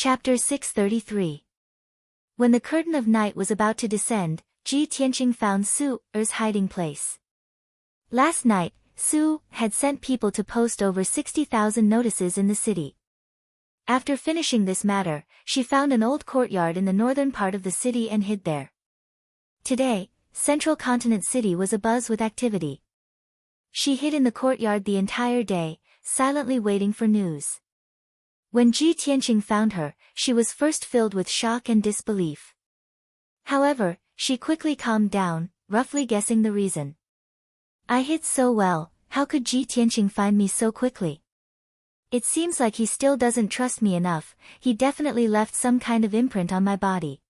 Chapter 633. When the curtain of night was about to descend, Ji Tianqing found Su-er's hiding place. Last night, Su had sent people to post over 60,000 notices in the city. After finishing this matter, she found an old courtyard in the northern part of the city and hid there. Today, Central Continent City was abuzz with activity. She hid in the courtyard the entire day, silently waiting for news. When Ji Tianqing found her, she was first filled with shock and disbelief. However, she quickly calmed down, roughly guessing the reason. I hid so well, how could Ji Tianqing find me so quickly? It seems like he still doesn't trust me enough, he definitely left some kind of imprint on my body.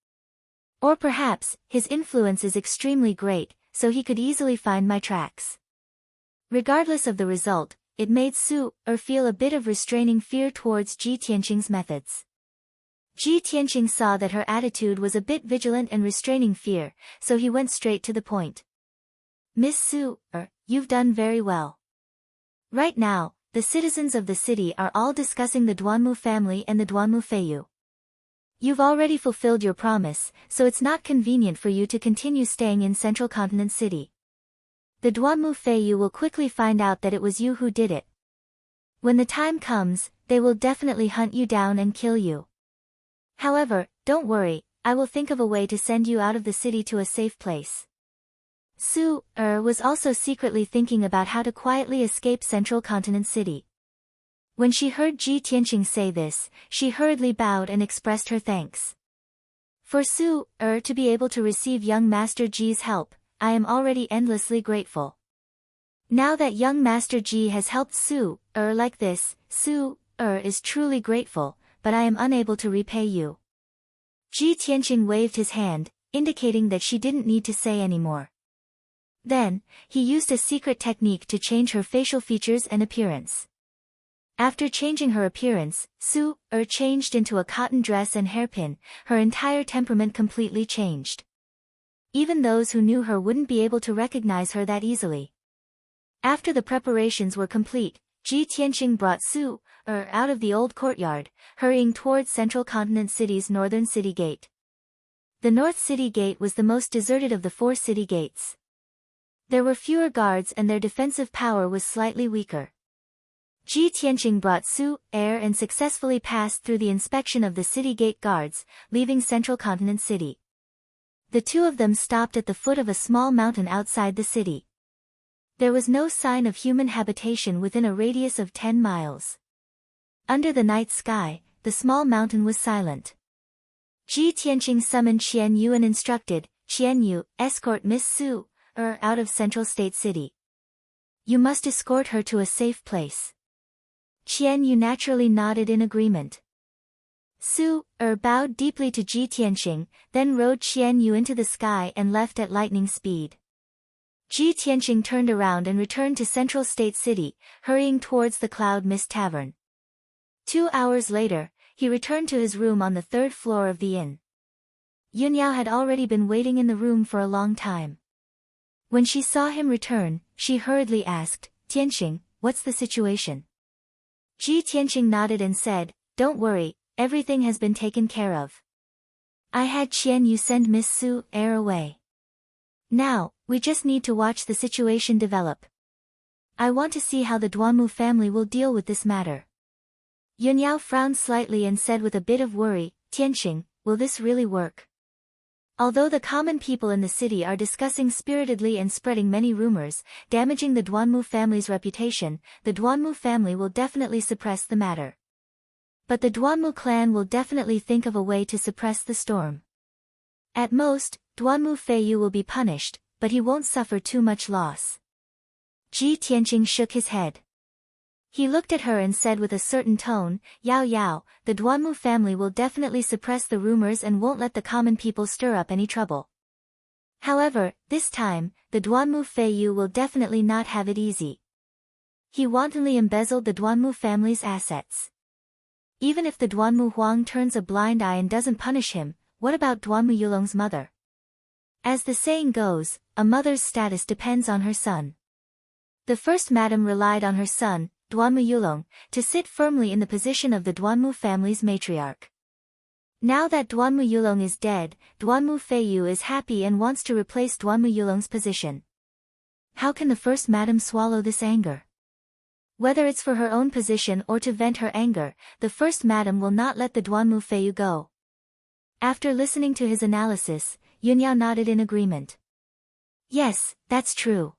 Or perhaps, his influence is extremely great, so he could easily find my tracks. Regardless of the result, it made Su-er feel a bit of restraining fear towards Ji Tianqing's methods. Ji Tianqing saw that her attitude was a bit vigilant and restraining fear, so he went straight to the point. Miss Su-er, you've done very well. Right now, the citizens of the city are all discussing the Duanmu family and the Duanmu Feiyu. You've already fulfilled your promise, so it's not convenient for you to continue staying in Central Continent City. The Duanmu Feiyu will quickly find out that it was you who did it. When the time comes, they will definitely hunt you down and kill you. However, don't worry, I will think of a way to send you out of the city to a safe place. Su-er was also secretly thinking about how to quietly escape Central Continent City. When she heard Ji Tianqing say this, she hurriedly bowed and expressed her thanks. For Su-er to be able to receive young Master Ji's help, I am already endlessly grateful. Now that young Master Ji has helped Su-er like this, Su-er is truly grateful, but I am unable to repay you. Ji Tianqing waved his hand, indicating that she didn't need to say any more. Then, he used a secret technique to change her facial features and appearance. After changing her appearance, Su-er changed into a cotton dress and hairpin, her entire temperament completely changed. Even those who knew her wouldn't be able to recognize her that easily. After the preparations were complete, Ji Tianqing brought Su-er out of the old courtyard, hurrying towards Central Continent City's northern city gate. The North City Gate was the most deserted of the 4 city gates. There were fewer guards and their defensive power was slightly weaker. Ji Tianqing brought Su-er and successfully passed through the inspection of the city gate guards, leaving Central Continent City. The two of them stopped at the foot of a small mountain outside the city. There was no sign of human habitation within a radius of 10 miles. Under the night sky, the small mountain was silent. Ji Tianqing summoned Qian Yu and instructed, Qian Yu, escort Miss Su-er out of Central State City. You must escort her to a safe place. Qian Yu naturally nodded in agreement. Su-er bowed deeply to Ji Tianqing, then rode Qian Yu into the sky and left at lightning speed. Ji Tianqing turned around and returned to Central State City, hurrying towards the Cloud Mist Tavern. 2 hours later, he returned to his room on the 3rd floor of the inn. Yunyao had already been waiting in the room for a long time. When she saw him return, she hurriedly asked, Tianqing, what's the situation? Ji Tianqing nodded and said, don't worry, everything has been taken care of. I had Qian Yu send Miss Su-er away. Now, we just need to watch the situation develop. I want to see how the Duanmu family will deal with this matter. Yunyao frowned slightly and said with a bit of worry, Tianqing, will this really work? Although the common people in the city are discussing spiritedly and spreading many rumors, damaging the Duanmu family's reputation, the Duanmu family will definitely suppress the matter. But the Duanmu clan will definitely think of a way to suppress the storm. At most, Duanmu Feiyu will be punished, but he won't suffer too much loss. Ji Tianqing shook his head. He looked at her and said with a certain tone, Yao Yao, the Duanmu family will definitely suppress the rumors and won't let the common people stir up any trouble. However, this time, the Duanmu Feiyu will definitely not have it easy. He wantonly embezzled the Duanmu family's assets. Even if the Duanmu Huang turns a blind eye and doesn't punish him, what about Duanmu Yulong's mother? As the saying goes, a mother's status depends on her son. The first madam relied on her son, Duanmu Yulong, to sit firmly in the position of the Duanmu family's matriarch. Now that Duanmu Yulong is dead, Duanmu Feiyu is happy and wants to replace Duanmu Yulong's position. How can the first madam swallow this anger? Whether it's for her own position or to vent her anger, the first madam will not let the Duanmu Feiyu go. After listening to his analysis, Yunyao nodded in agreement. Yes, that's true.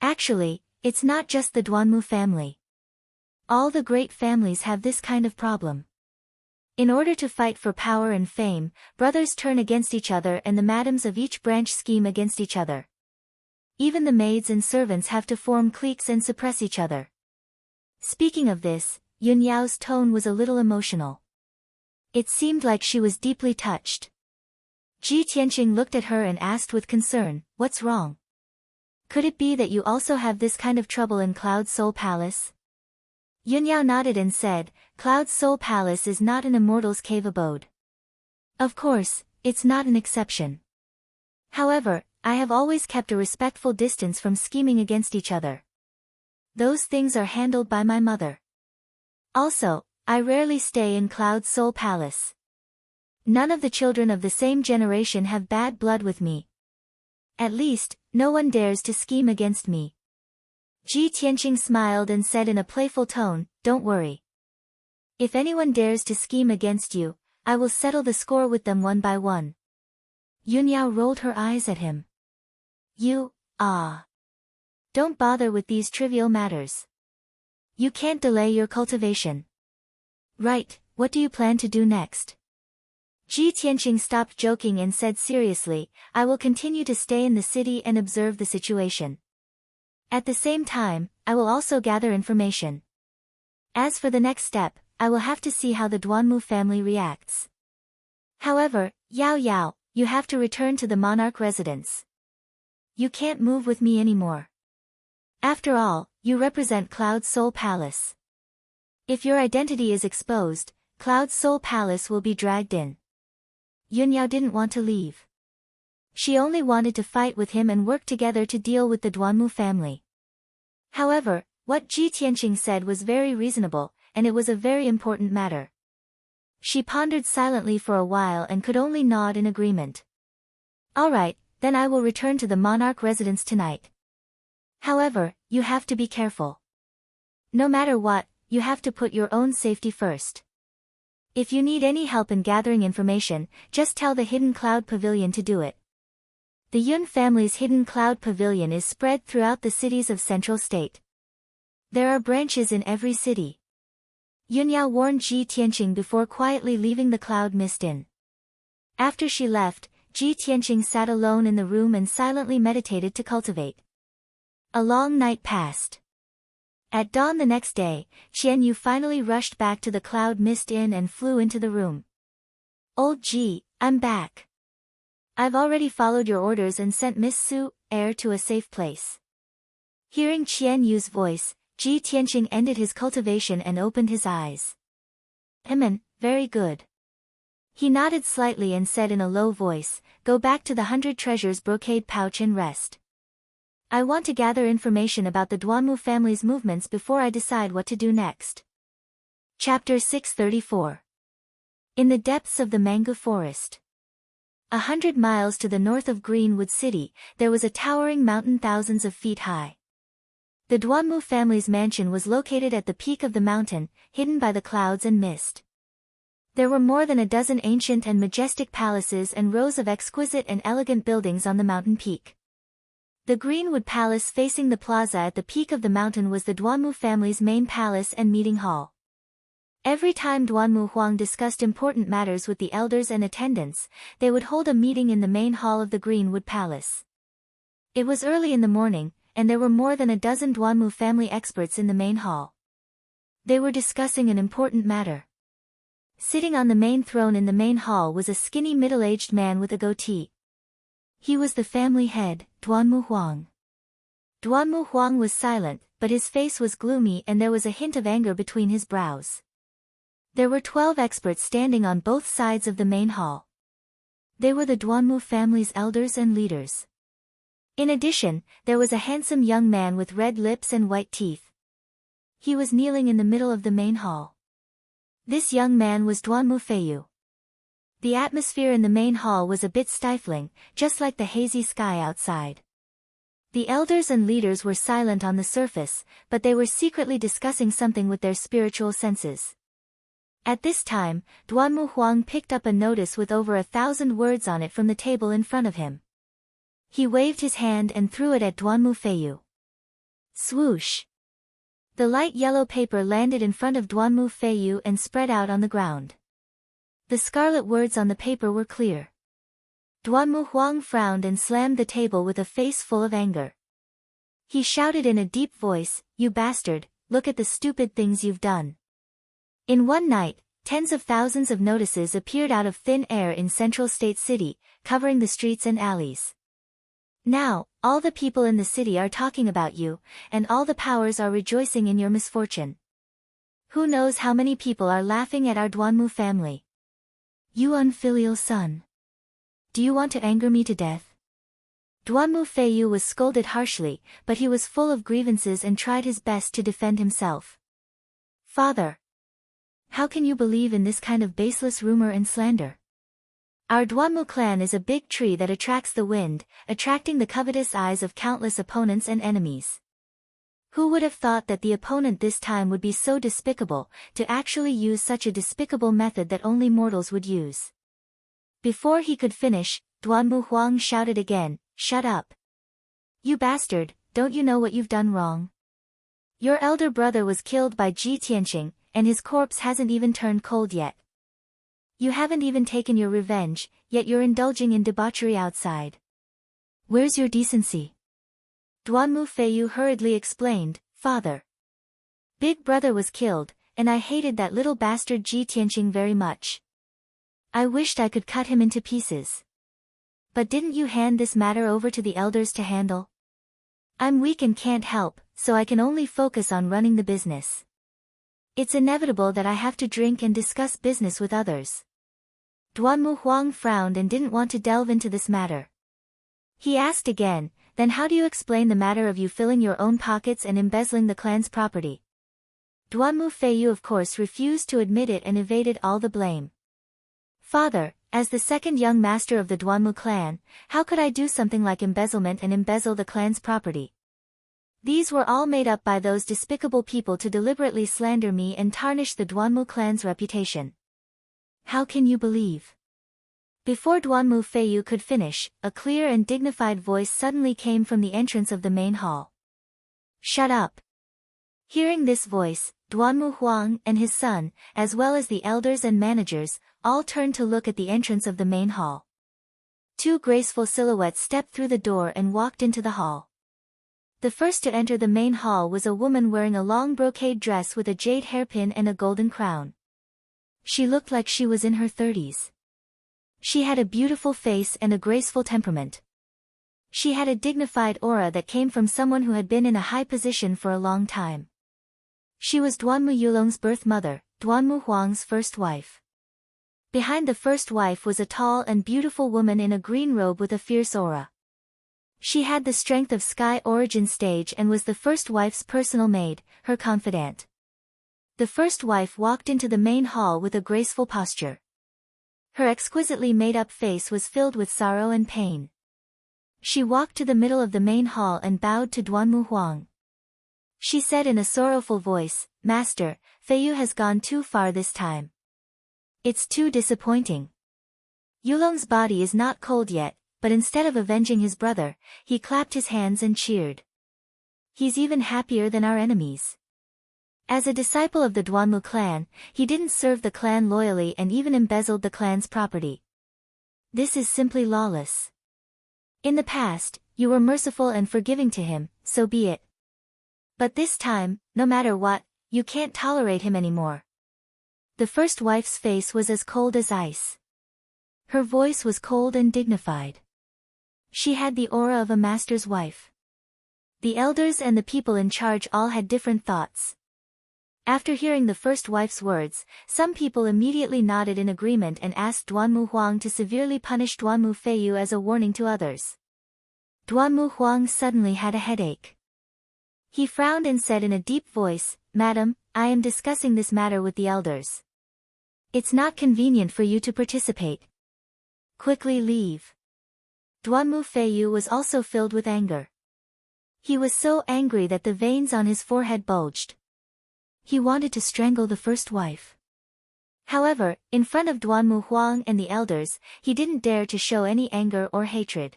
Actually, it's not just the Duanmu family. All the great families have this kind of problem. In order to fight for power and fame, brothers turn against each other and the madams of each branch scheme against each other. Even the maids and servants have to form cliques and suppress each other. Speaking of this, Yunyao's tone was a little emotional. It seemed like she was deeply touched. Ji Tianqing looked at her and asked with concern, "What's wrong? Could it be that you also have this kind of trouble in Cloud Soul Palace?" Yunyao nodded and said, "Cloud Soul Palace is not an immortal's cave abode. Of course, it's not an exception. However, I have always kept a respectful distance from scheming against each other. Those things are handled by my mother. Also, I rarely stay in Cloud Soul Palace. None of the children of the same generation have bad blood with me. At least, no one dares to scheme against me." Ji Tianqing smiled and said in a playful tone, "Don't worry. If anyone dares to scheme against you, I will settle the score with them one by one." Yunyao rolled her eyes at him. Don't bother with these trivial matters. You can't delay your cultivation. Right, what do you plan to do next? Ji Tianqing stopped joking and said seriously, "I will continue to stay in the city and observe the situation. At the same time, I will also gather information. As for the next step, I will have to see how the Duanmu family reacts. However, Yao Yao, you have to return to the monarch residence. You can't move with me anymore. After all, you represent Cloud Soul Palace. If your identity is exposed, Cloud Soul Palace will be dragged in." Yunyao didn't want to leave. She only wanted to fight with him and work together to deal with the Duanmu family. However, what Ji Tianqing said was very reasonable, and it was a very important matter. She pondered silently for a while and could only nod in agreement. "All right, then I will return to the monarch residence tonight. However, you have to be careful. No matter what, you have to put your own safety first. If you need any help in gathering information, just tell the Hidden Cloud Pavilion to do it. The Yun family's Hidden Cloud Pavilion is spread throughout the cities of Central State. There are branches in every city." Yunyao warned Ji Tianqing before quietly leaving the Cloud Mist Inn. After she left, Ji Tianqing sat alone in the room and silently meditated to cultivate. A long night passed. At dawn the next day, Qian Yu finally rushed back to the Cloud Mist Inn and flew into the room. "Old Ji, I'm back. I've already followed your orders and sent Miss Su, heir to a safe place." Hearing Qian Yu's voice, Ji Tianqing ended his cultivation and opened his eyes. Very good." He nodded slightly and said in a low voice, "Go back to the 100 treasures brocade pouch and rest. I want to gather information about the Duanmu family's movements before I decide what to do next." Chapter 634. In the depths of the mango forest. 100 miles to the north of Greenwood City, there was a towering mountain thousands of feet high. The Duanmu family's mansion was located at the peak of the mountain, hidden by the clouds and mist. There were more than a dozen ancient and majestic palaces and rows of exquisite and elegant buildings on the mountain peak. The Greenwood Palace facing the plaza at the peak of the mountain was the Duanmu family's main palace and meeting hall. Every time Duanmu Huang discussed important matters with the elders and attendants, they would hold a meeting in the main hall of the Greenwood Palace. It was early in the morning, and there were more than a dozen Duanmu family experts in the main hall. They were discussing an important matter. Sitting on the main throne in the main hall was a skinny middle-aged man with a goatee. He was the family head, Duanmu Huang. Duanmu Huang was silent, but his face was gloomy and there was a hint of anger between his brows. There were 12 experts standing on both sides of the main hall. They were the Duanmu family's elders and leaders. In addition, there was a handsome young man with red lips and white teeth. He was kneeling in the middle of the main hall. This young man was Duanmu Feiyu. The atmosphere in the main hall was a bit stifling, just like the hazy sky outside. The elders and leaders were silent on the surface, but they were secretly discussing something with their spiritual senses. At this time, Duanmu Huang picked up a notice with over 1,000 words on it from the table in front of him. He waved his hand and threw it at Duanmu Feiyu. Swoosh! The light yellow paper landed in front of Duanmu Feiyu and spread out on the ground. The scarlet words on the paper were clear. Duanmu Huang frowned and slammed the table with a face full of anger. He shouted in a deep voice, "You bastard, look at the stupid things you've done." In one night, tens of thousands of notices appeared out of thin air in Central State City, covering the streets and alleys. Now, all the people in the city are talking about you, and all the powers are rejoicing in your misfortune. Who knows how many people are laughing at our Duanmu family? You unfilial son. Do you want to anger me to death? Duanmu Feiyu was scolded harshly, but he was full of grievances and tried his best to defend himself. Father! How can you believe in this kind of baseless rumor and slander? Our Duanmu clan is a big tree that attracts the wind, attracting the covetous eyes of countless opponents and enemies. Who would have thought that the opponent this time would be so despicable, to actually use such a despicable method that only mortals would use? Before he could finish, Duanmu Huang shouted again, "Shut up! You bastard, don't you know what you've done wrong? Your elder brother was killed by Ji Tianqing, and his corpse hasn't even turned cold yet. You haven't even taken your revenge, yet you're indulging in debauchery outside. Where's your decency?" Duanmu Feiyu hurriedly explained, "Father. Big brother was killed, and I hated that little bastard Ji Tianqing very much. I wished I could cut him into pieces. But didn't you hand this matter over to the elders to handle? I'm weak and can't help, so I can only focus on running the business. It's inevitable that I have to drink and discuss business with others." Duanmu Huang frowned and didn't want to delve into this matter. He asked again, "Then how do you explain the matter of you filling your own pockets and embezzling the clan's property?" Duanmu Feiyu of course refused to admit it and evaded all the blame. "Father, as the second young master of the Duanmu clan, how could I do something like embezzlement and embezzle the clan's property? These were all made up by those despicable people to deliberately slander me and tarnish the Duanmu clan's reputation. How can you believe?" Before Duanmu Feiyu could finish, a clear and dignified voice suddenly came from the entrance of the main hall. "Shut up!" Hearing this voice, Duanmu Huang and his son, as well as the elders and managers, all turned to look at the entrance of the main hall. Two graceful silhouettes stepped through the door and walked into the hall. The first to enter the main hall was a woman wearing a long brocade dress with a jade hairpin and a golden crown. She looked like she was in her 30s. She had a beautiful face and a graceful temperament. She had a dignified aura that came from someone who had been in a high position for a long time. She was Duanmu Yulong's birth mother, Duanmu Huang's first wife. Behind the first wife was a tall and beautiful woman in a green robe with a fierce aura. She had the strength of Sky Origin Stage and was the first wife's personal maid, her confidant. The first wife walked into the main hall with a graceful posture. Her exquisitely made-up face was filled with sorrow and pain. She walked to the middle of the main hall and bowed to Duanmu Huang. She said in a sorrowful voice, "Master, Feiyu has gone too far this time. It's too disappointing. Yulong's body is not cold yet, but instead of avenging his brother, he clapped his hands and cheered. He's even happier than our enemies. As a disciple of the Duanmu clan, he didn't serve the clan loyally and even embezzled the clan's property. This is simply lawless. In the past, you were merciful and forgiving to him, so be it. But this time, no matter what, you can't tolerate him anymore." The first wife's face was as cold as ice. Her voice was cold and dignified. She had the aura of a master's wife. The elders and the people in charge all had different thoughts. After hearing the first wife's words, some people immediately nodded in agreement and asked Duanmu Huang to severely punish Duanmu Feiyu as a warning to others. Duanmu Huang suddenly had a headache. He frowned and said in a deep voice, "Madam, I am discussing this matter with the elders. It's not convenient for you to participate. quickly leave. Duanmu Feiyu was also filled with anger. He was so angry that the veins on his forehead bulged. He wanted to strangle the first wife. However, in front of Duanmu Huang and the elders, he didn't dare to show any anger or hatred.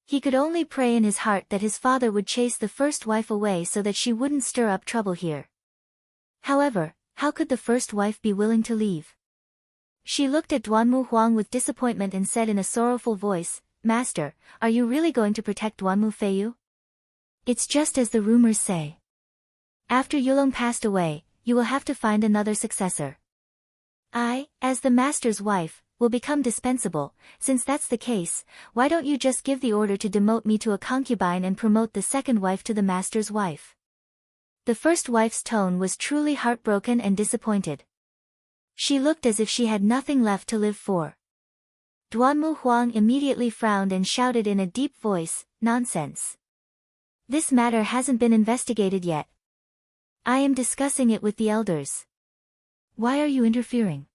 He could only pray in his heart that his father would chase the first wife away so that she wouldn't stir up trouble here. However, how could the first wife be willing to leave? She looked at Duanmu Huang with disappointment and said in a sorrowful voice, "Master, are you really going to protect Duanmu Feiyu? It's just as the rumors say. After Yulong passed away, you will have to find another successor. I, as the master's wife, will become dispensable. Since that's the case, why don't you just give the order to demote me to a concubine and promote the second wife to the master's wife?" The first wife's tone was truly heartbroken and disappointed. She looked as if she had nothing left to live for. Duanmu Huang immediately frowned and shouted in a deep voice, "Nonsense. This matter hasn't been investigated yet. I am discussing it with the elders. Why are you interfering?"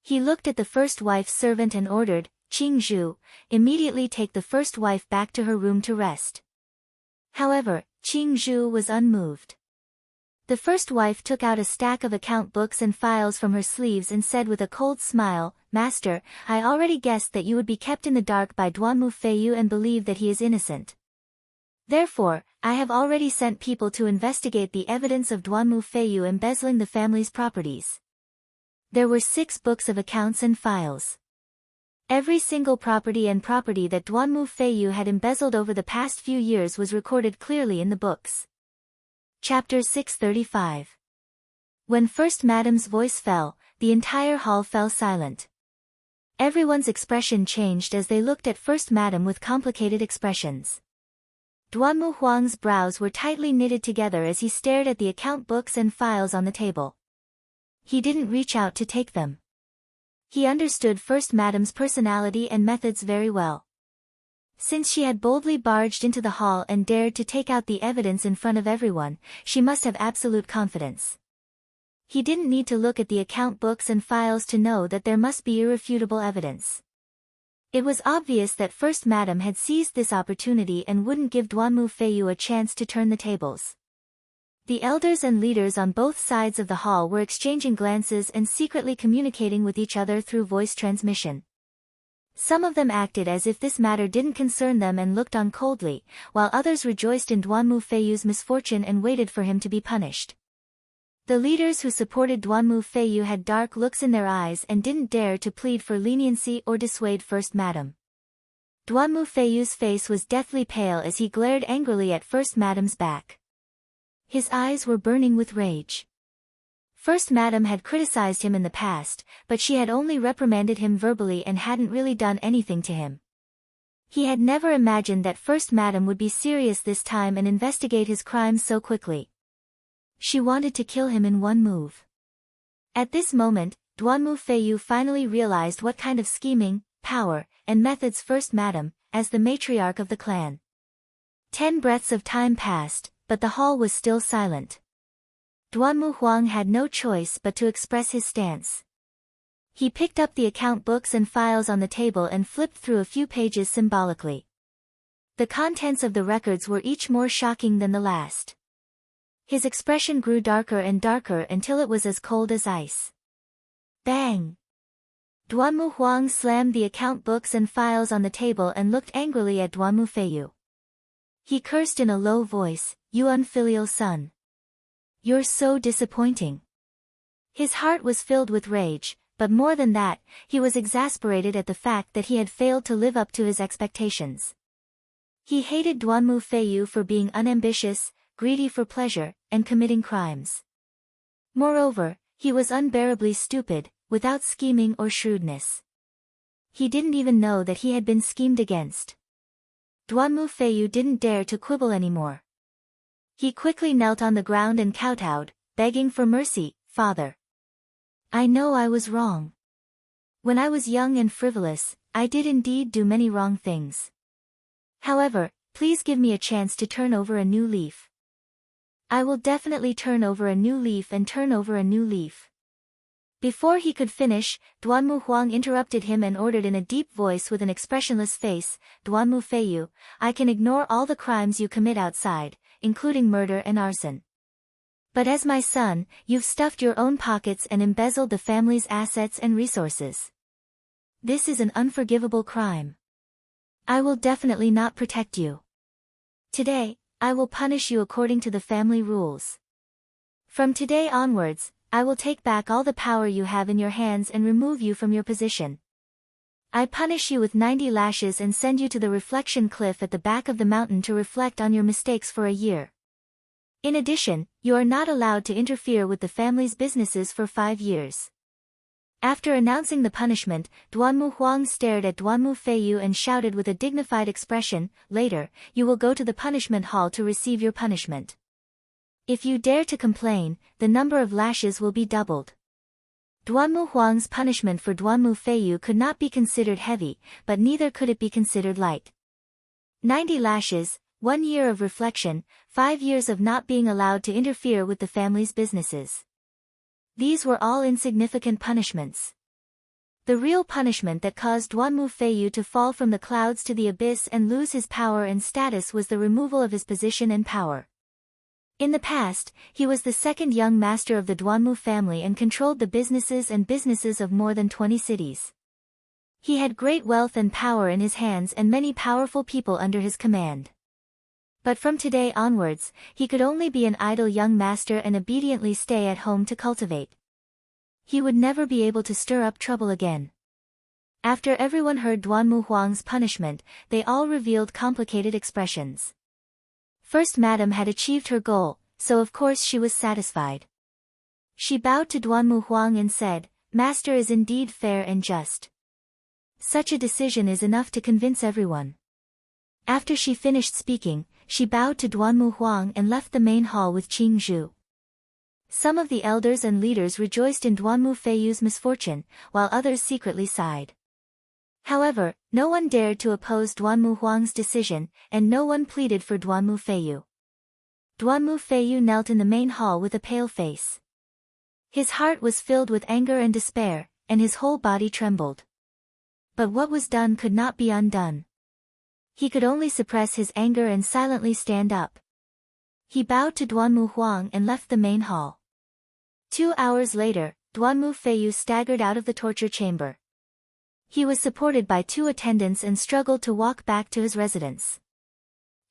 He looked at the first wife's servant and ordered, "Qing Zhu, immediately take the first wife back to her room to rest." However, Qing Zhu was unmoved. The first wife took out a stack of account books and files from her sleeves and said with a cold smile, "Master, I already guessed that you would be kept in the dark by Duanmu Feiyu and believe that he is innocent. Therefore, I have already sent people to investigate the evidence of Duanmu Feiyu embezzling the family's properties." There were 6 books of accounts and files. Every single property that Duanmu Feiyu had embezzled over the past few years was recorded clearly in the books. Chapter 635. When First Madam's voice fell, the entire hall fell silent. Everyone's expression changed as they looked at First Madam with complicated expressions. Duanmu Huang's brows were tightly knitted together as he stared at the account books and files on the table. He didn't reach out to take them. He understood First Madam's personality and methods very well. Since she had boldly barged into the hall and dared to take out the evidence in front of everyone, she must have absolute confidence. He didn't need to look at the account books and files to know that there must be irrefutable evidence. It was obvious that First Madam had seized this opportunity and wouldn't give Duanmu Feiyu a chance to turn the tables. The elders and leaders on both sides of the hall were exchanging glances and secretly communicating with each other through voice transmission. Some of them acted as if this matter didn't concern them and looked on coldly, while others rejoiced in Duanmu Feiyu's misfortune and waited for him to be punished. The leaders who supported Duanmu Feiyu had dark looks in their eyes and didn't dare to plead for leniency or dissuade First Madam. Duanmu Feiyu's face was deathly pale as he glared angrily at First Madam's back. His eyes were burning with rage. First Madam had criticized him in the past, but she had only reprimanded him verbally and hadn't really done anything to him. He had never imagined that First Madam would be serious this time and investigate his crimes so quickly. She wanted to kill him in one move. At this moment, Duanmu Feiyu finally realized what kind of scheming, power, and methods First Madam, as the matriarch of the clan. 10 breaths of time passed, but the hall was still silent. Duanmu Huang had no choice but to express his stance. He picked up the account books and files on the table and flipped through a few pages symbolically. The contents of the records were each more shocking than the last. His expression grew darker and darker until it was as cold as ice. Bang! Duanmu Huang slammed the account books and files on the table and looked angrily at Duanmu Feiyu. He cursed in a low voice, "You unfilial son. You're so disappointing." His heart was filled with rage, but more than that, he was exasperated at the fact that he had failed to live up to his expectations. He hated Duanmu Feiyu for being unambitious, greedy for pleasure, and committing crimes. Moreover, he was unbearably stupid, without scheming or shrewdness. He didn't even know that he had been schemed against. Duanmu Feiyu didn't dare to quibble anymore. He quickly knelt on the ground and kowtowed, begging for mercy, "Father. I know I was wrong. When I was young and frivolous, I did indeed do many wrong things. However, please give me a chance to turn over a new leaf. I will definitely turn over a new leaf and turn over a new leaf." Before he could finish, Duanmu Huang interrupted him and ordered in a deep voice with an expressionless face, "Duanmu Feiyu, I can ignore all the crimes you commit outside, including murder and arson. But as my son, you've stuffed your own pockets and embezzled the family's assets and resources. This is an unforgivable crime. I will definitely not protect you. Today, I will punish you according to the family rules. From today onwards, I will take back all the power you have in your hands and remove you from your position. I punish you with 90 lashes and send you to the reflection cliff at the back of the mountain to reflect on your mistakes for a year. In addition, you are not allowed to interfere with the family's businesses for 5 years." After announcing the punishment, Duanmu Huang stared at Duanmu Feiyu and shouted with a dignified expression, "Later, you will go to the punishment hall to receive your punishment. If you dare to complain, the number of lashes will be doubled." Duanmu Huang's punishment for Duanmu Feiyu could not be considered heavy, but neither could it be considered light. 90 lashes, 1 year of reflection, 5 years of not being allowed to interfere with the family's businesses. These were all insignificant punishments. The real punishment that caused Duanmu Feiyu to fall from the clouds to the abyss and lose his power and status was the removal of his position and power. In the past, he was the second young master of the Duanmu family and controlled the businesses of more than 20 cities. He had great wealth and power in his hands and many powerful people under his command. But from today onwards, he could only be an idle young master and obediently stay at home to cultivate. He would never be able to stir up trouble again. After everyone heard Duanmu Huang's punishment, they all revealed complicated expressions. First Madam had achieved her goal, so of course she was satisfied. She bowed to Duanmu Huang and said, "Master is indeed fair and just. Such a decision is enough to convince everyone." After she finished speaking, she bowed to Duanmu Huang and left the main hall with Qing Zhu. Some of the elders and leaders rejoiced in Duanmu Feiyu's misfortune, while others secretly sighed. However, no one dared to oppose Duanmu Huang's decision, and no one pleaded for Duanmu Feiyu. Duanmu Feiyu knelt in the main hall with a pale face. His heart was filled with anger and despair, and his whole body trembled. But what was done could not be undone. He could only suppress his anger and silently stand up. He bowed to Duanmu Huang and left the main hall. 2 hours later, Duanmu Feiyu staggered out of the torture chamber. He was supported by 2 attendants and struggled to walk back to his residence.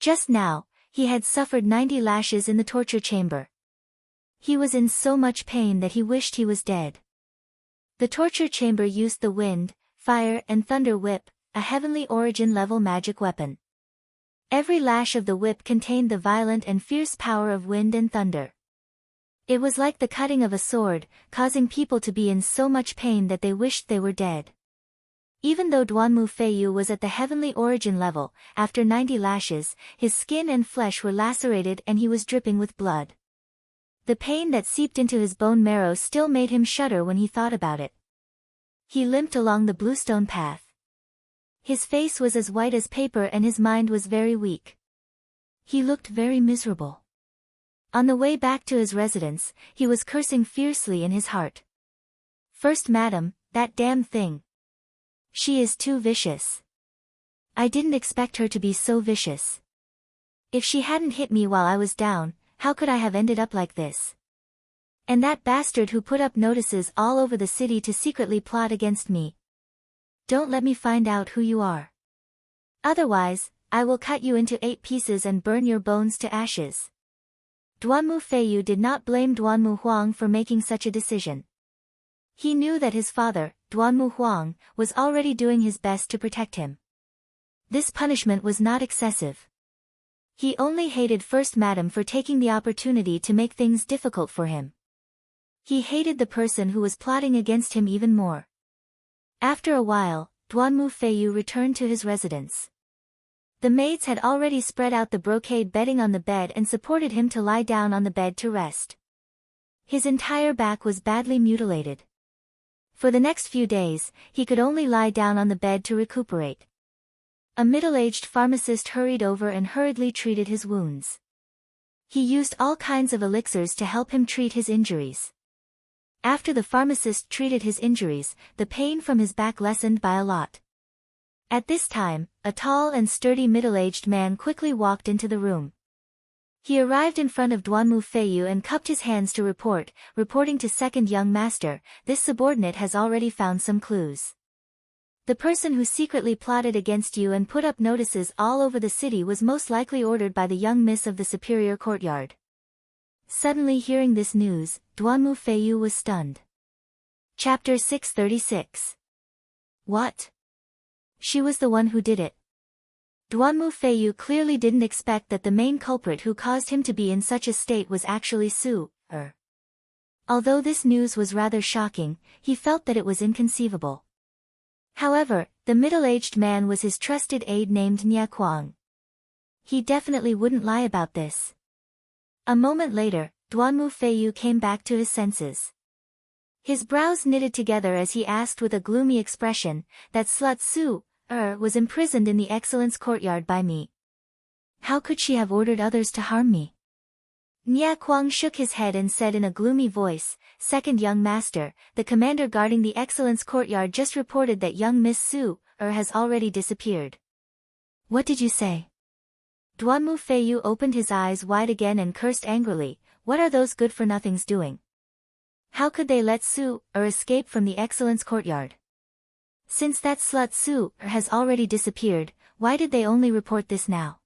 Just now, he had suffered 90 lashes in the torture chamber. He was in so much pain that he wished he was dead. The torture chamber used the wind, fire and thunder whip, a heavenly origin-level magic weapon. Every lash of the whip contained the violent and fierce power of wind and thunder. It was like the cutting of a sword, causing people to be in so much pain that they wished they were dead. Even though Duanmu Feiyu was at the heavenly origin level, after 90 lashes, his skin and flesh were lacerated and he was dripping with blood. The pain that seeped into his bone marrow still made him shudder when he thought about it. He limped along the bluestone path. His face was as white as paper and his mind was very weak. He looked very miserable. On the way back to his residence, he was cursing fiercely in his heart. "First Madam, that damn thing. She is too vicious. I didn't expect her to be so vicious. If she hadn't hit me while I was down, how could I have ended up like this? And that bastard who put up notices all over the city to secretly plot against me. Don't let me find out who you are. Otherwise, I will cut you into 8 pieces and burn your bones to ashes." Duanmu Feiyu did not blame Duanmu Huang for making such a decision. He knew that his father, Duanmu Huang, was already doing his best to protect him. This punishment was not excessive. He only hated First Madam for taking the opportunity to make things difficult for him. He hated the person who was plotting against him even more. After a while, Duanmu Feiyu returned to his residence. The maids had already spread out the brocade bedding on the bed and supported him to lie down on the bed to rest. His entire back was badly mutilated. For the next few days, he could only lie down on the bed to recuperate. A middle-aged pharmacist hurried over and hurriedly treated his wounds. He used all kinds of elixirs to help him treat his injuries. After the pharmacist treated his injuries, the pain from his back lessened by a lot. At this time, a tall and sturdy middle-aged man quickly walked into the room. He arrived in front of Duanmu Feiyu and cupped his hands to reporting to second young master, this subordinate has already found some clues. The person who secretly plotted against you and put up notices all over the city was most likely ordered by the young miss of the superior courtyard. Suddenly hearing this news, Duanmu Feiyu was stunned. Chapter 636. What? She was the one who did it. Duanmu Feiyu clearly didn't expect that the main culprit who caused him to be in such a state was actually Su-er. Although this news was rather shocking, he felt that it was inconceivable. However, the middle-aged man was his trusted aide named Nia Kuang. He definitely wouldn't lie about this. A moment later, Duanmu Feiyu came back to his senses. His brows knitted together as he asked with a gloomy expression, that slut Su-er was imprisoned in the Excellence Courtyard by me. How could she have ordered others to harm me? Nia Kuang shook his head and said in a gloomy voice, second young master, the commander guarding the Excellence Courtyard just reported that young Miss Su-er has already disappeared. What did you say? Duanmu Feiyu opened his eyes wide again and cursed angrily, what are those good-for-nothings doing? How could they let Su-er escape from the Excellence Courtyard? Since that slut Su-er has already disappeared, why did they only report this now?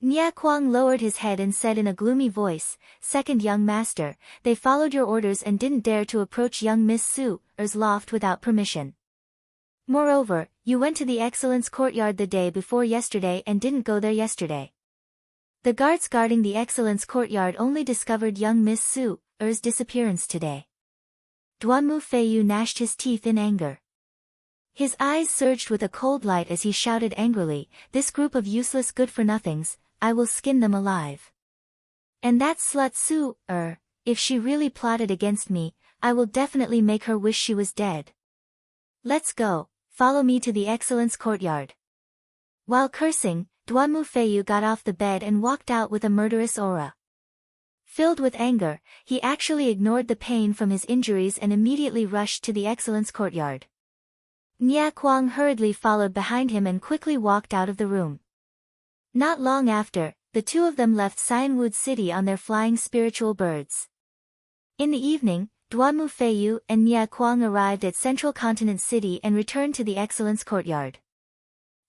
Nia Kuang lowered his head and said in a gloomy voice, second young master, they followed your orders and didn't dare to approach young Miss Su-er's loft without permission. Moreover, you went to the Excellence Courtyard the day before yesterday and didn't go there yesterday. The guards guarding the Excellence Courtyard only discovered young Miss Su-er's disappearance today. Duanmu Feiyu gnashed his teeth in anger. His eyes surged with a cold light as he shouted angrily, this group of useless good-for-nothings, I will skin them alive. And that slut Su-er, if she really plotted against me, I will definitely make her wish she was dead. Let's go, follow me to the Excellence Courtyard. While cursing, Duanmu Feiyu got off the bed and walked out with a murderous aura. Filled with anger, he actually ignored the pain from his injuries and immediately rushed to the Excellence Courtyard. Nia Kuang hurriedly followed behind him and quickly walked out of the room. Not long after, the two of them left Cyanwood City on their flying spiritual birds. In the evening, Duanmu Feiyu and Nia Kuang arrived at Central Continent City and returned to the Excellence Courtyard.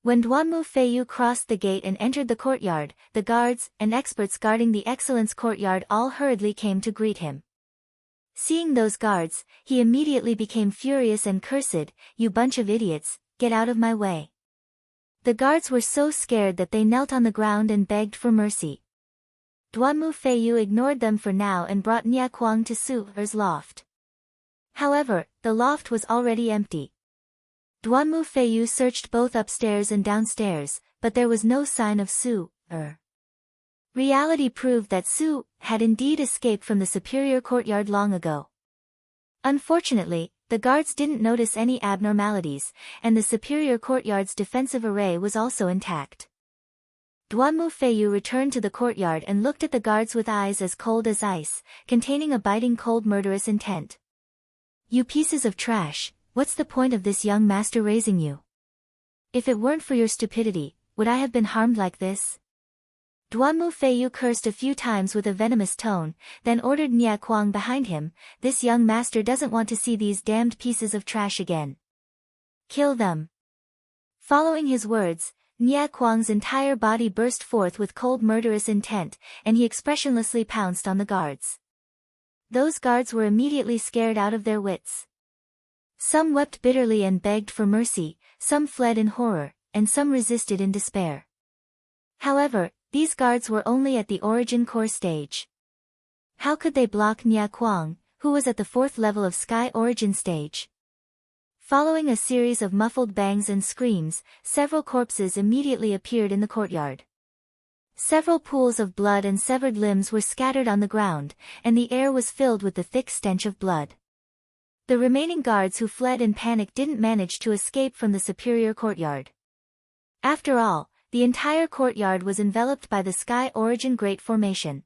When Duanmu Feiyu crossed the gate and entered the courtyard, the guards and experts guarding the Excellence Courtyard all hurriedly came to greet him. Seeing those guards, he immediately became furious and cursed, you bunch of idiots, get out of my way. The guards were so scared that they knelt on the ground and begged for mercy. Duanmu Feiyu ignored them for now and brought Nia Kuang to Su-er's loft. However, the loft was already empty. Duanmu Feiyu searched both upstairs and downstairs, but there was no sign of Su-er. Reality proved that Su had indeed escaped from the superior courtyard long ago. Unfortunately, the guards didn't notice any abnormalities, and the superior courtyard's defensive array was also intact. Duanmu Feiyu returned to the courtyard and looked at the guards with eyes as cold as ice, containing a biting cold murderous intent. You pieces of trash, what's the point of this young master raising you? If it weren't for your stupidity, would I have been harmed like this? Duanmu Feiyu cursed a few times with a venomous tone, then ordered Nia Kuang behind him, this young master doesn't want to see these damned pieces of trash again. Kill them. Following his words, Nia Kuang's entire body burst forth with cold murderous intent, and he expressionlessly pounced on the guards. Those guards were immediately scared out of their wits. Some wept bitterly and begged for mercy, some fled in horror, and some resisted in despair. However, these guards were only at the origin core stage. How could they block Nia Kuang, who was at the 4th level of Sky Origin stage? Following a series of muffled bangs and screams, several corpses immediately appeared in the courtyard. Several pools of blood and severed limbs were scattered on the ground, and the air was filled with the thick stench of blood. The remaining guards who fled in panic didn't manage to escape from the superior courtyard. After all, the entire courtyard was enveloped by the Sky Origin Great Formation.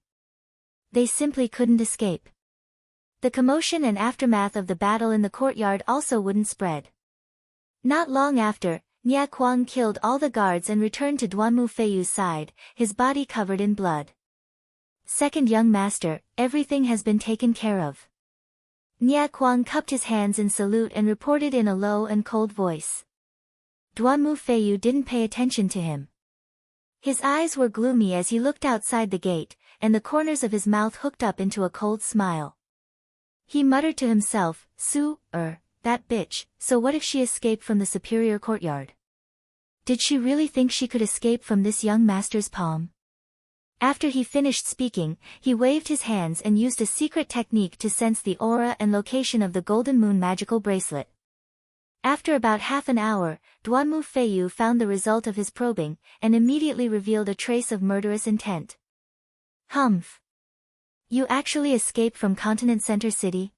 They simply couldn't escape. The commotion and aftermath of the battle in the courtyard also wouldn't spread. Not long after, Nia Kuang killed all the guards and returned to Duanmu Feiyu's side, his body covered in blood. Second young master, everything has been taken care of. Nia Kuang cupped his hands in salute and reported in a low and cold voice. Duanmu Feiyu didn't pay attention to him. His eyes were gloomy as he looked outside the gate, and the corners of his mouth hooked up into a cold smile. He muttered to himself, that bitch, so what if she escaped from the superior courtyard? Did she really think she could escape from this young master's palm? After he finished speaking, he waved his hands and used a secret technique to sense the aura and location of the Golden Moon magical bracelet. After about half an hour, Duanmu Feiyu found the result of his probing, and immediately revealed a trace of murderous intent. Humph! You actually escaped from Continent Center City?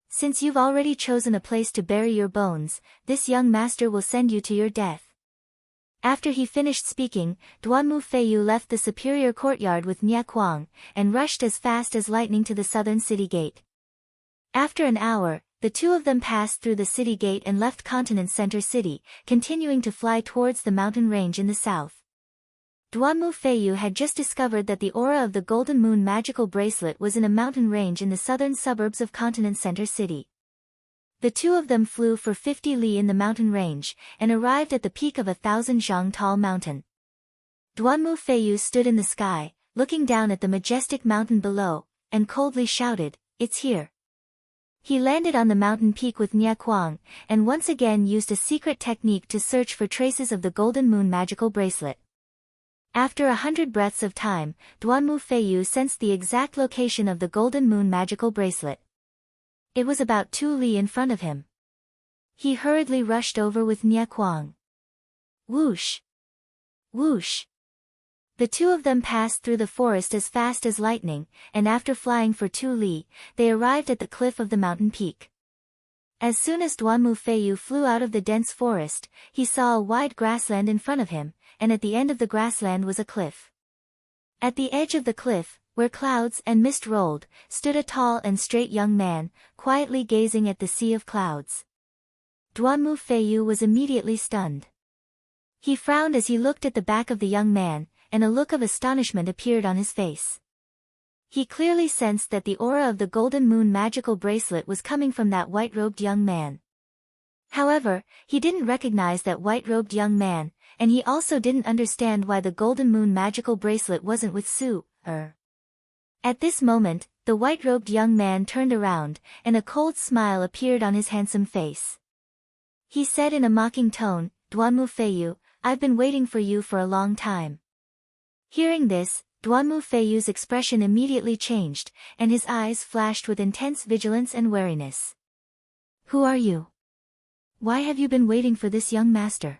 Since you've already chosen a place to bury your bones, this young master will send you to your death. After he finished speaking, Duanmu Feiyu left the superior courtyard with Nia Kuang, and rushed as fast as lightning to the southern city gate. After an hour, the two of them passed through the city gate and left Continent Center City, continuing to fly towards the mountain range in the south. Duanmu Feiyu had just discovered that the aura of the Golden Moon magical bracelet was in a mountain range in the southern suburbs of Continent Center City. The two of them flew for 50 li in the mountain range, and arrived at the peak of a 1,000 zhang tall mountain. Duanmu Feiyu stood in the sky, looking down at the majestic mountain below, and coldly shouted, "It's here." He landed on the mountain peak with Nia Kuang, and once again used a secret technique to search for traces of the Golden Moon magical bracelet. After 100 breaths of time, Duanmu Feiyu sensed the exact location of the Golden Moon magical bracelet. It was about 2 li in front of him. He hurriedly rushed over with Nia Kuang. Whoosh! Whoosh! The two of them passed through the forest as fast as lightning, and after flying for 2 li, they arrived at the cliff of the mountain peak. As soon as Duanmu Feiyu flew out of the dense forest, he saw a wide grassland in front of him, and at the end of the grassland was a cliff. At the edge of the cliff, where clouds and mist rolled, stood a tall and straight young man, quietly gazing at the sea of clouds. Duanmu Feiyu was immediately stunned. He frowned as he looked at the back of the young man, and a look of astonishment appeared on his face. He clearly sensed that the aura of the Golden Moon magical bracelet was coming from that white-robed young man. However, he didn't recognize that white-robed young man, and he also didn't understand why the Golden Moon magical bracelet wasn't with Su-er. At this moment, the white-robed young man turned around, and a cold smile appeared on his handsome face. He said in a mocking tone, "Duanmu Feiyu, I've been waiting for you for a long time." Hearing this, Duanmu Feiyu's expression immediately changed, and his eyes flashed with intense vigilance and wariness. "Who are you? Why have you been waiting for this young master?"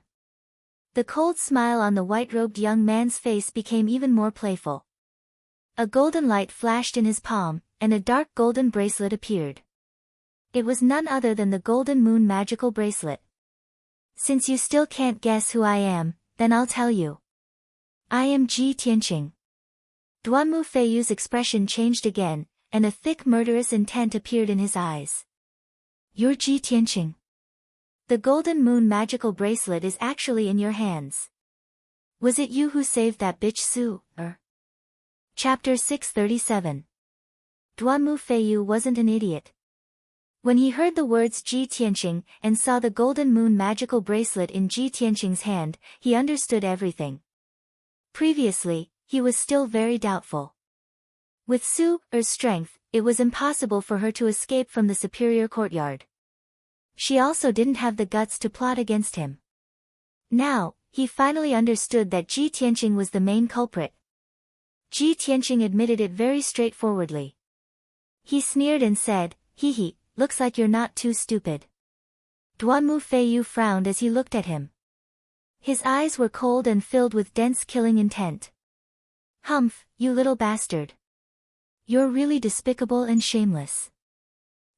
The cold smile on the white-robed young man's face became even more playful. A golden light flashed in his palm, and a dark golden bracelet appeared. It was none other than the Golden Moon magical bracelet. "Since you still can't guess who I am, then I'll tell you. I am Ji Tianqing." Duanmu Feiyu's expression changed again, and a thick murderous intent appeared in his eyes. "You're Ji Tianqing. The Golden Moon magical bracelet is actually in your hands. Was it you who saved that bitch Su-er?" Chapter 637. Duanmu Feiyu wasn't an idiot. When he heard the words Ji Tianqing and saw the Golden Moon magical bracelet in Ji Tianqing's hand, he understood everything. Previously, he was still very doubtful. With Su-er's strength, it was impossible for her to escape from the superior courtyard. She also didn't have the guts to plot against him. Now, he finally understood that Ji Tianqing was the main culprit. Ji Tianqing admitted it very straightforwardly. He sneered and said, "Hee, looks like you're not too stupid." Duanmu Feiyu frowned as he looked at him. His eyes were cold and filled with dense killing intent. "Humph, you little bastard. You're really despicable and shameless.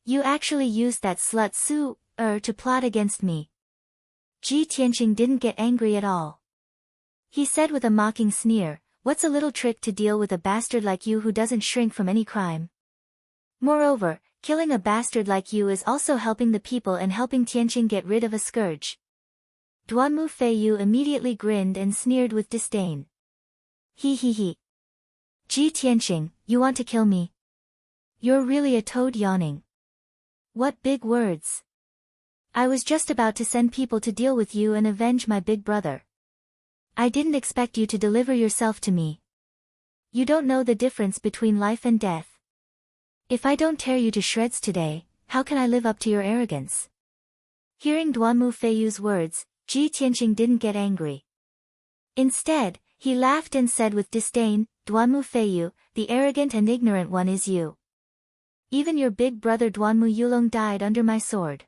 You actually used that slut Su-er to plot against me." Ji Tianqing didn't get angry at all. He said with a mocking sneer, "What's a little trick to deal with a bastard like you who doesn't shrink from any crime?" Moreover, killing a bastard like you is also helping the people and helping Tianqing get rid of a scourge. Duanmu Feiyu immediately grinned and sneered with disdain. He. Ji Tianqing, you want to kill me? You're really a toad yawning. What big words. I was just about to send people to deal with you and avenge my big brother. I didn't expect you to deliver yourself to me. You don't know the difference between life and death. If I don't tear you to shreds today, how can I live up to your arrogance? Hearing Duanmu Feiyu's words, Ji Tianqing didn't get angry. Instead, he laughed and said with disdain, Duanmu Feiyu, the arrogant and ignorant one is you. Even your big brother Duanmu Yulong died under my sword.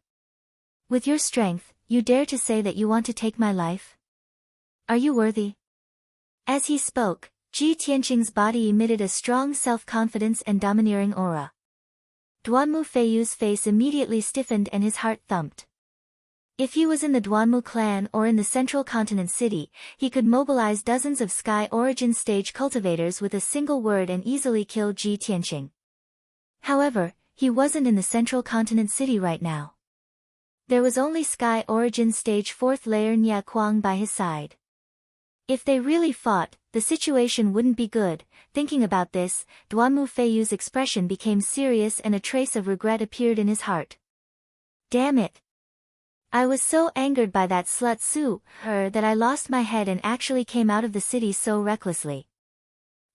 With your strength, you dare to say that you want to take my life? Are you worthy? As he spoke, Ji Tianqing's body emitted a strong self-confidence and domineering aura. Duanmu Feiyu's face immediately stiffened and his heart thumped. If he was in the Duanmu clan or in the central continent city, he could mobilize dozens of Sky Origin stage cultivators with a single word and easily kill Ji Tianqing. However, he wasn't in the central continent city right now. There was only Sky Origin stage 4th layer Nya Kuang by his side. If they really fought, the situation wouldn't be good. Thinking about this, Duanmu Feiyu's expression became serious and a trace of regret appeared in his heart. Damn it! I was so angered by that slut Su, that I lost my head and actually came out of the city so recklessly.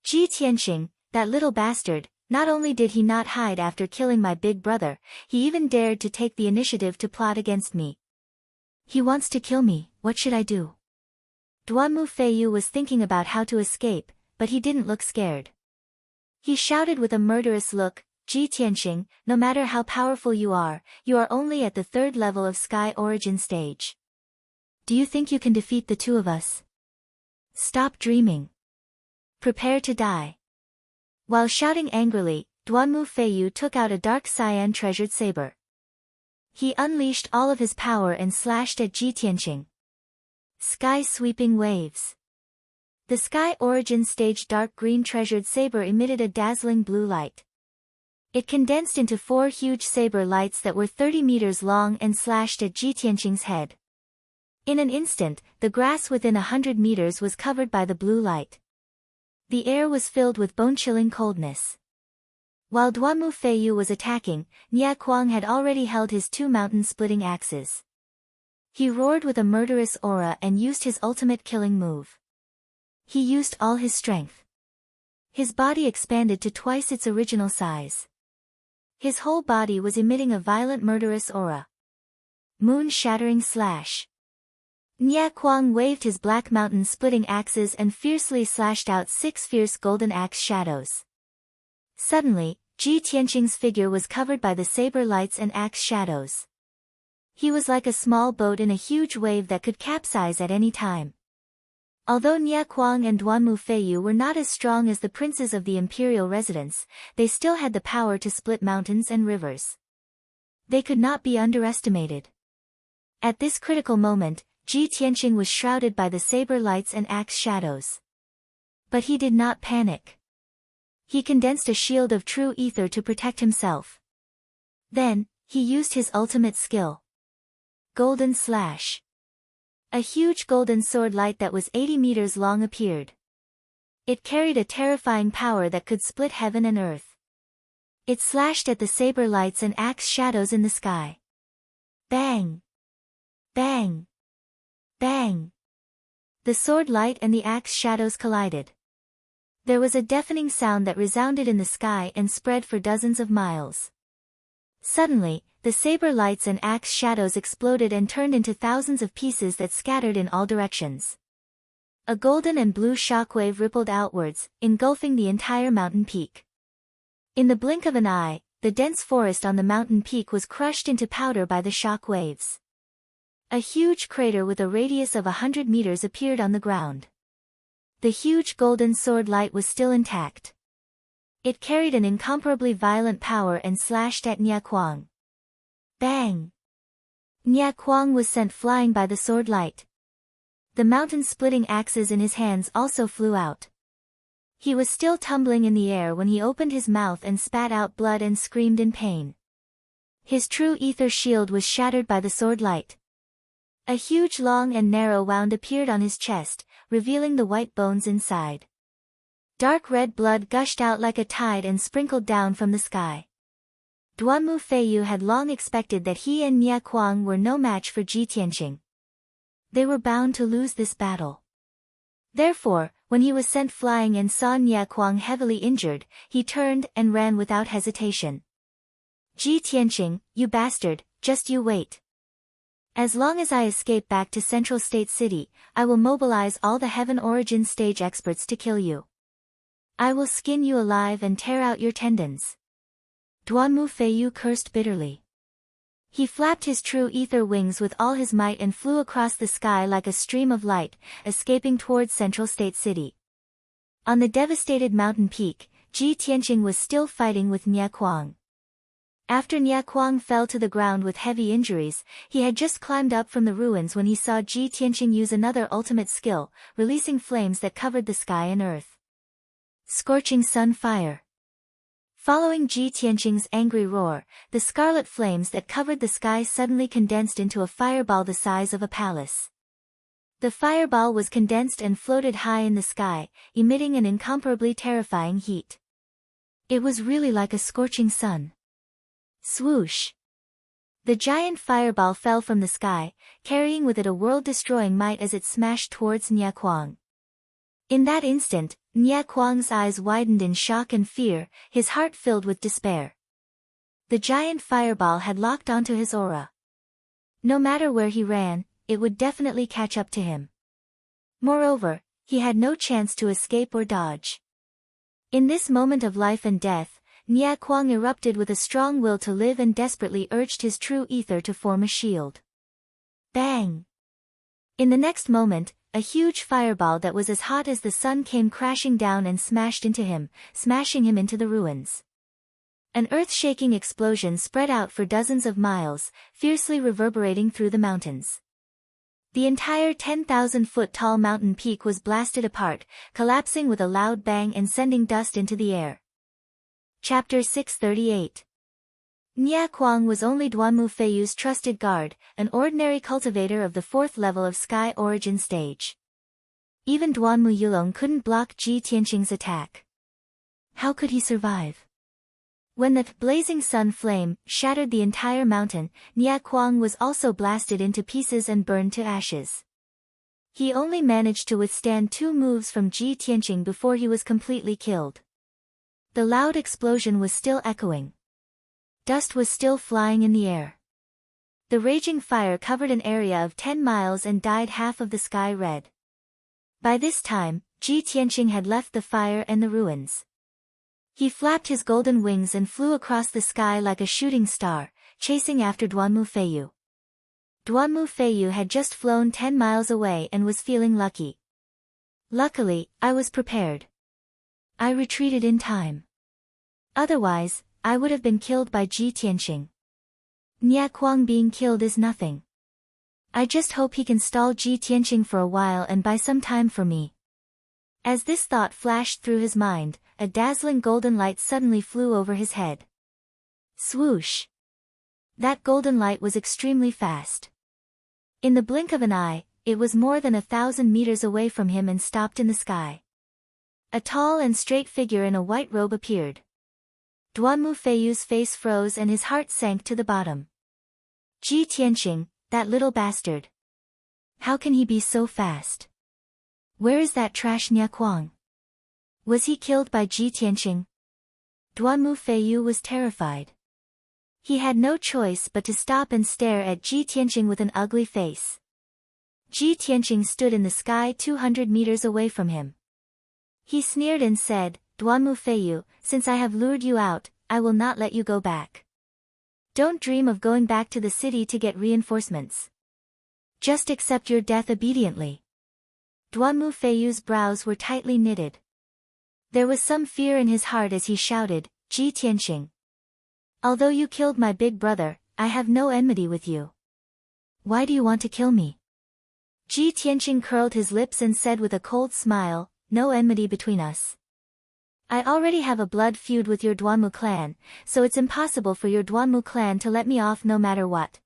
Ji Tianqing, that little bastard, not only did he not hide after killing my big brother, he even dared to take the initiative to plot against me. He wants to kill me, what should I do? Duanmu Feiyu was thinking about how to escape, but he didn't look scared. He shouted with a murderous look, Ji Tianqing, no matter how powerful you are only at the 3rd level of Sky Origin stage. Do you think you can defeat the two of us? Stop dreaming. Prepare to die. While shouting angrily, Duanmu Feiyu took out a dark cyan treasured saber. He unleashed all of his power and slashed at Ji Tianqing. Sky-sweeping waves. The Sky Origin stage dark green treasured saber emitted a dazzling blue light. It condensed into 4 huge saber lights that were 30 meters long and slashed at Ji Tianqing's head. In an instant, the grass within 100 meters was covered by the blue light. The air was filled with bone-chilling coldness. While Duanmu Feiyu was attacking, Nya Kuang had already held his 2 mountain-splitting axes. He roared with a murderous aura and used his ultimate killing move. He used all his strength. His body expanded to twice its original size. His whole body was emitting a violent murderous aura. Moon-shattering slash. Nya Kuang waved his black mountain-splitting axes and fiercely slashed out 6 fierce golden axe shadows. Suddenly, Ji Tianqing's figure was covered by the saber lights and axe shadows. He was like a small boat in a huge wave that could capsize at any time. Although Nya Kuang and Duanmu Feiyu were not as strong as the princes of the imperial residence, they still had the power to split mountains and rivers. They could not be underestimated. At this critical moment, Ji Tianqing was shrouded by the saber lights and axe shadows. But he did not panic. He condensed a shield of true ether to protect himself. Then, he used his ultimate skill. Golden Slash. A huge golden sword light that was 80 meters long appeared. It carried a terrifying power that could split heaven and earth. It slashed at the saber lights and axe shadows in the sky. Bang! Bang! Bang! The sword light and the axe shadows collided. There was a deafening sound that resounded in the sky and spread for dozens of miles. Suddenly, the saber lights and axe shadows exploded and turned into thousands of pieces that scattered in all directions. A golden and blue shockwave rippled outwards, engulfing the entire mountain peak. In the blink of an eye, the dense forest on the mountain peak was crushed into powder by the shock waves. A huge crater with a radius of 100 meters appeared on the ground. The huge golden sword light was still intact. It carried an incomparably violent power and slashed at Nya Kuang. Bang! Nya Kuang was sent flying by the sword light. The mountain-splitting axes in his hands also flew out. He was still tumbling in the air when he opened his mouth and spat out blood and screamed in pain. His true ether shield was shattered by the sword light. A huge long and narrow wound appeared on his chest, revealing the white bones inside. Dark red blood gushed out like a tide and sprinkled down from the sky. Duanmu Feiyu had long expected that he and Nia Kuang were no match for Ji Tianqing. They were bound to lose this battle. Therefore, when he was sent flying and saw Nia Kuang heavily injured, he turned and ran without hesitation. Ji Tianqing, you bastard, just you wait. As long as I escape back to Central State City, I will mobilize all the Heaven Origin stage experts to kill you. I will skin you alive and tear out your tendons. Duanmu Feiyu cursed bitterly. He flapped his true ether wings with all his might and flew across the sky like a stream of light, escaping towards Central State City. On the devastated mountain peak, Ji Tianqing was still fighting with Nia Kuang. After Nia Kuang fell to the ground with heavy injuries, he had just climbed up from the ruins when he saw Ji Tianqing use another ultimate skill, releasing flames that covered the sky and earth. Scorching Sun Fire. Following Ji Tianqing's angry roar, the scarlet flames that covered the sky suddenly condensed into a fireball the size of a palace. The fireball was condensed and floated high in the sky, emitting an incomparably terrifying heat. It was really like a scorching sun. Swoosh! The giant fireball fell from the sky, carrying with it a world-destroying might as it smashed towards Nia Kuang. In that instant, Nia Kuang's eyes widened in shock and fear, his heart filled with despair. The giant fireball had locked onto his aura. No matter where he ran, it would definitely catch up to him. Moreover, he had no chance to escape or dodge. In this moment of life and death, Nia Kuang erupted with a strong will to live and desperately urged his true ether to form a shield. Bang! In the next moment, a huge fireball that was as hot as the sun came crashing down and smashed into him, smashing him into the ruins. An earth-shaking explosion spread out for dozens of miles, fiercely reverberating through the mountains. The entire 10,000-foot-tall mountain peak was blasted apart, collapsing with a loud bang and sending dust into the air. Chapter 638. Nia Kuang was only Duanmu Feiyu's trusted guard, an ordinary cultivator of the 4th level of Sky Origin stage. Even Duanmu Yulong couldn't block Ji Tianqing's attack. How could he survive? When the blazing sun flame shattered the entire mountain, Nia Kuang was also blasted into pieces and burned to ashes. He only managed to withstand 2 moves from Ji Tianqing before he was completely killed. The loud explosion was still echoing. Dust was still flying in the air. The raging fire covered an area of 10 miles and dyed half of the sky red. By this time, Ji Tianqing had left the fire and the ruins. He flapped his golden wings and flew across the sky like a shooting star, chasing after Duanmu Feiyu. Duanmu Feiyu had just flown 10 miles away and was feeling lucky. Luckily, I was prepared. I retreated in time. Otherwise, I would have been killed by Ji Tianqing. Nia Kuang being killed is nothing. I just hope he can stall Ji Tianqing for a while and buy some time for me. As this thought flashed through his mind, a dazzling golden light suddenly flew over his head. Swoosh! That golden light was extremely fast. In the blink of an eye, it was more than 1,000 meters away from him and stopped in the sky. A tall and straight figure in a white robe appeared. Duanmu Feiyu's face froze and his heart sank to the bottom. Ji Tianqing, that little bastard. How can he be so fast? Where is that trash Nia Kuang? Was he killed by Ji Tianqing? Duanmu Feiyu was terrified. He had no choice but to stop and stare at Ji Tianqing with an ugly face. Ji Tianqing stood in the sky 200 meters away from him. He sneered and said, Duanmu Feiyu, since I have lured you out, I will not let you go back. Don't dream of going back to the city to get reinforcements. Just accept your death obediently. Duanmu Feiyu's brows were tightly knitted. There was some fear in his heart as he shouted, Ji Tianqing. Although you killed my big brother, I have no enmity with you. Why do you want to kill me? Ji Tianqing curled his lips and said with a cold smile, no enmity between us. I already have a blood feud with your Duanmu clan, so it's impossible for your Duanmu clan to let me off no matter what.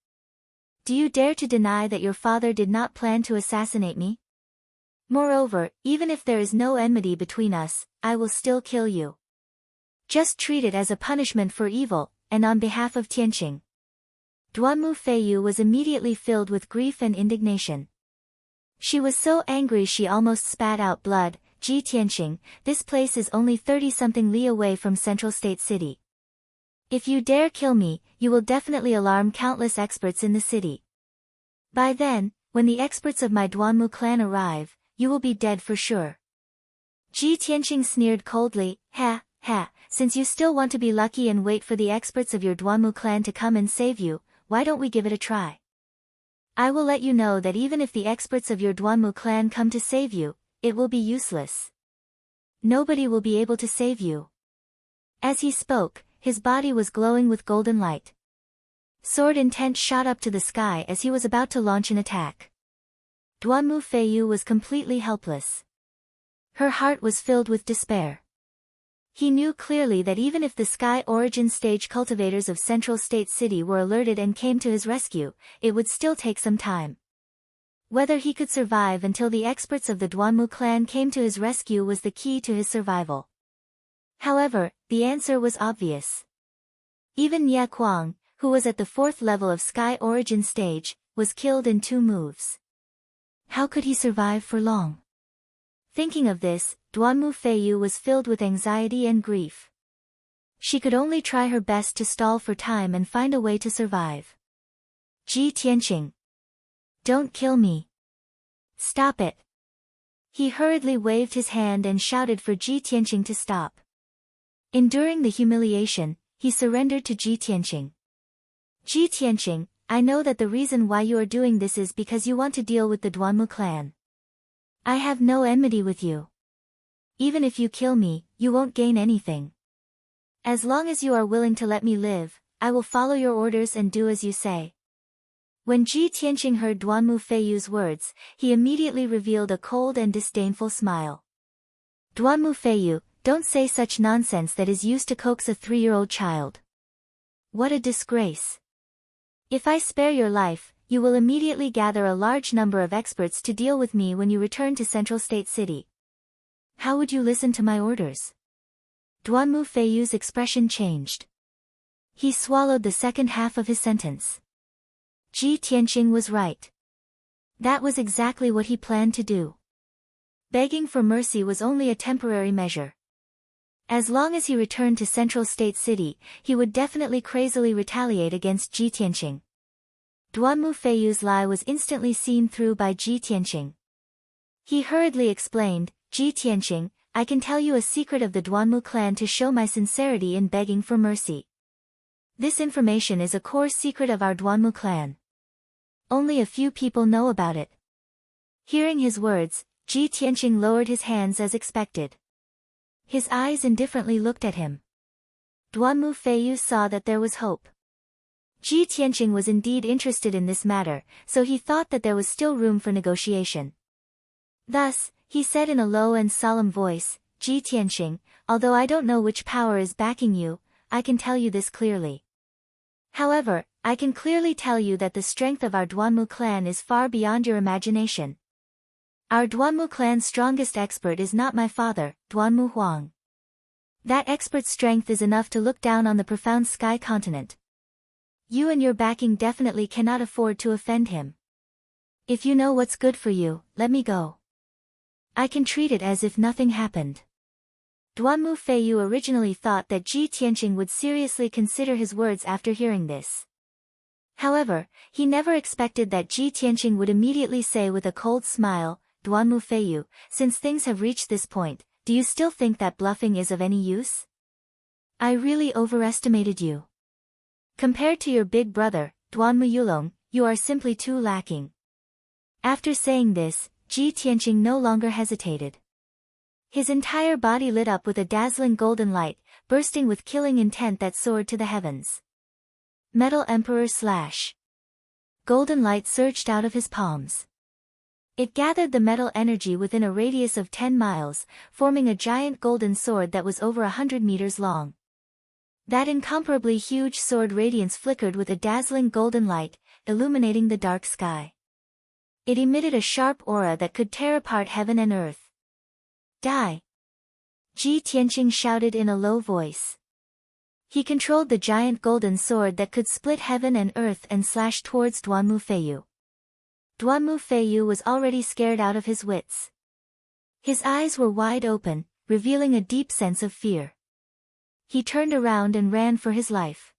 Do you dare to deny that your father did not plan to assassinate me? Moreover, even if there is no enmity between us, I will still kill you. Just treat it as a punishment for evil, and on behalf of Tianqing. Duanmu Feiyu was immediately filled with grief and indignation. She was so angry she almost spat out blood. Ji Tianqing, this place is only 30-something li away from Central State City. If you dare kill me, you will definitely alarm countless experts in the city. By then, when the experts of my Duanmu clan arrive, you will be dead for sure. Ji Tianqing sneered coldly, ha, since you still want to be lucky and wait for the experts of your Duanmu clan to come and save you, why don't we give it a try? I will let you know that even if the experts of your Duanmu clan come to save you, it will be useless. Nobody will be able to save you. As he spoke, his body was glowing with golden light. Sword intent shot up to the sky as he was about to launch an attack. Duanmu Feiyu was completely helpless. Her heart was filled with despair. He knew clearly that even if the Sky Origin Stage cultivators of Central State City were alerted and came to his rescue, it would still take some time. Whether he could survive until the experts of the Duanmu clan came to his rescue was the key to his survival. However, the answer was obvious. Even Ye Kuang, who was at the 4th level of Sky Origin Stage, was killed in 2 moves. How could he survive for long? Thinking of this, Duanmu Feiyu was filled with anxiety and grief. She could only try her best to stall for time and find a way to survive. Ji Tianqing. Don't kill me. Stop it. He hurriedly waved his hand and shouted for Ji Tianqing to stop. Enduring the humiliation, he surrendered to Ji Tianqing. Ji Tianqing, I know that the reason why you are doing this is because you want to deal with the Duanmu clan. I have no enmity with you. Even if you kill me, you won't gain anything. As long as you are willing to let me live, I will follow your orders and do as you say. When Ji Tianqing heard Duanmu Feiyu's words, he immediately revealed a cold and disdainful smile. Duanmu Feiyu, don't say such nonsense that is used to coax a 3-year-old child. What a disgrace. If I spare your life, you will immediately gather a large number of experts to deal with me when you return to Central State City. How would you listen to my orders? Duanmu Feiyu's expression changed. He swallowed the second half of his sentence. Ji Tianqing was right. That was exactly what he planned to do. Begging for mercy was only a temporary measure. As long as he returned to Central State City, he would definitely crazily retaliate against Ji Tianqing. Duanmu Feiyu's lie was instantly seen through by Ji Tianqing. He hurriedly explained, Ji Tianqing, I can tell you a secret of the Duanmu clan to show my sincerity in begging for mercy. This information is a core secret of our Duanmu clan. Only a few people know about it. Hearing his words, Ji Tianqing lowered his hands as expected. His eyes indifferently looked at him. Duanmu Feiyu saw that there was hope. Ji Tianqing was indeed interested in this matter, so he thought that there was still room for negotiation. Thus, he said in a low and solemn voice, Ji Tianqing, although I don't know which power is backing you, I can tell you this clearly. However, I can clearly tell you that the strength of our Duanmu clan is far beyond your imagination. Our Duanmu clan's strongest expert is not my father, Duanmu Huang. That expert's strength is enough to look down on the profound sky continent. You and your backing definitely cannot afford to offend him. If you know what's good for you, let me go. I can treat it as if nothing happened. Duanmu Feiyu originally thought that Ji Tianqing would seriously consider his words after hearing this. However, he never expected that Ji Tianqing would immediately say with a cold smile, Duanmu Feiyu, since things have reached this point, do you still think that bluffing is of any use? I really overestimated you. Compared to your big brother, Duanmu Yulong, you are simply too lacking. After saying this, Ji Tianqing no longer hesitated. His entire body lit up with a dazzling golden light, bursting with killing intent that soared to the heavens. Metal Emperor / Golden light surged out of his palms. It gathered the metal energy within a radius of 10 miles, forming a giant golden sword that was over 100 meters long. That incomparably huge sword radiance flickered with a dazzling golden light, illuminating the dark sky. It emitted a sharp aura that could tear apart heaven and earth. Die! Ji Tianqing shouted in a low voice. He controlled the giant golden sword that could split heaven and earth and slash towards Duanmu Feiyu. Duanmu Feiyu was already scared out of his wits. His eyes were wide open, revealing a deep sense of fear. He turned around and ran for his life.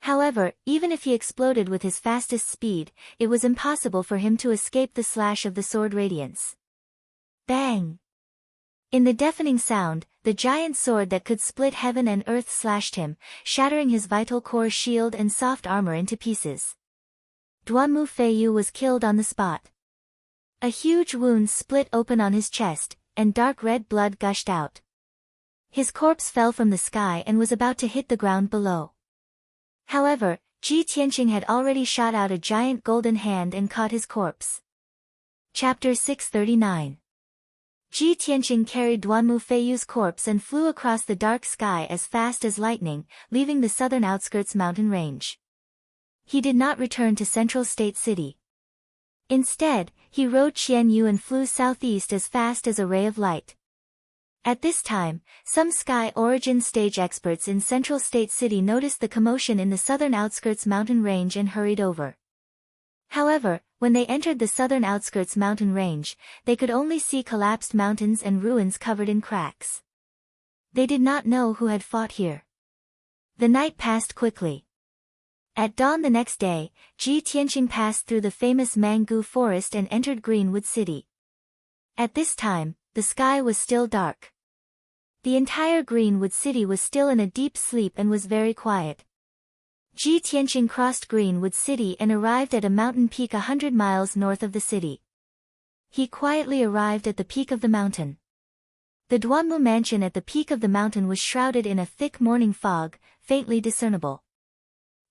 However, even if he exploded with his fastest speed, it was impossible for him to escape the slash of the sword radiance. Bang! In the deafening sound, the giant sword that could split heaven and earth slashed him, shattering his vital core shield and soft armor into pieces. Duanmu Feiyu was killed on the spot. A huge wound split open on his chest, and dark red blood gushed out. His corpse fell from the sky and was about to hit the ground below. However, Ji Tianqing had already shot out a giant golden hand and caught his corpse. Chapter 639. Ji Tianqing carried Duanmu Feiyu's corpse and flew across the dark sky as fast as lightning, leaving the southern outskirts mountain range. He did not return to Central State City. Instead, he rode Qianyu and flew southeast as fast as a ray of light. At this time, some Sky Origin stage experts in Central State City noticed the commotion in the southern outskirts mountain range and hurried over. However, when they entered the southern outskirts mountain range, they could only see collapsed mountains and ruins covered in cracks. They did not know who had fought here. The night passed quickly. At dawn the next day, Ji Tianqing passed through the famous Mangu forest and entered Greenwood City. At this time, the sky was still dark. The entire Greenwood City was still in a deep sleep and was very quiet. Ji Tianqing crossed Greenwood City and arrived at a mountain peak 100 miles north of the city. He quietly arrived at the peak of the mountain. The Duanmu mansion at the peak of the mountain was shrouded in a thick morning fog, faintly discernible.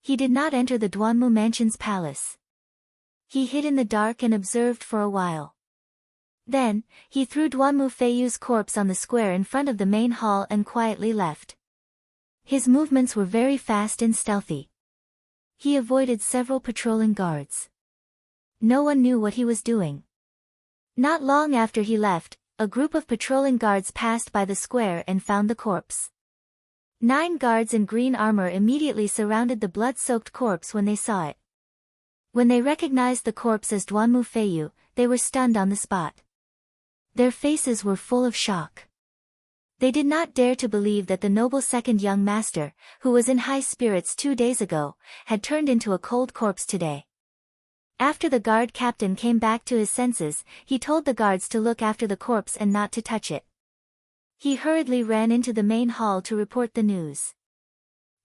He did not enter the Duanmu mansion's palace. He hid in the dark and observed for a while. Then, he threw Duanmu Feiyu's corpse on the square in front of the main hall and quietly left. His movements were very fast and stealthy. He avoided several patrolling guards. No one knew what he was doing. Not long after he left, a group of patrolling guards passed by the square and found the corpse. 9 guards in green armor immediately surrounded the blood-soaked corpse when they saw it. When they recognized the corpse as Duanmu Feiyu, they were stunned on the spot. Their faces were full of shock. They did not dare to believe that the noble second young master, who was in high spirits 2 days ago, had turned into a cold corpse today. After the guard captain came back to his senses, he told the guards to look after the corpse and not to touch it. He hurriedly ran into the main hall to report the news.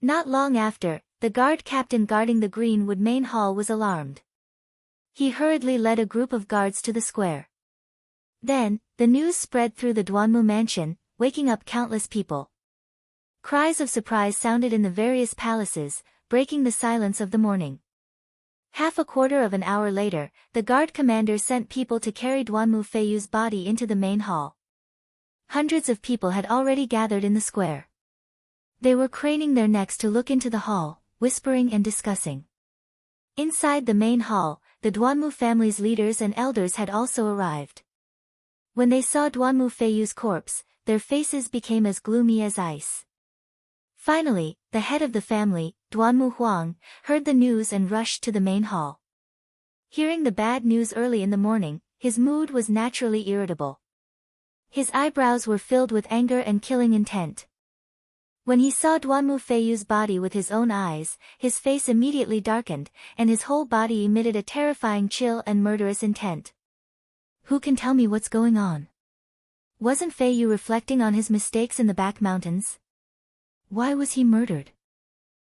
Not long after, the guard captain guarding the Greenwood main hall was alarmed. He hurriedly led a group of guards to the square. Then, the news spread through the Duanmu mansion, waking up countless people. Cries of surprise sounded in the various palaces, breaking the silence of the morning. Half a quarter of an hour later, the guard commander sent people to carry Duanmu Feiyu's body into the main hall. Hundreds of people had already gathered in the square. They were craning their necks to look into the hall, whispering and discussing. Inside the main hall, the Duanmu family's leaders and elders had also arrived. When they saw Duanmu Feiyu's corpse, their faces became as gloomy as ice. Finally, the head of the family, Duanmu Huang, heard the news and rushed to the main hall. Hearing the bad news early in the morning, his mood was naturally irritable. His eyebrows were filled with anger and killing intent. When he saw Duanmu Feiyu's body with his own eyes, his face immediately darkened, and his whole body emitted a terrifying chill and murderous intent. Who can tell me what's going on? Wasn't Feiyu reflecting on his mistakes in the back mountains? Why was he murdered?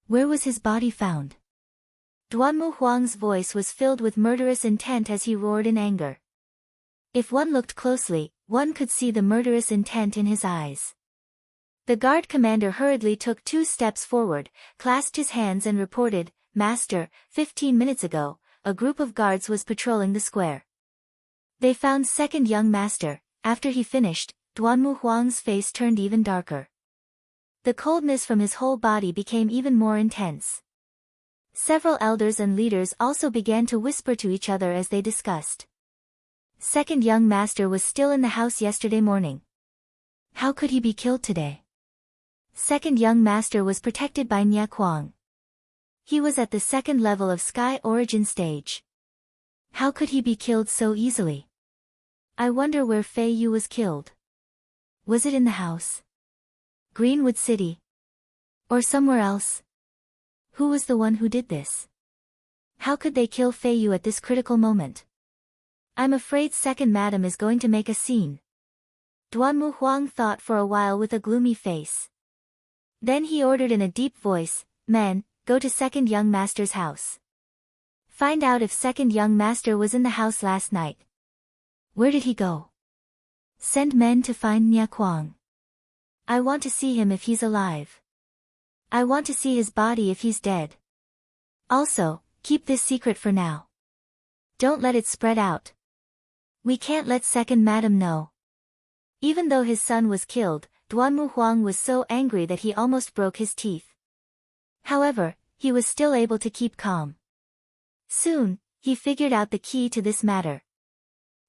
Where was his body found? Duanmu Huang's voice was filled with murderous intent as he roared in anger. If one looked closely, one could see the murderous intent in his eyes. The guard commander hurriedly took 2 steps forward, clasped his hands and reported, "Master, 15 minutes ago, a group of guards was patrolling the square. They found second young master. After he finished, Duanmu Huang's face turned even darker. The coldness from his whole body became even more intense. Several elders and leaders also began to whisper to each other as they discussed. Second young master was still in the house yesterday morning. How could he be killed today? Second young master was protected by Nia Kuang. He was at the second level of Sky Origin stage. How could he be killed so easily? I wonder where Fei Yu was killed. Was it in the house? Greenwood City? Or somewhere else? Who was the one who did this? How could they kill Fei Yu at this critical moment? I'm afraid second madam is going to make a scene. Duanmu Huang thought for a while with a gloomy face. Then he ordered in a deep voice, "Men, go to second young master's house. Find out if second young master was in the house last night. Where did he go? Send men to find Nia Kuang. I want to see him if he's alive. I want to see his body if he's dead. Also, keep this secret for now. Don't let it spread out. We can't let second madam know." Even though his son was killed, Duanmu Huang was so angry that he almost broke his teeth. However, he was still able to keep calm. Soon, he figured out the key to this matter.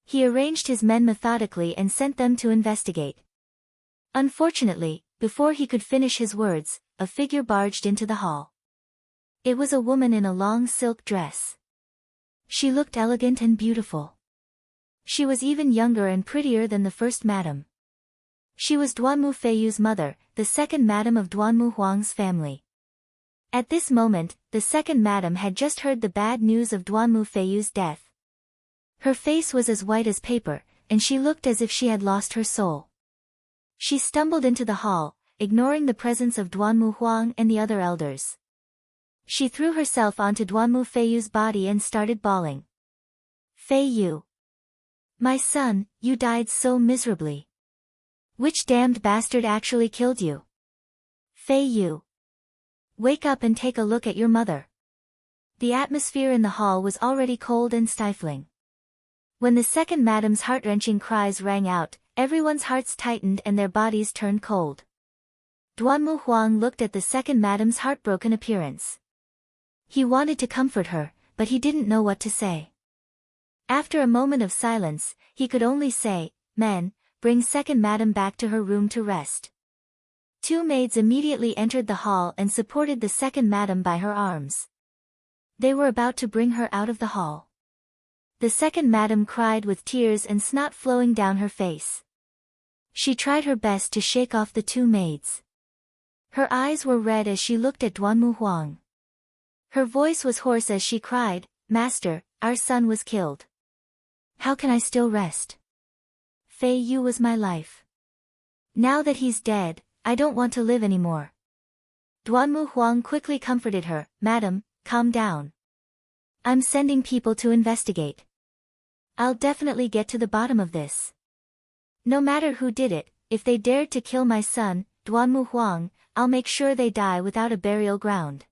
He arranged his men methodically and sent them to investigate. Unfortunately, before he could finish his words, a figure barged into the hall. It was a woman in a long silk dress. She looked elegant and beautiful. She was even younger and prettier than the first madam. She was Duanmu Feiyu's mother, the second madam of Duanmu Huang's family. At this moment, the second madam had just heard the bad news of Duanmu Feiyu's death. Her face was as white as paper, and she looked as if she had lost her soul. She stumbled into the hall, ignoring the presence of Duanmu Huang and the other elders. She threw herself onto Duanmu Feiyu's body and started bawling. "Fei Yu. My son, you died so miserably. Which damned bastard actually killed you? Fei Yu. Wake up and take a look at your mother." The atmosphere in the hall was already cold and stifling. When the second madam's heart-wrenching cries rang out, everyone's hearts tightened and their bodies turned cold. Duanmu Huang looked at the second madam's heartbroken appearance. He wanted to comfort her, but he didn't know what to say. After a moment of silence, he could only say, "Men, bring second madam back to her room to rest." Two maids immediately entered the hall and supported the second madam by her arms. They were about to bring her out of the hall. The second madam cried with tears and snot flowing down her face. She tried her best to shake off the two maids. Her eyes were red as she looked at Duanmu Huang. Her voice was hoarse as she cried, "Master, our son was killed. How can I still rest? Fei Yu was my life. Now that he's dead, I don't want to live anymore." Duanmu Huang quickly comforted her, "Madam, calm down. I'm sending people to investigate. I'll definitely get to the bottom of this. No matter who did it, if they dared to kill my son, Duanmu Huang, I'll make sure they die without a burial ground.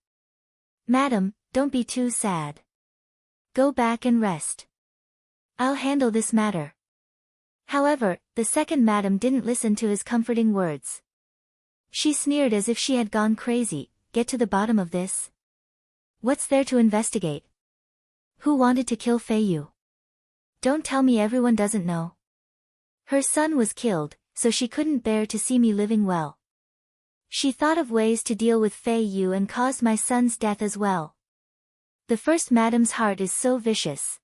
Madam, don't be too sad. Go back and rest. I'll handle this matter." However, the second madam didn't listen to his comforting words. She sneered as if she had gone crazy. "Get to the bottom of this? What's there to investigate? Who wanted to kill Fei Yu? Don't tell me everyone doesn't know. Her son was killed, so she couldn't bear to see me living well. She thought of ways to deal with Fei Yu and caused my son's death as well. The first madam's heart is so vicious.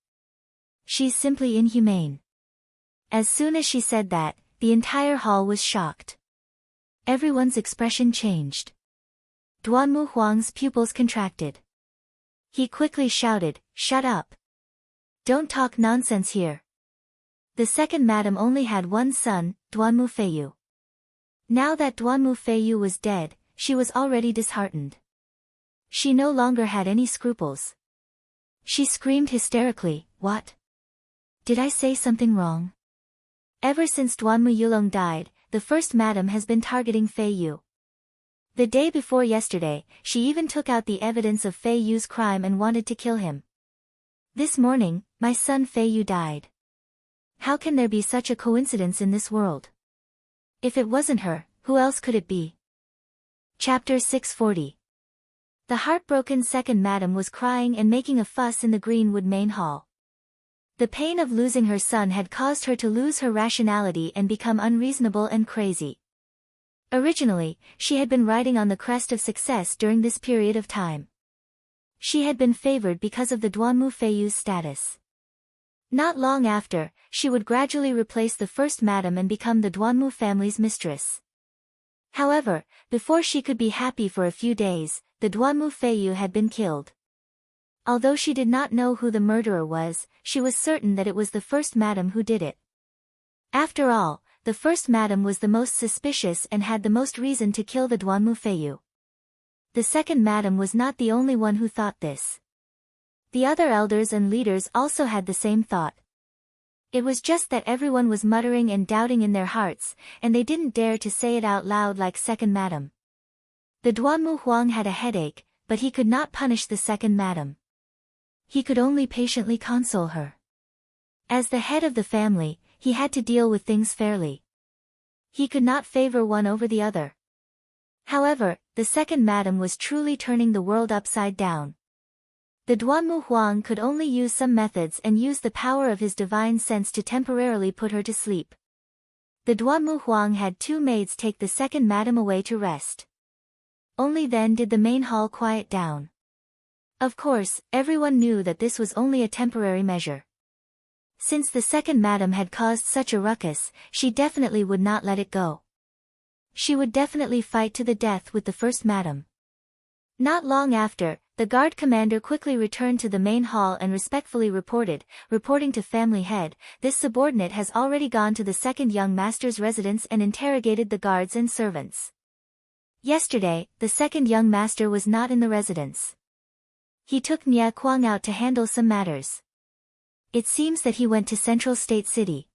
She's simply inhumane." As soon as she said that, the entire hall was shocked. Everyone's expression changed. Duanmu Huang's pupils contracted. He quickly shouted, "Shut up. Don't talk nonsense here." The second madam only had one son, Duanmu Feiyu. Now that Duanmu Feiyu was dead, she was already disheartened. She no longer had any scruples. She screamed hysterically, "What? Did I say something wrong?" Ever since Duanmu Yulong died, the first madam has been targeting Fei Yu. The day before yesterday, she even took out the evidence of Fei Yu's crime and wanted to kill him. This morning, my son Fei Yu died. How can there be such a coincidence in this world? If it wasn't her, who else could it be? Chapter 640. The heartbroken second madam was crying and making a fuss in the Greenwood main hall. The pain of losing her son had caused her to lose her rationality and become unreasonable and crazy. Originally, she had been riding on the crest of success during this period of time. She had been favored because of the Duanmu Feiyu's status. Not long after, she would gradually replace the first madam and become the Duanmu family's mistress. However, before she could be happy for a few days, the Duanmu Feiyu had been killed. Although she did not know who the murderer was, she was certain that it was the first madam who did it. After all, the first madam was the most suspicious and had the most reason to kill the Duanmu Feiyu. The second madam was not the only one who thought this. The other elders and leaders also had the same thought. It was just that everyone was muttering and doubting in their hearts, and they didn't dare to say it out loud like second madam. The Duanmu Huang had a headache, but he could not punish the second madam. He could only patiently console her. As the head of the family, he had to deal with things fairly. He could not favor one over the other. However, the second madam was truly turning the world upside down. The Duanmu Huang could only use some methods and use the power of his divine sense to temporarily put her to sleep. The Duanmu Huang had two maids take the second madam away to rest. Only then did the main hall quiet down. Of course, everyone knew that this was only a temporary measure. Since the second madam had caused such a ruckus, she definitely would not let it go. She would definitely fight to the death with the first madam. Not long after, the guard commander quickly returned to the main hall and respectfully reporting to family head, this subordinate has already gone to the second young master's residence and interrogated the guards and servants. Yesterday, the second young master was not in the residence. He took Nia Kuang out to handle some matters. It seems that he went to Central State City.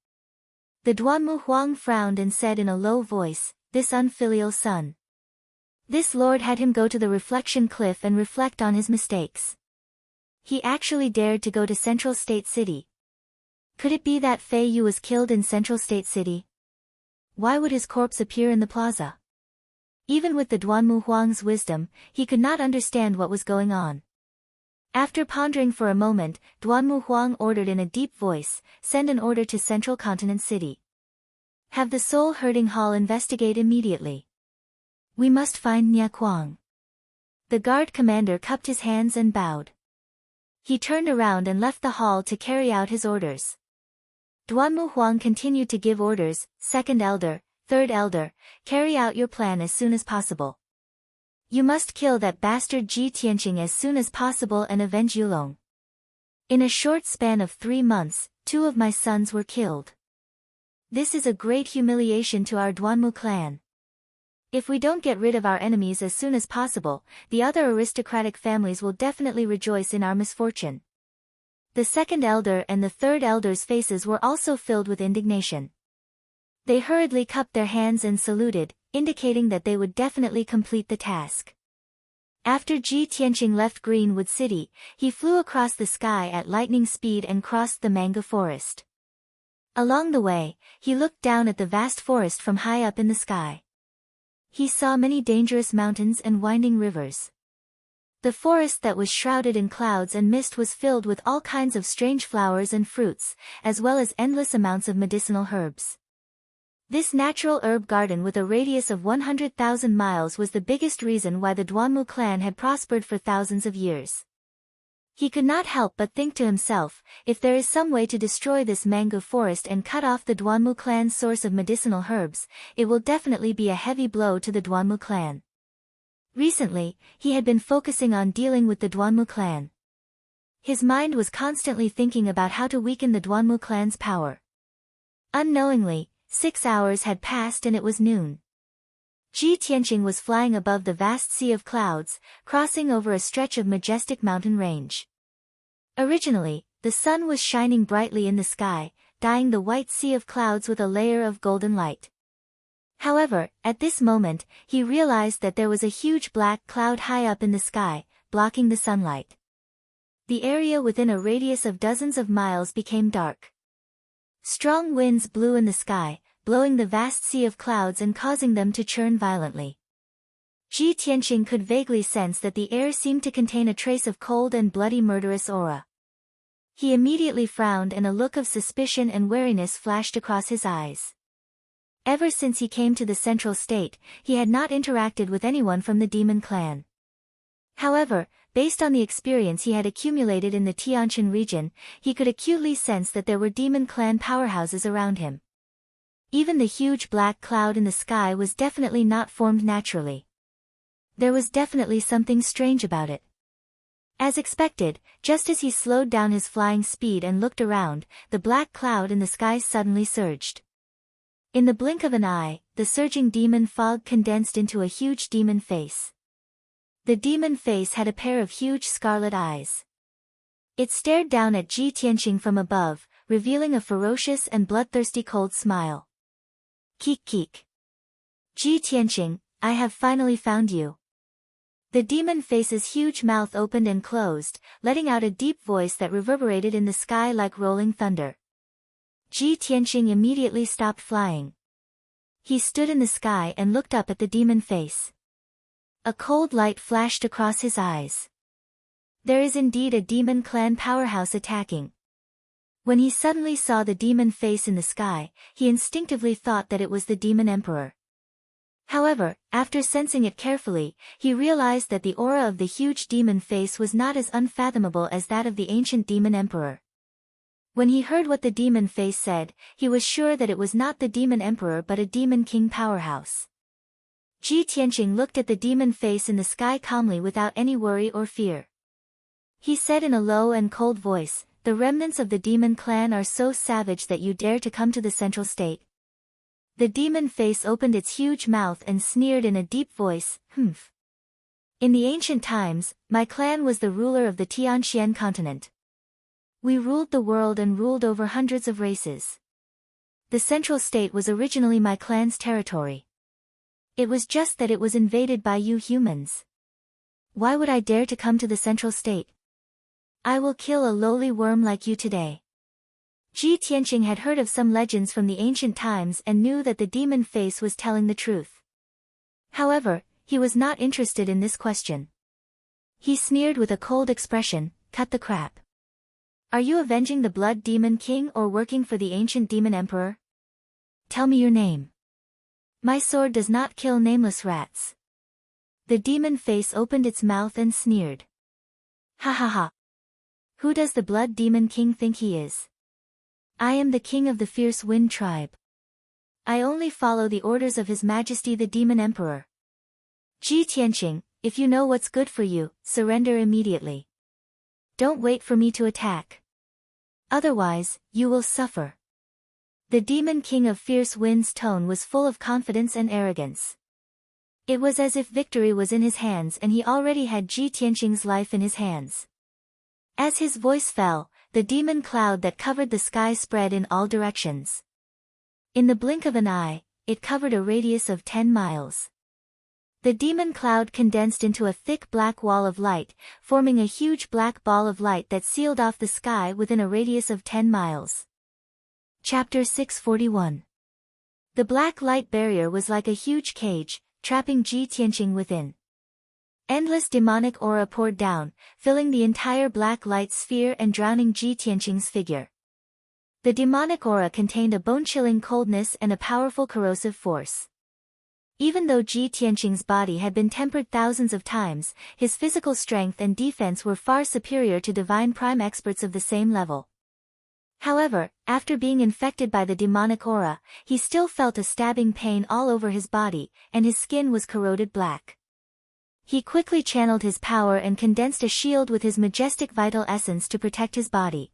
The Duanmu Huang frowned and said in a low voice, "This unfilial son. This lord had him go to the reflection cliff and reflect on his mistakes. He actually dared to go to Central State City. Could it be that Fei Yu was killed in Central State City? Why would his corpse appear in the plaza?" Even with the Duanmu Huang's wisdom, he could not understand what was going on. After pondering for a moment, Duanmu Huang ordered in a deep voice, "Send an order to Central Continent City. Have the Soul Herding Hall investigate immediately. We must find Nia Kuang." The guard commander cupped his hands and bowed. He turned around and left the hall to carry out his orders. Duanmu Huang continued to give orders, "Second elder, third elder, carry out your plan as soon as possible. You must kill that bastard Ji Tianqing as soon as possible and avenge Yulong. In a short span of 3 months, 2 of my sons were killed. This is a great humiliation to our Duanmu clan. If we don't get rid of our enemies as soon as possible, the other aristocratic families will definitely rejoice in our misfortune." The second elder and the third elder's faces were also filled with indignation. They hurriedly cupped their hands and saluted, indicating that they would definitely complete the task. After Ji Tianqing left Greenwood City, he flew across the sky at lightning speed and crossed the manga forest. Along the way, he looked down at the vast forest from high up in the sky. He saw many dangerous mountains and winding rivers. The forest that was shrouded in clouds and mist was filled with all kinds of strange flowers and fruits, as well as endless amounts of medicinal herbs. This natural herb garden with a radius of 100,000 miles was the biggest reason why the Duanmu clan had prospered for thousands of years. He could not help but think to himself, if there is some way to destroy this mango forest and cut off the Duanmu clan's source of medicinal herbs, it will definitely be a heavy blow to the Duanmu clan. Recently, he had been focusing on dealing with the Duanmu clan. His mind was constantly thinking about how to weaken the Duanmu clan's power. Unknowingly, 6 hours had passed and it was noon. Ji Tianqing was flying above the vast sea of clouds, crossing over a stretch of majestic mountain range. Originally, the sun was shining brightly in the sky, dyeing the white sea of clouds with a layer of golden light. However, at this moment, he realized that there was a huge black cloud high up in the sky, blocking the sunlight. The area within a radius of dozens of miles became dark. Strong winds blew in the sky, blowing the vast sea of clouds and causing them to churn violently. Ji Tianqing could vaguely sense that the air seemed to contain a trace of cold and bloody murderous aura. He immediately frowned and a look of suspicion and wariness flashed across his eyes. Ever since he came to the Central State, he had not interacted with anyone from the demon clan. However, based on the experience he had accumulated in the Tianshan region, he could acutely sense that there were demon clan powerhouses around him. Even the huge black cloud in the sky was definitely not formed naturally. There was definitely something strange about it. As expected, just as he slowed down his flying speed and looked around, the black cloud in the sky suddenly surged. In the blink of an eye, the surging demon fog condensed into a huge demon face. The demon face had a pair of huge scarlet eyes. It stared down at Ji Tianqing from above, revealing a ferocious and bloodthirsty cold smile. Keek keek. Ji Tianqing, I have finally found you. The demon face's huge mouth opened and closed, letting out a deep voice that reverberated in the sky like rolling thunder. Ji Tianqing immediately stopped flying. He stood in the sky and looked up at the demon face. A cold light flashed across his eyes. There is indeed a demon clan powerhouse attacking. When he suddenly saw the demon face in the sky, he instinctively thought that it was the demon emperor. However, after sensing it carefully, he realized that the aura of the huge demon face was not as unfathomable as that of the ancient demon emperor. When he heard what the demon face said, he was sure that it was not the demon emperor but a demon king powerhouse. Ji Tianqing looked at the demon face in the sky calmly without any worry or fear. He said in a low and cold voice, "The remnants of the demon clan are so savage that you dare to come to the Central State." The demon face opened its huge mouth and sneered in a deep voice, "Humph. In the ancient times, my clan was the ruler of the Tianxian continent. We ruled the world and ruled over hundreds of races. The Central State was originally my clan's territory. It was just that it was invaded by you humans. Why would I dare to come to the Central State? I will kill a lowly worm like you today." Ji Tianqing had heard of some legends from the ancient times and knew that the demon face was telling the truth. However, he was not interested in this question. He sneered with a cold expression, "Cut the crap. Are you avenging the Blood Demon King or working for the ancient demon emperor? Tell me your name. My sword does not kill nameless rats." The demon face opened its mouth and sneered. "Ha ha ha. Who does the Blood Demon King think he is? I am the king of the fierce wind tribe. I only follow the orders of His Majesty the Demon Emperor. Ji Tianqing, if you know what's good for you, surrender immediately. Don't wait for me to attack. Otherwise, you will suffer." The Demon King of Fierce Wind's tone was full of confidence and arrogance. It was as if victory was in his hands and he already had Ji Tianqing's life in his hands. As his voice fell, the demon cloud that covered the sky spread in all directions. In the blink of an eye, it covered a radius of 10 miles. The demon cloud condensed into a thick black wall of light, forming a huge black ball of light that sealed off the sky within a radius of 10 miles. Chapter 641. The black light barrier was like a huge cage, trapping Ji Tianqing within. Endless demonic aura poured down, filling the entire black light sphere and drowning Ji Tianqing's figure. The demonic aura contained a bone-chilling coldness and a powerful corrosive force. Even though Ji Tianqing's body had been tempered thousands of times, his physical strength and defense were far superior to divine prime experts of the same level. However, after being infected by the demonic aura, he still felt a stabbing pain all over his body, and his skin was corroded black. He quickly channeled his power and condensed a shield with his majestic vital essence to protect his body.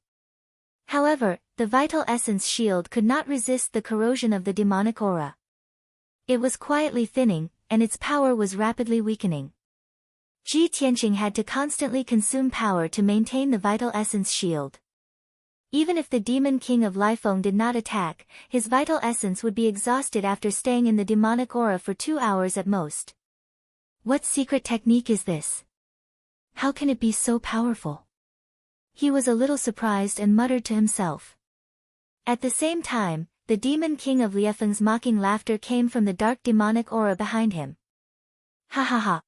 However, the vital essence shield could not resist the corrosion of the demonic aura. It was quietly thinning, and its power was rapidly weakening. Ji Tianqing had to constantly consume power to maintain the vital essence shield. Even if the Demon King of Lifeng did not attack, his vital essence would be exhausted after staying in the demonic aura for 2 hours at most. What secret technique is this? How can it be so powerful? He was a little surprised and muttered to himself. At the same time, the demon king of Liefeng's mocking laughter came from the dark demonic aura behind him. Ha ha ha.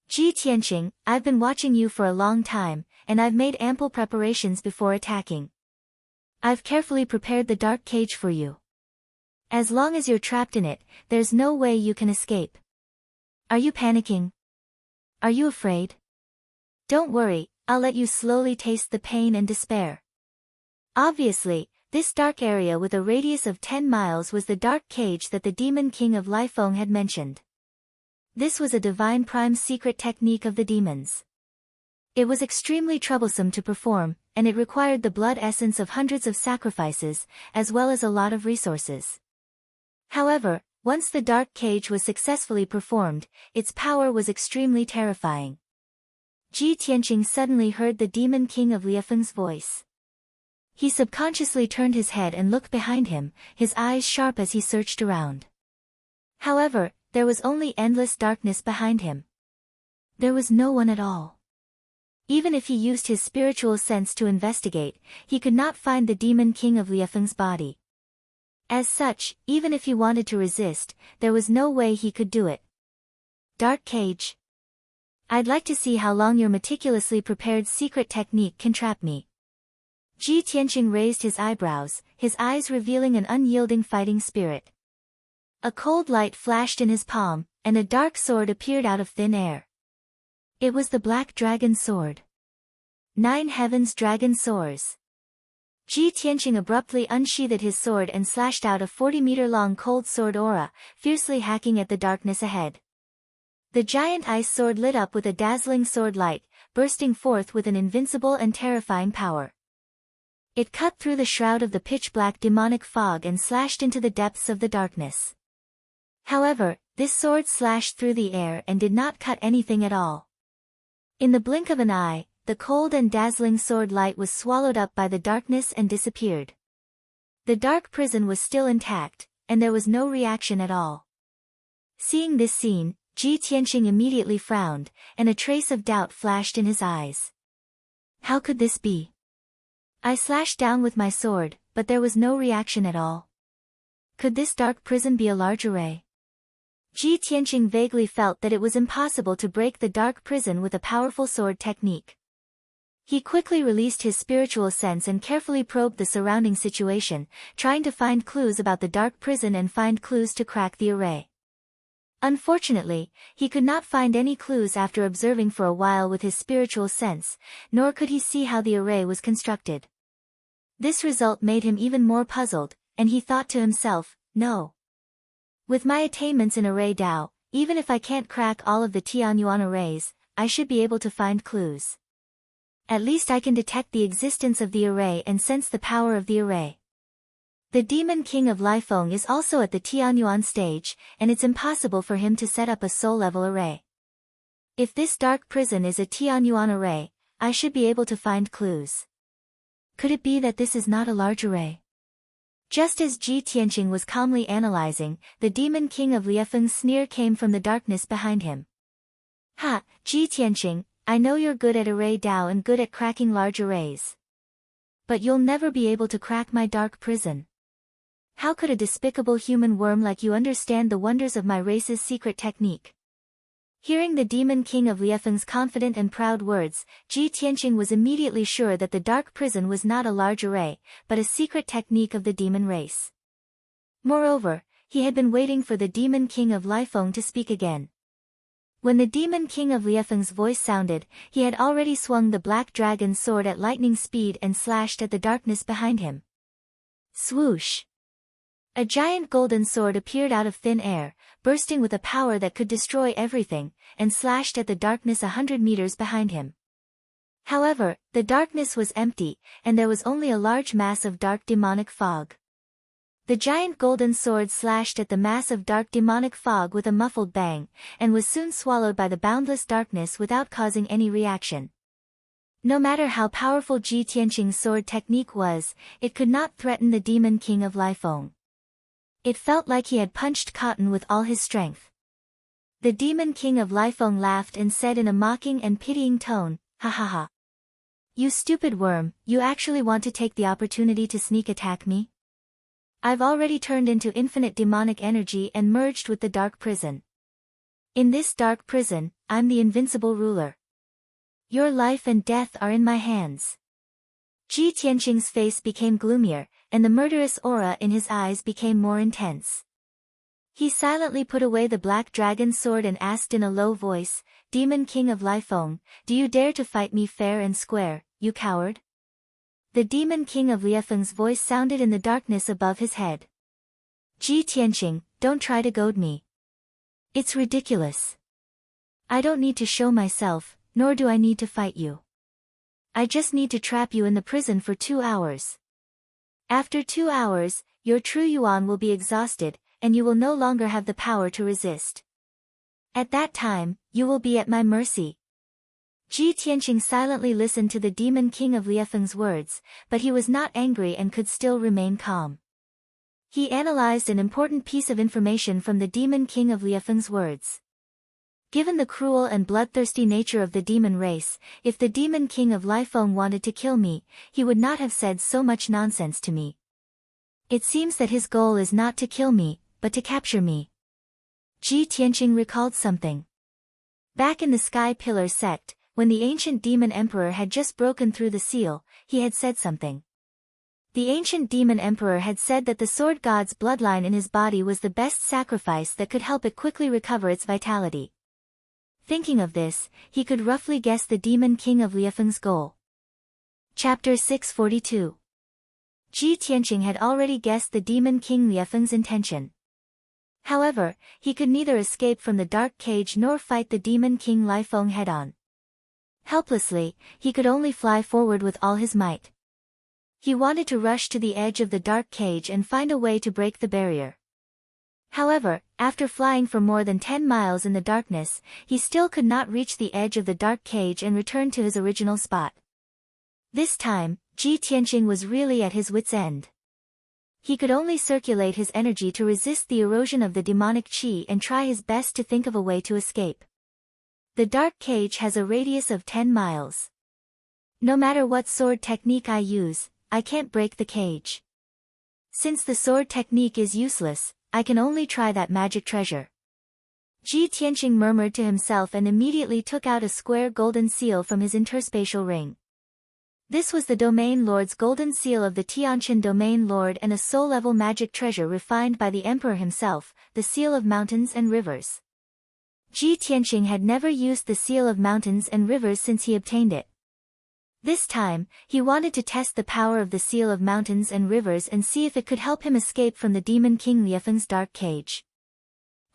Ji Tianqing, I've been watching you for a long time, and I've made ample preparations before attacking. I've carefully prepared the dark cage for you. As long as you're trapped in it, there's no way you can escape. Are you panicking? Are you afraid? Don't worry, I'll let you slowly taste the pain and despair. Obviously, this dark area with a radius of 10 miles was the dark cage that the demon king of Liefeng had mentioned. This was a divine prime secret technique of the demons. It was extremely troublesome to perform, and it required the blood essence of hundreds of sacrifices, as well as a lot of resources. However, once the dark cage was successfully performed, its power was extremely terrifying. Ji Tianqing suddenly heard the demon king of Liefeng's voice. He subconsciously turned his head and looked behind him, his eyes sharp as he searched around. However, there was only endless darkness behind him. There was no one at all. Even if he used his spiritual sense to investigate, he could not find the demon king of Liefeng's body. As such, even if he wanted to resist, there was no way he could do it. Dark cage. I'd like to see how long your meticulously prepared secret technique can trap me. Ji Tianqing raised his eyebrows, his eyes revealing an unyielding fighting spirit. A cold light flashed in his palm, and a dark sword appeared out of thin air. It was the Black Dragon Sword. 9 Heavens Dragon Soars. Ji Tianqing abruptly unsheathed his sword and slashed out a 40-meter-long cold sword aura, fiercely hacking at the darkness ahead. The giant ice sword lit up with a dazzling sword light, bursting forth with an invincible and terrifying power. It cut through the shroud of the pitch-black demonic fog and slashed into the depths of the darkness. However, this sword slashed through the air and did not cut anything at all. In the blink of an eye, the cold and dazzling sword light was swallowed up by the darkness and disappeared. The dark prison was still intact, and there was no reaction at all. Seeing this scene, Ji Tianqing immediately frowned, and a trace of doubt flashed in his eyes. How could this be? I slashed down with my sword, but there was no reaction at all. Could this dark prison be a large array? Ji Tianqing vaguely felt that it was impossible to break the dark prison with a powerful sword technique. He quickly released his spiritual sense and carefully probed the surrounding situation, trying to find clues about the dark prison and find clues to crack the array. Unfortunately, he could not find any clues after observing for a while with his spiritual sense, nor could he see how the array was constructed. This result made him even more puzzled, and he thought to himself, no. With my attainments in Array Dao, even if I can't crack all of the Tianyuan arrays, I should be able to find clues. At least I can detect the existence of the array and sense the power of the array. The Demon King of Liefeng is also at the Tianyuan stage, and it's impossible for him to set up a soul-level array. If this dark prison is a Tianyuan array, I should be able to find clues. Could it be that this is not a large array? Just as Ji Tianqing was calmly analyzing, the Demon King of Liefeng's sneer came from the darkness behind him. Ha, Ji Tianqing, I know you're good at Array Dao and good at cracking large arrays. But you'll never be able to crack my dark prison. How could a despicable human worm like you understand the wonders of my race's secret technique? Hearing the Demon King of Liefeng's confident and proud words, Ji Tianqing was immediately sure that the dark prison was not a large array, but a secret technique of the demon race. Moreover, he had been waiting for the Demon King of Liefeng to speak again. When the Demon King of Liefeng's voice sounded, he had already swung the Black Dragon Sword at lightning speed and slashed at the darkness behind him. Swoosh! A giant golden sword appeared out of thin air, bursting with a power that could destroy everything, and slashed at the darkness 100 meters behind him. However, the darkness was empty, and there was only a large mass of dark demonic fog. The giant golden sword slashed at the mass of dark demonic fog with a muffled bang, and was soon swallowed by the boundless darkness without causing any reaction. No matter how powerful Ji Tianqing's sword technique was, it could not threaten the Demon King of Liefeng. It felt like he had punched cotton with all his strength. The Demon King of Liefeng laughed and said in a mocking and pitying tone, "Ha ha ha. You stupid worm, you actually want to take the opportunity to sneak attack me? I've already turned into infinite demonic energy and merged with the dark prison. In this dark prison, I'm the invincible ruler. Your life and death are in my hands. Ji Tianqing's face became gloomier, and the murderous aura in his eyes became more intense. He silently put away the black dragon sword and asked in a low voice, Demon King of Liefeng, do you dare to fight me fair and square, you coward? The Demon King of Liefeng's voice sounded in the darkness above his head. Ji Tianqing, don't try to goad me. It's ridiculous. I don't need to show myself, nor do I need to fight you. I just need to trap you in the prison for 2 hours. After 2 hours, your true yuan will be exhausted, and you will no longer have the power to resist. At that time, you will be at my mercy. Ji Tianqing silently listened to the Demon King of Liefeng's words, but he was not angry and could still remain calm. He analyzed an important piece of information from the Demon King of Liefeng's words. Given the cruel and bloodthirsty nature of the demon race, if the Demon King of Liefeng wanted to kill me, he would not have said so much nonsense to me. It seems that his goal is not to kill me, but to capture me. Ji Tianqing recalled something. Back in the Sky Pillar sect, when the ancient demon emperor had just broken through the seal, he had said something. The ancient demon emperor had said that the sword god's bloodline in his body was the best sacrifice that could help it quickly recover its vitality. Thinking of this, he could roughly guess the Demon King of Liefeng's goal. Chapter 642. Ji Tianqing had already guessed the Demon King Liefeng's intention. However, he could neither escape from the dark cage nor fight the Demon King Liefeng head-on. Helplessly, he could only fly forward with all his might. He wanted to rush to the edge of the dark cage and find a way to break the barrier. However, after flying for more than 10 miles in the darkness, he still could not reach the edge of the dark cage and return to his original spot. This time, Ji Tianqing was really at his wit's end. He could only circulate his energy to resist the erosion of the demonic qi and try his best to think of a way to escape. The dark cage has a radius of 10 miles. No matter what sword technique I use, I can't break the cage. Since the sword technique is useless, I can only try that magic treasure. Ji Tianqing murmured to himself and immediately took out a square golden seal from his interspatial ring. This was the Domain Lord's golden seal of the Tianqin Domain Lord and a soul-level magic treasure refined by the Emperor himself, the Seal of Mountains and Rivers. Ji Tianqing had never used the Seal of Mountains and Rivers since he obtained it. This time, he wanted to test the power of the Seal of Mountains and Rivers and see if it could help him escape from the Demon King Liefeng's dark cage.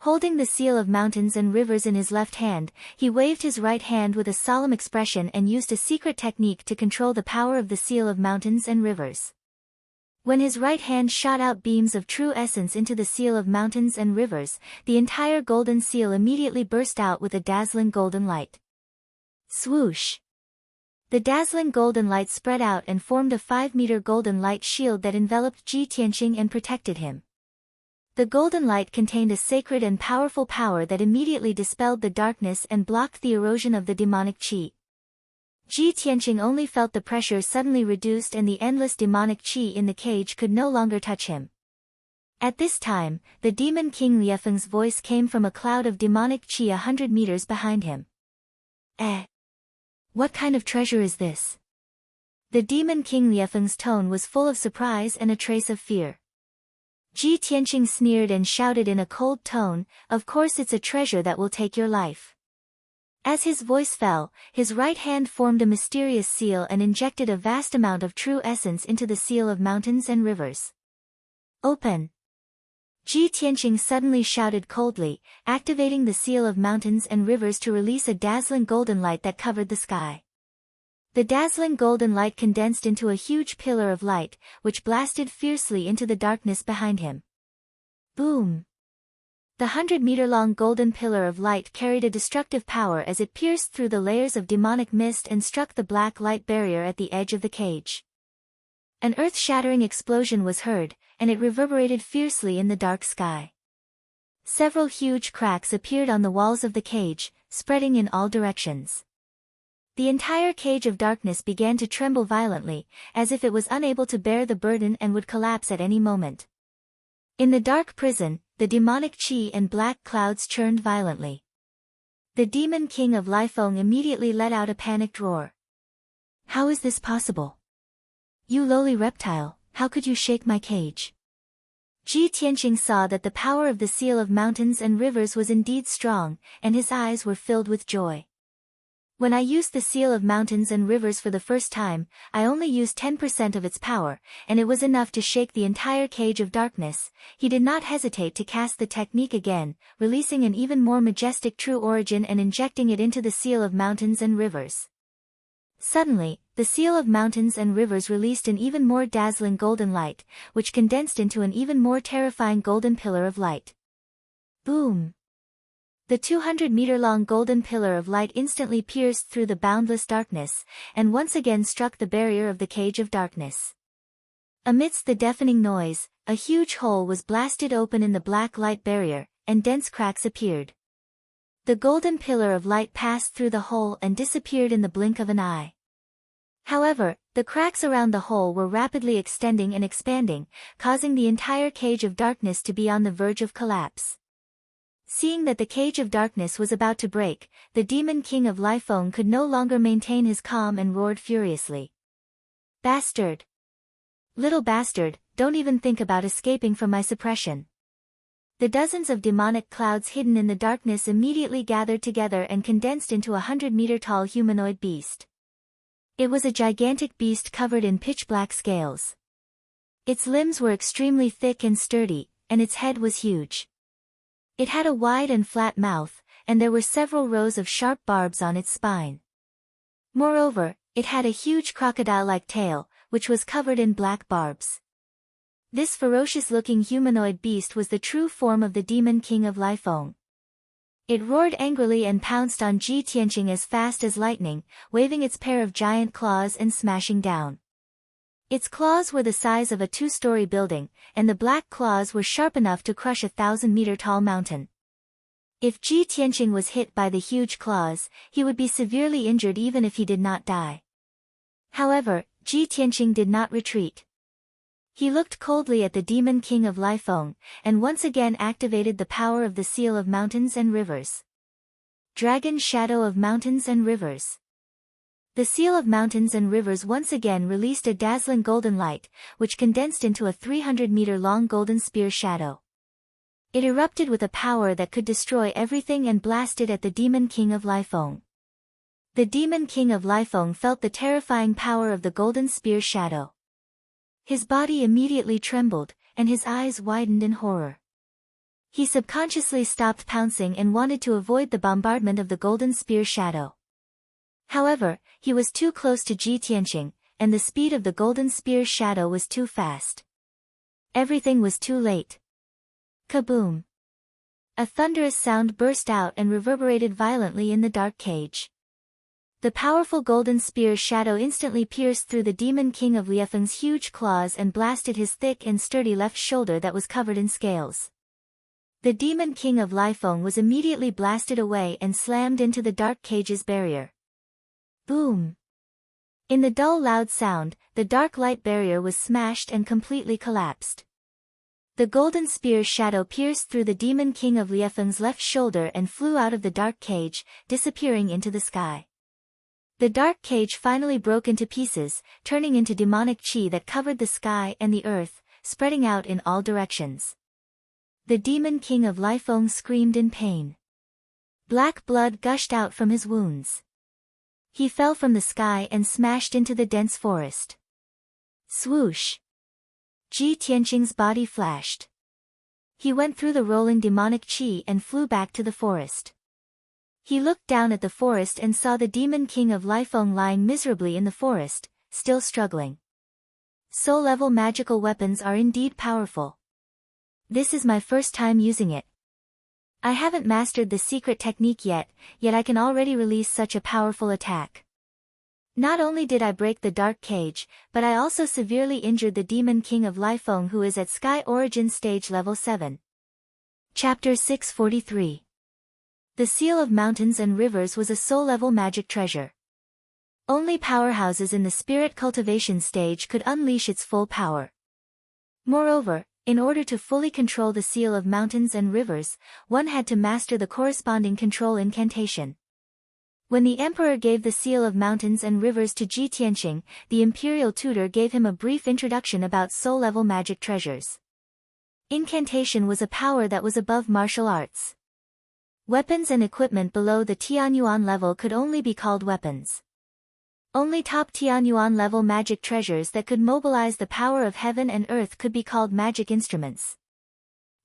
Holding the Seal of Mountains and Rivers in his left hand, he waved his right hand with a solemn expression and used a secret technique to control the power of the Seal of Mountains and Rivers. When his right hand shot out beams of true essence into the Seal of Mountains and Rivers, the entire golden seal immediately burst out with a dazzling golden light. Swoosh! The dazzling golden light spread out and formed a 5-meter golden light shield that enveloped Ji Tianqing and protected him. The golden light contained a sacred and powerful power that immediately dispelled the darkness and blocked the erosion of the demonic qi. Ji Tianqing only felt the pressure suddenly reduced and the endless demonic qi in the cage could no longer touch him. At this time, the Demon King Liefeng's voice came from a cloud of demonic qi 100 meters behind him. What kind of treasure is this? The Demon King Liefeng's tone was full of surprise and a trace of fear. Ji Tianqing sneered and shouted in a cold tone, "Of course it's a treasure that will take your life." As his voice fell, his right hand formed a mysterious seal and injected a vast amount of true essence into the Seal of Mountains and Rivers. Open! Ji Tianqing suddenly shouted coldly, activating the Seal of Mountains and Rivers to release a dazzling golden light that covered the sky. The dazzling golden light condensed into a huge pillar of light, which blasted fiercely into the darkness behind him. Boom! The 100-meter-long golden pillar of light carried a destructive power as it pierced through the layers of demonic mist and struck the black light barrier at the edge of the cage. An earth-shattering explosion was heard, and it reverberated fiercely in the dark sky. Several huge cracks appeared on the walls of the cage, spreading in all directions. The entire cage of darkness began to tremble violently, as if it was unable to bear the burden and would collapse at any moment. In the dark prison, the demonic chi and black clouds churned violently. The demon king of Lifeng immediately let out a panicked roar. How is this possible? You lowly reptile, how could you shake my cage? Ji Tianqing saw that the power of the seal of mountains and rivers was indeed strong, and his eyes were filled with joy. When I used the seal of mountains and rivers for the first time, I only used 10% of its power, and it was enough to shake the entire cage of darkness. He did not hesitate to cast the technique again, releasing an even more majestic true origin and injecting it into the seal of mountains and rivers. Suddenly, the seal of mountains and rivers released an even more dazzling golden light, which condensed into an even more terrifying golden pillar of light. Boom! The 200-meter-long golden pillar of light instantly pierced through the boundless darkness, and once again struck the barrier of the cage of darkness. Amidst the deafening noise, a huge hole was blasted open in the black light barrier, and dense cracks appeared. The golden pillar of light passed through the hole and disappeared in the blink of an eye. However, the cracks around the hole were rapidly extending and expanding, causing the entire cage of darkness to be on the verge of collapse. Seeing that the cage of darkness was about to break, the demon king of Lifeng could no longer maintain his calm and roared furiously. Bastard! Little bastard, don't even think about escaping from my suppression. The dozens of demonic clouds hidden in the darkness immediately gathered together and condensed into a 100-meter-tall humanoid beast. It was a gigantic beast covered in pitch-black scales. Its limbs were extremely thick and sturdy, and its head was huge. It had a wide and flat mouth, and there were several rows of sharp barbs on its spine. Moreover, it had a huge crocodile-like tail, which was covered in black barbs. This ferocious-looking humanoid beast was the true form of the demon king of Lifeng. It roared angrily and pounced on Ji Tianqing as fast as lightning, waving its pair of giant claws and smashing down. Its claws were the size of a 2-story building, and the black claws were sharp enough to crush a 1,000-meter-tall mountain. If Ji Tianqing was hit by the huge claws, he would be severely injured even if he did not die. However, Ji Tianqing did not retreat. He looked coldly at the demon king of Lifeng, and once again activated the power of the seal of mountains and rivers. Dragon Shadow of Mountains and Rivers. The seal of mountains and rivers once again released a dazzling golden light, which condensed into a 300-meter-long golden spear shadow. It erupted with a power that could destroy everything and blasted at the demon king of Lifeng. The demon king of Lifeng felt the terrifying power of the golden spear shadow. His body immediately trembled, and his eyes widened in horror. He subconsciously stopped pouncing and wanted to avoid the bombardment of the golden spear shadow. However, he was too close to Ji Tianqing, and the speed of the golden spear's shadow was too fast. Everything was too late. Kaboom! A thunderous sound burst out and reverberated violently in the dark cage. The powerful golden spear's shadow instantly pierced through the demon king of Lifeng's huge claws and blasted his thick and sturdy left shoulder that was covered in scales. The demon king of Lifeng was immediately blasted away and slammed into the dark cage's barrier. Boom! In the dull loud sound, the dark light barrier was smashed and completely collapsed. The golden spear's shadow pierced through the demon king of Lifeng's left shoulder and flew out of the dark cage, disappearing into the sky. The dark cage finally broke into pieces, turning into demonic chi that covered the sky and the earth, spreading out in all directions. The demon king of Lifeng screamed in pain. Black blood gushed out from his wounds. He fell from the sky and smashed into the dense forest. Swoosh! Ji Tianqing's body flashed. He went through the rolling demonic chi and flew back to the forest. He looked down at the forest and saw the demon king of Lifeng lying miserably in the forest, still struggling. Soul-level magical weapons are indeed powerful. This is my first time using it. I haven't mastered the secret technique yet I can already release such a powerful attack. Not only did I break the dark cage, but I also severely injured the demon king of Lifeng, who is at Sky Origin Stage Level 7. Chapter 643. The Seal of Mountains and Rivers was a soul-level magic treasure. Only powerhouses in the spirit cultivation stage could unleash its full power. Moreover, in order to fully control the seal of mountains and rivers, one had to master the corresponding control incantation. When the emperor gave the seal of mountains and rivers to Ji Tianqing, the imperial tutor gave him a brief introduction about soul-level magic treasures. Incantation was a power that was above martial arts. Weapons and equipment below the Tianyuan level could only be called weapons. Only top Tianyuan level magic treasures that could mobilize the power of heaven and earth could be called magic instruments.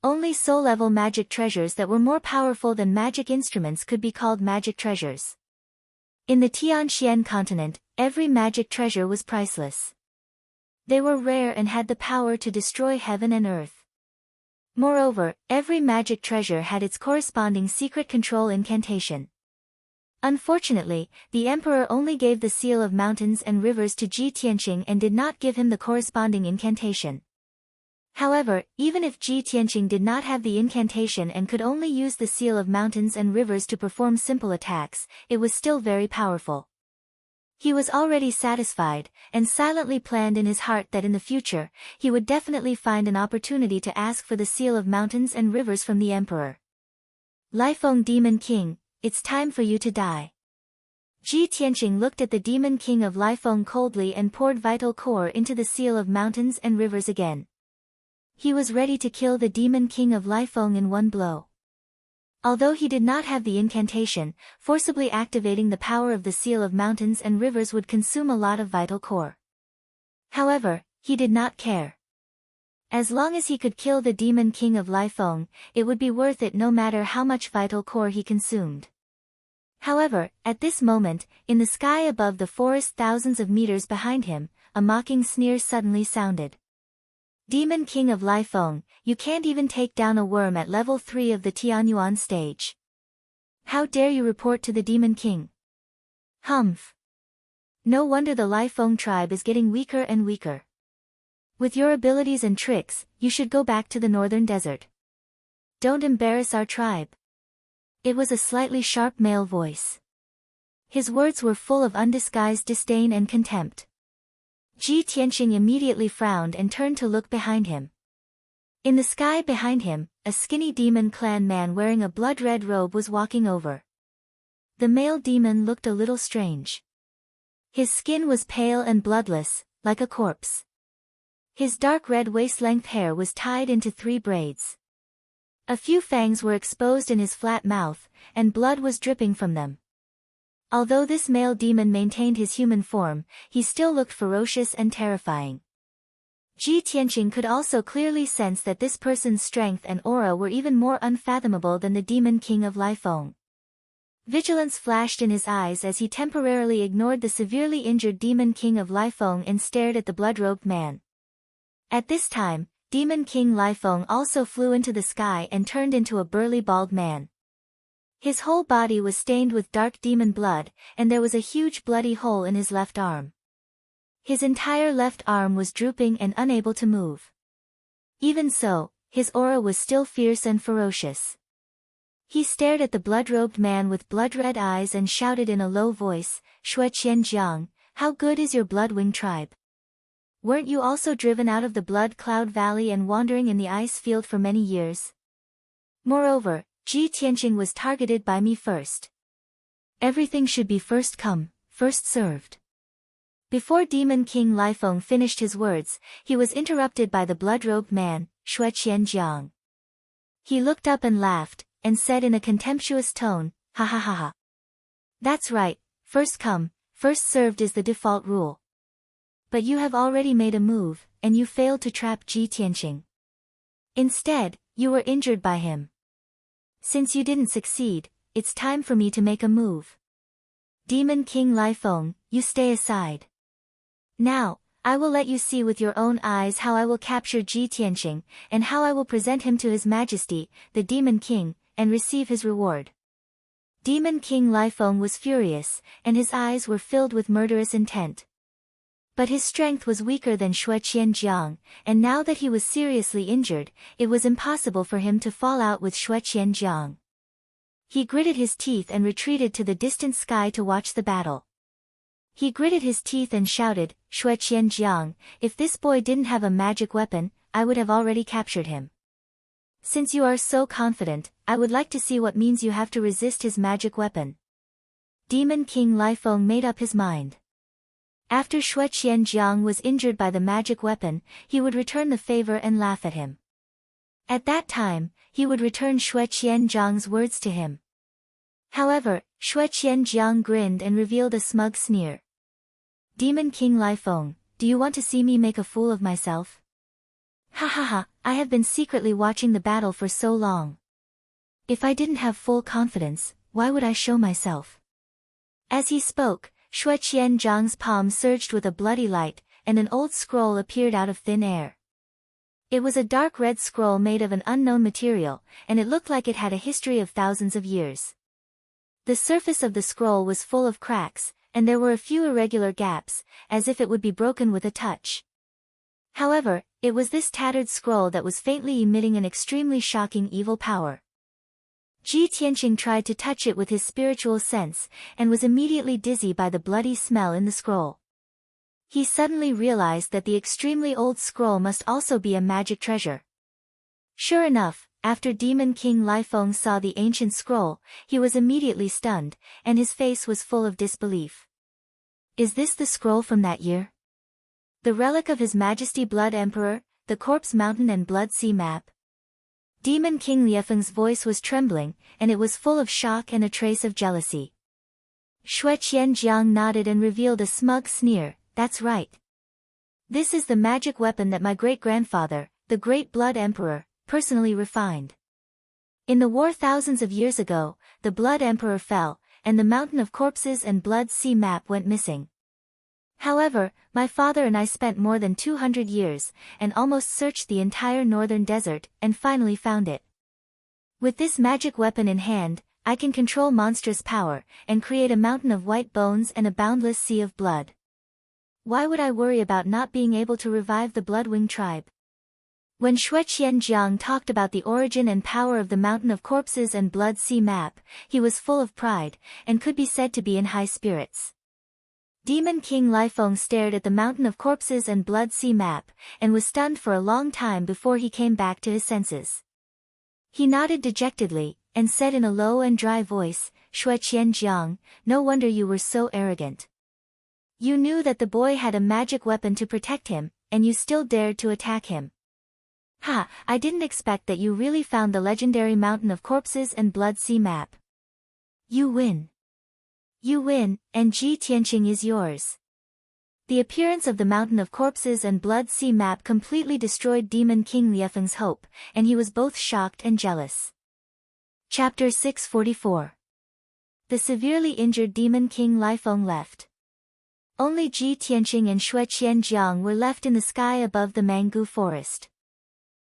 Only soul-level magic treasures that were more powerful than magic instruments could be called magic treasures. In the Tianxian continent, every magic treasure was priceless. They were rare and had the power to destroy heaven and earth. Moreover, every magic treasure had its corresponding secret control incantation. Unfortunately, the emperor only gave the seal of mountains and rivers to Ji Tianqing and did not give him the corresponding incantation. However, even if Ji Tianqing did not have the incantation and could only use the seal of mountains and rivers to perform simple attacks, it was still very powerful. He was already satisfied, and silently planned in his heart that in the future, he would definitely find an opportunity to ask for the seal of mountains and rivers from the emperor. Lifeng Demon King, it's time for you to die. Ji Tianqing looked at the Demon King of Lifeng coldly and poured vital core into the seal of mountains and rivers again. He was ready to kill the Demon King of Lifeng in one blow. Although he did not have the incantation, forcibly activating the power of the seal of mountains and rivers would consume a lot of vital core. However, he did not care. As long as he could kill the Demon King of Lifeng, it would be worth it no matter how much vital core he consumed. However, at this moment, in the sky above the forest thousands of meters behind him, a mocking sneer suddenly sounded. Demon King of Lifeng, you can't even take down a worm at level 3 of the Tianyuan stage. How dare you report to the Demon King? Humph. No wonder the Lifeng tribe is getting weaker and weaker. With your abilities and tricks, you should go back to the northern desert. Don't embarrass our tribe. It was a slightly sharp male voice. His words were full of undisguised disdain and contempt. Ji Tianqing immediately frowned and turned to look behind him. In the sky behind him, a skinny demon clan man wearing a blood-red robe was walking over. The male demon looked a little strange. His skin was pale and bloodless, like a corpse. His dark red waist-length hair was tied into 3 braids. A few fangs were exposed in his flat mouth, and blood was dripping from them. Although this male demon maintained his human form, he still looked ferocious and terrifying. Ji Tianqing could also clearly sense that this person's strength and aura were even more unfathomable than the Demon King of Lifeng. Vigilance flashed in his eyes as he temporarily ignored the severely injured Demon King of Lifeng and stared at the blood-robed man. At this time, Demon King Lifeng also flew into the sky and turned into a burly bald man. His whole body was stained with dark demon blood, and there was a huge bloody hole in his left arm. His entire left arm was drooping and unable to move. Even so, his aura was still fierce and ferocious. He stared at the blood-robed man with blood-red eyes and shouted in a low voice, "Shui Qianjiang, how good is your Bloodwing tribe? Weren't you also driven out of the Blood Cloud Valley and wandering in the ice field for many years? Moreover, Ji Tianqing was targeted by me first. Everything should be first come, first served." Before Demon King Lifeng finished his words, he was interrupted by the blood-robed man, Shui Qianjiang. He looked up and laughed, and said in a contemptuous tone, "Ha ha ha ha. That's right, first come, first served is the default rule. But you have already made a move, and you failed to trap Ji Tianqing. Instead, you were injured by him. Since you didn't succeed, it's time for me to make a move. Demon King Lifeng, you stay aside. Now, I will let you see with your own eyes how I will capture Ji Tianqing, and how I will present him to His Majesty, the Demon King, and receive his reward." Demon King Lifeng was furious, and his eyes were filled with murderous intent. But his strength was weaker than Shui Qianjiang, and now that he was seriously injured, it was impossible for him to fall out with Shui Qianjiang. He gritted his teeth and retreated to the distant sky to watch the battle. He gritted his teeth and shouted, "Shui Qianjiang, if this boy didn't have a magic weapon, I would have already captured him. Since you are so confident, I would like to see what means you have to resist his magic weapon." Demon King Lifeng made up his mind. After Shui Qianjiang was injured by the magic weapon, he would return the favor and laugh at him. At that time, he would return Shui Qianjiang's words to him. However, Shui Qianjiang grinned and revealed a smug sneer. "Demon King Lifeng, do you want to see me make a fool of myself? Ha ha ha, I have been secretly watching the battle for so long. If I didn't have full confidence, why would I show myself?" As he spoke, Shui Qianjiang's palm surged with a bloody light, and an old scroll appeared out of thin air. It was a dark red scroll made of an unknown material, and it looked like it had a history of thousands of years. The surface of the scroll was full of cracks, and there were a few irregular gaps, as if it would be broken with a touch. However, it was this tattered scroll that was faintly emitting an extremely shocking evil power. Ji Tianqing tried to touch it with his spiritual sense, and was immediately dizzy by the bloody smell in the scroll. He suddenly realized that the extremely old scroll must also be a magic treasure. Sure enough, after Demon King Lifeng saw the ancient scroll, he was immediately stunned, and his face was full of disbelief. Is this the scroll from that year? The relic of His Majesty Blood Emperor, the Corpse Mountain and Blood Sea map? Demon King Lifeng's voice was trembling, and it was full of shock and a trace of jealousy. Shui Qianjiang nodded and revealed a smug sneer, "That's right. This is the magic weapon that my great-grandfather, the Great Blood Emperor, personally refined. In the war thousands of years ago, the Blood Emperor fell, and the Mountain of Corpses and Blood Sea map went missing. However, my father and I spent more than 200 years, and almost searched the entire northern desert, and finally found it. With this magic weapon in hand, I can control monstrous power, and create a mountain of white bones and a boundless sea of blood. Why would I worry about not being able to revive the Bloodwing tribe?" When Shui Qianjiang talked about the origin and power of the Mountain of Corpses and Blood Sea map, he was full of pride, and could be said to be in high spirits. Demon King Lifeng stared at the Mountain of Corpses and Blood Sea map, and was stunned for a long time before he came back to his senses. He nodded dejectedly, and said in a low and dry voice, "Shui Qianjiang, no wonder you were so arrogant. You knew that the boy had a magic weapon to protect him, and you still dared to attack him. Ha, I didn't expect that you really found the legendary Mountain of Corpses and Blood Sea map. You win. You win, and Ji Tianqing is yours." The appearance of the Mountain of Corpses and Blood Sea map completely destroyed Demon King Lifeng's hope, and he was both shocked and jealous. Chapter 644. The severely injured Demon King Lifeng left. Only Ji Tianqing and Shui Qianjiang were left in the sky above the mango forest.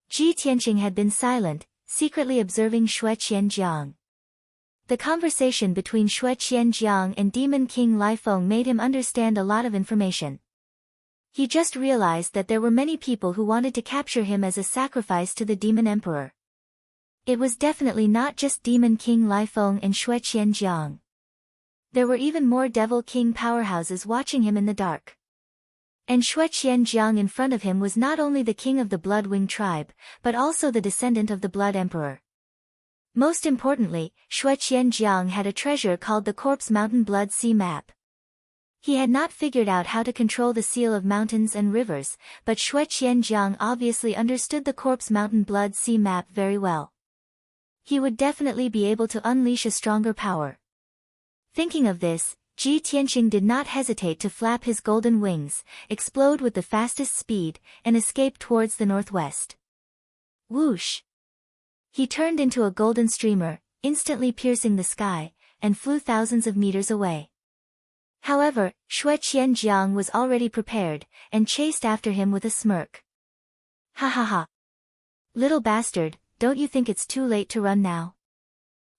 Ji Tianqing had been silent, secretly observing Shui Qianjiang. The conversation between Shui Qianjiang and Demon King Lifeng made him understand a lot of information. He just realized that there were many people who wanted to capture him as a sacrifice to the Demon Emperor. It was definitely not just Demon King Lifeng and Shui Qianjiang. There were even more Devil King powerhouses watching him in the dark. And Shui Qianjiang in front of him was not only the king of the Bloodwing tribe, but also the descendant of the Blood Emperor. Most importantly, Shui Qianjiang had a treasure called the Corpse Mountain Blood Sea map. He had not figured out how to control the seal of mountains and rivers, but Shui Qianjiang obviously understood the Corpse Mountain Blood Sea map very well. He would definitely be able to unleash a stronger power. Thinking of this, Ji Tianqing did not hesitate to flap his golden wings, explode with the fastest speed, and escape towards the northwest. Whoosh! He turned into a golden streamer, instantly piercing the sky, and flew thousands of meters away. However, Shui Qianjiang was already prepared, and chased after him with a smirk. "Ha ha ha! Little bastard, don't you think it's too late to run now?"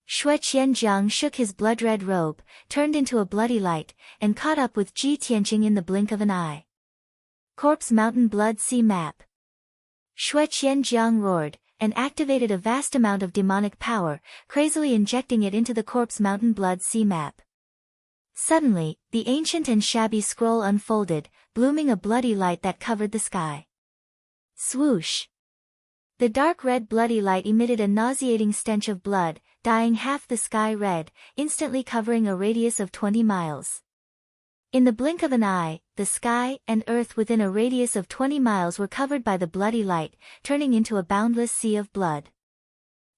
Shui Qianjiang shook his blood-red robe, turned into a bloody light, and caught up with Ji Tianqing in the blink of an eye. Corpse Mountain Blood Sea map. Shui Qianjiang roared, and activated a vast amount of demonic power, crazily injecting it into the Corpse Mountain Blood Sea map. Suddenly, the ancient and shabby scroll unfolded, blooming a bloody light that covered the sky. Swoosh! The dark red bloody light emitted a nauseating stench of blood, dyeing half the sky red, instantly covering a radius of 20 miles. In the blink of an eye, the sky and earth within a radius of 20 miles were covered by the bloody light, turning into a boundless sea of blood.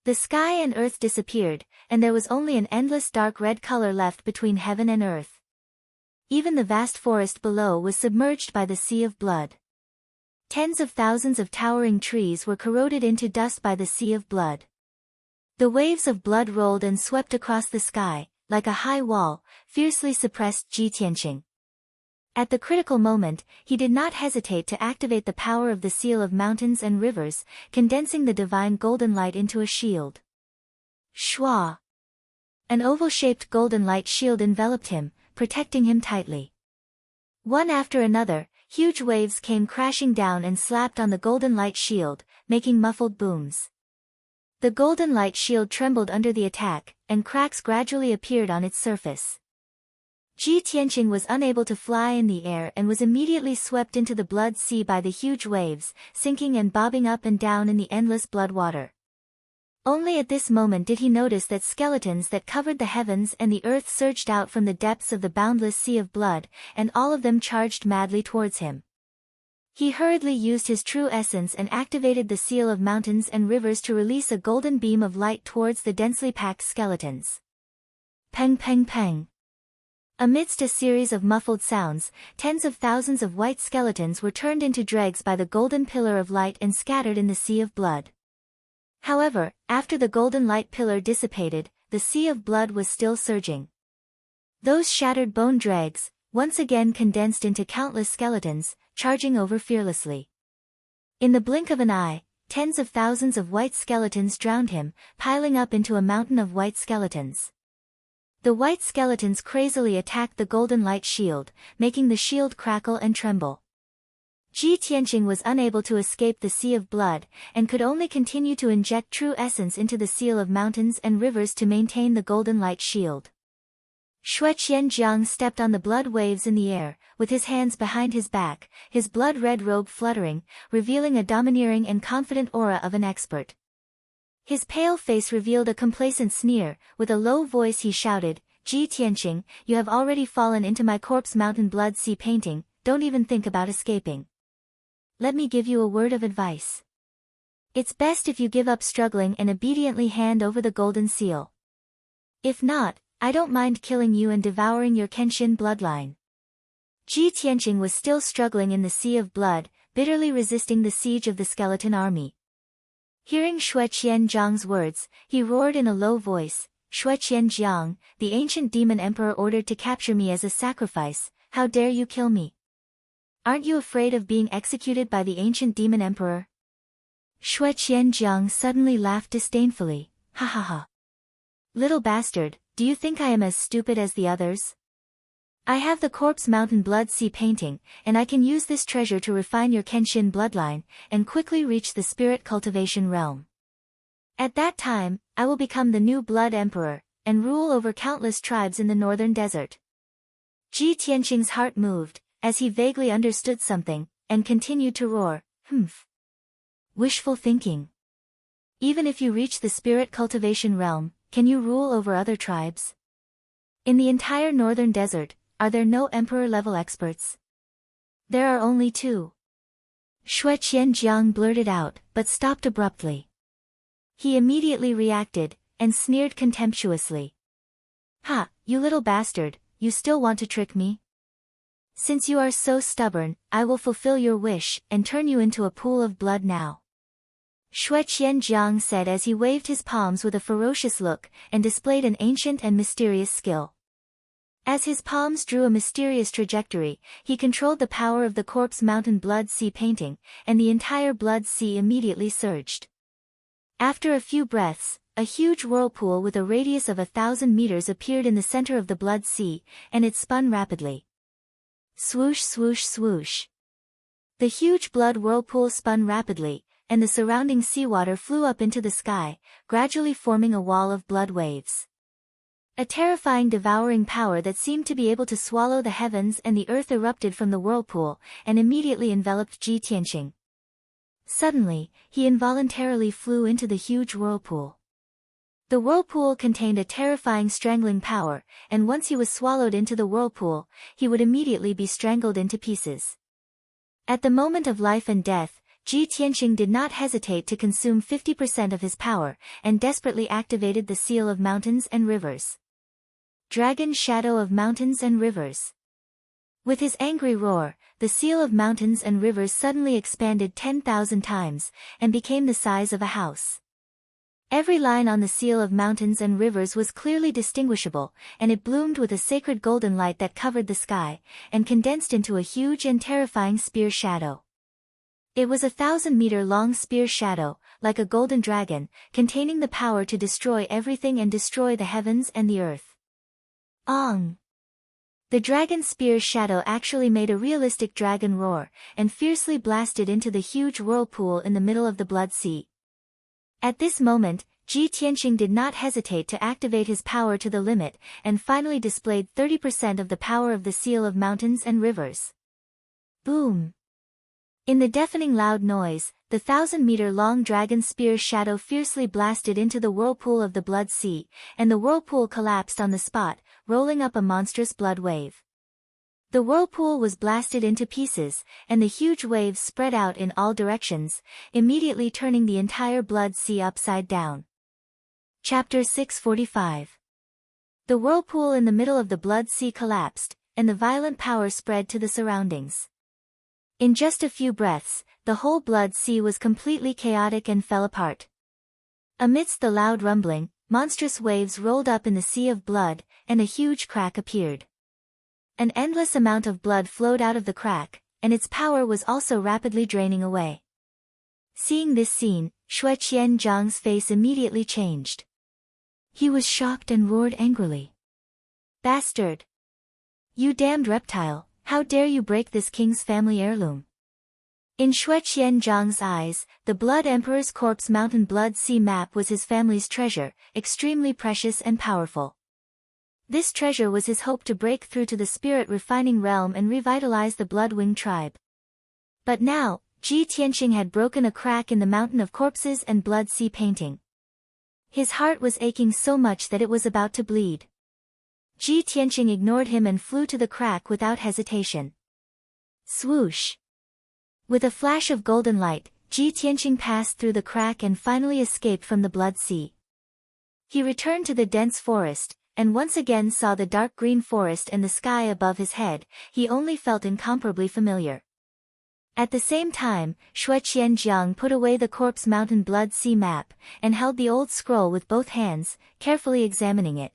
The sky and earth disappeared, and there was only an endless dark red color left between heaven and earth. Even the vast forest below was submerged by the sea of blood. Tens of thousands of towering trees were corroded into dust by the sea of blood. The waves of blood rolled and swept across the sky, like a high wall, fiercely suppressed Ji Tianqing. At the critical moment, he did not hesitate to activate the power of the seal of mountains and rivers, condensing the divine golden light into a shield. Shwa! An oval-shaped golden light shield enveloped him, protecting him tightly. One after another, huge waves came crashing down and slapped on the golden light shield, making muffled booms. The golden light shield trembled under the attack, and cracks gradually appeared on its surface. Ji Tianqing was unable to fly in the air and was immediately swept into the blood sea by the huge waves, sinking and bobbing up and down in the endless blood water. Only at this moment did he notice that skeletons that covered the heavens and the earth surged out from the depths of the boundless sea of blood, and all of them charged madly towards him. He hurriedly used his true essence and activated the seal of mountains and rivers to release a golden beam of light towards the densely packed skeletons. Peng peng peng. Amidst a series of muffled sounds, tens of thousands of white skeletons were turned into dregs by the golden pillar of light and scattered in the sea of blood. However, after the golden light pillar dissipated, the sea of blood was still surging. Those shattered bone dregs, once again condensed into countless skeletons, charging over fearlessly. In the blink of an eye, tens of thousands of white skeletons drowned him, piling up into a mountain of white skeletons. The white skeletons crazily attacked the golden light shield, making the shield crackle and tremble. Ji Tianqing was unable to escape the sea of blood, and could only continue to inject true essence into the seal of mountains and rivers to maintain the golden light shield. Shueqian Jiang stepped on the blood waves in the air, with his hands behind his back, his blood-red robe fluttering, revealing a domineering and confident aura of an expert. His pale face revealed a complacent sneer, with a low voice he shouted, "Ji Tianqing, you have already fallen into my corpse mountain blood sea painting, don't even think about escaping. Let me give you a word of advice. It's best if you give up struggling and obediently hand over the golden seal. If not, I don't mind killing you and devouring your Kenshin bloodline." Ji Tianqing was still struggling in the sea of blood, bitterly resisting the siege of the skeleton army. Hearing Shueqian Jiang's words, he roared in a low voice, "Shueqian Jiang, the ancient demon emperor ordered to capture me as a sacrifice, how dare you kill me? Aren't you afraid of being executed by the ancient demon emperor?" Shueqian Jiang suddenly laughed disdainfully, "Ha ha ha. Little bastard, do you think I am as stupid as the others? I have the corpse mountain blood sea painting, and I can use this treasure to refine your Kenshin bloodline, and quickly reach the spirit cultivation realm. At that time, I will become the new blood emperor, and rule over countless tribes in the northern desert." Ji Tianqing's heart moved, as he vaguely understood something, and continued to roar, "Humph. Wishful thinking. Even if you reach the spirit cultivation realm, can you rule over other tribes? In the entire northern desert, are there no emperor-level experts? There are only two." Shueqian Jiang blurted out, but stopped abruptly. He immediately reacted, and sneered contemptuously. "Ha, you little bastard, you still want to trick me? Since you are so stubborn, I will fulfill your wish, and turn you into a pool of blood now." Shueqian Jiang said as he waved his palms with a ferocious look, and displayed an ancient and mysterious skill. As his palms drew a mysterious trajectory, he controlled the power of the corpse mountain blood sea painting, and the entire blood sea immediately surged. After a few breaths, a huge whirlpool with a radius of 1,000 meters appeared in the center of the blood sea, and it spun rapidly. Swoosh swoosh swoosh. The huge blood whirlpool spun rapidly, and the surrounding seawater flew up into the sky, gradually forming a wall of blood waves. A terrifying devouring power that seemed to be able to swallow the heavens and the earth erupted from the whirlpool, and immediately enveloped Ji Tianqing. Suddenly, he involuntarily flew into the huge whirlpool. The whirlpool contained a terrifying strangling power, and once he was swallowed into the whirlpool, he would immediately be strangled into pieces. At the moment of life and death, Ji Tianqing did not hesitate to consume 50% of his power, and desperately activated the Seal of Mountains and Rivers. Dragon Shadow of Mountains and Rivers. With his angry roar, the Seal of Mountains and Rivers suddenly expanded 10,000 times, and became the size of a house. Every line on the Seal of Mountains and Rivers was clearly distinguishable, and it bloomed with a sacred golden light that covered the sky, and condensed into a huge and terrifying spear shadow. It was a 1,000-meter-long spear shadow, like a golden dragon, containing the power to destroy everything and destroy the heavens and the earth. Ong! The dragon spear's shadow actually made a realistic dragon roar, and fiercely blasted into the huge whirlpool in the middle of the Blood Sea. At this moment, Ji Tianqing did not hesitate to activate his power to the limit, and finally displayed 30% of the power of the Seal of Mountains and Rivers. Boom! In the deafening loud noise, the 1,000-meter-long dragon spear's shadow fiercely blasted into the whirlpool of the Blood Sea, and the whirlpool collapsed on the spot, rolling up a monstrous blood wave. The whirlpool was blasted into pieces, and the huge waves spread out in all directions, immediately turning the entire Blood Sea upside down. Chapter 645. The whirlpool in the middle of the Blood Sea collapsed, and the violent power spread to the surroundings. In just a few breaths, the whole Blood Sea was completely chaotic and fell apart. Amidst the loud rumbling, monstrous waves rolled up in the sea of blood, and a huge crack appeared. An endless amount of blood flowed out of the crack, and its power was also rapidly draining away. Seeing this scene, Shui Qianzhang's face immediately changed. He was shocked and roared angrily. "Bastard! You damned reptile, how dare you break this king's family heirloom?" In Shui Qianzhang's eyes, the Blood Emperor's Corpse Mountain Blood Sea map was his family's treasure, extremely precious and powerful. This treasure was his hope to break through to the spirit refining realm and revitalize the Bloodwing tribe. But now, Ji Tianqing had broken a crack in the Mountain of Corpses and Blood Sea painting. His heart was aching so much that it was about to bleed. Ji Tianqing ignored him and flew to the crack without hesitation. Swoosh! With a flash of golden light, Ji Tianqing passed through the crack and finally escaped from the Blood Sea. He returned to the dense forest, and once again saw the dark green forest and the sky above his head. He only felt incomparably familiar. At the same time, Shui Qianzhang put away the Corpse Mountain Blood Sea map, and held the old scroll with both hands, carefully examining it.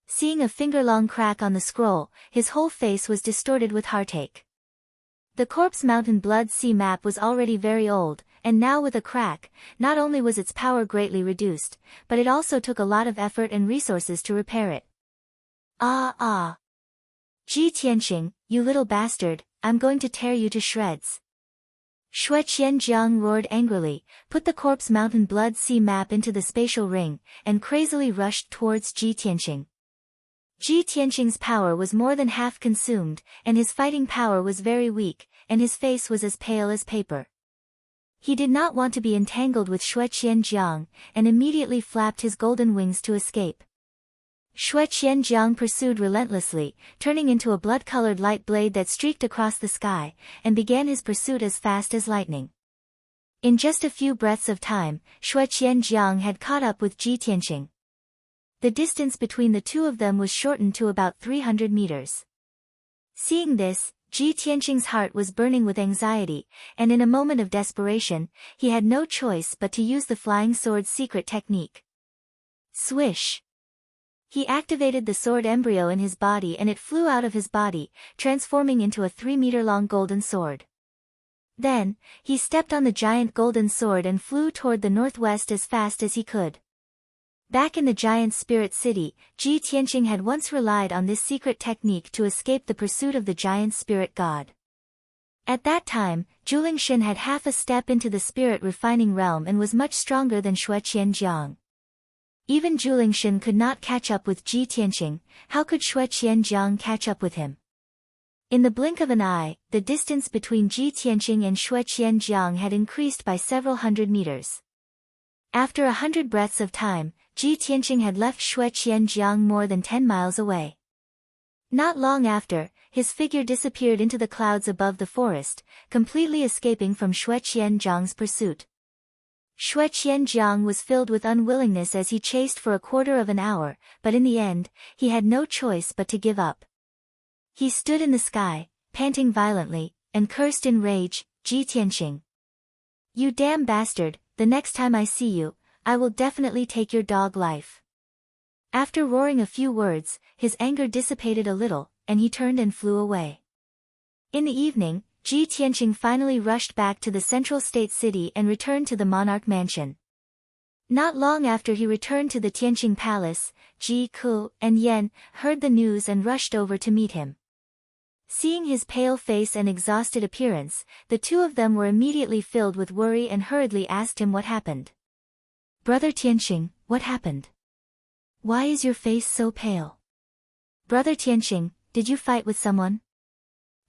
Seeing a finger-long crack on the scroll, his whole face was distorted with heartache. The Corpse Mountain Blood Sea map was already very old, and now with a crack, not only was its power greatly reduced, but it also took a lot of effort and resources to repair it. Ah! Ji Tianqing, you little bastard, I'm going to tear you to shreds. Shui Qianzhang roared angrily, put the Corpse Mountain Blood Sea map into the spatial ring, and crazily rushed towards Ji Tianqing. Ji Tianqing's power was more than half consumed, and his fighting power was very weak, and his face was as pale as paper. He did not want to be entangled with Shui Qianzhang, and immediately flapped his golden wings to escape. Shui Qianzhang pursued relentlessly, turning into a blood-colored light blade that streaked across the sky, and began his pursuit as fast as lightning. In just a few breaths of time, Shui Qianzhang had caught up with Ji Tianqing. The distance between the two of them was shortened to about 300 meters. Seeing this, Ji Tianqing's heart was burning with anxiety, and in a moment of desperation, he had no choice but to use the flying sword's secret technique. Swish! He activated the sword embryo in his body and it flew out of his body, transforming into a 3-meter-long golden sword. Then, he stepped on the giant golden sword and flew toward the northwest as fast as he could. Back in the giant spirit city, Ji Tianqing had once relied on this secret technique to escape the pursuit of the giant spirit god. At that time, Zhu Shen had half a step into the spirit refining realm and was much stronger than Shui Qianzhang. Even Julingshan could not catch up with Ji Tianqing, how could Xue Qianjiang catch up with him? In the blink of an eye, the distance between Ji Tianqing and Xue Qianjiang had increased by several hundred meters. After 100 breaths of time, Ji Tianqing had left Xue Qianjiang more than 10 miles away. Not long after, his figure disappeared into the clouds above the forest, completely escaping from Xue Qianjiang's pursuit. Xue Qianjiang was filled with unwillingness as he chased for a quarter of an hour, but in the end, he had no choice but to give up. He stood in the sky, panting violently, and cursed in rage, Ji Tianqing. You damn bastard, the next time I see you, I will definitely take your dog life. After roaring a few words, his anger dissipated a little, and he turned and flew away. In the evening, Ji Tianqing finally rushed back to the central state city and returned to the monarch mansion. Not long after he returned to the Tianqing palace, Ji Ku and Yan heard the news and rushed over to meet him. Seeing his pale face and exhausted appearance, the two of them were immediately filled with worry and hurriedly asked him what happened. Brother Tianqing, what happened? Why is your face so pale? Brother Tianqing, did you fight with someone?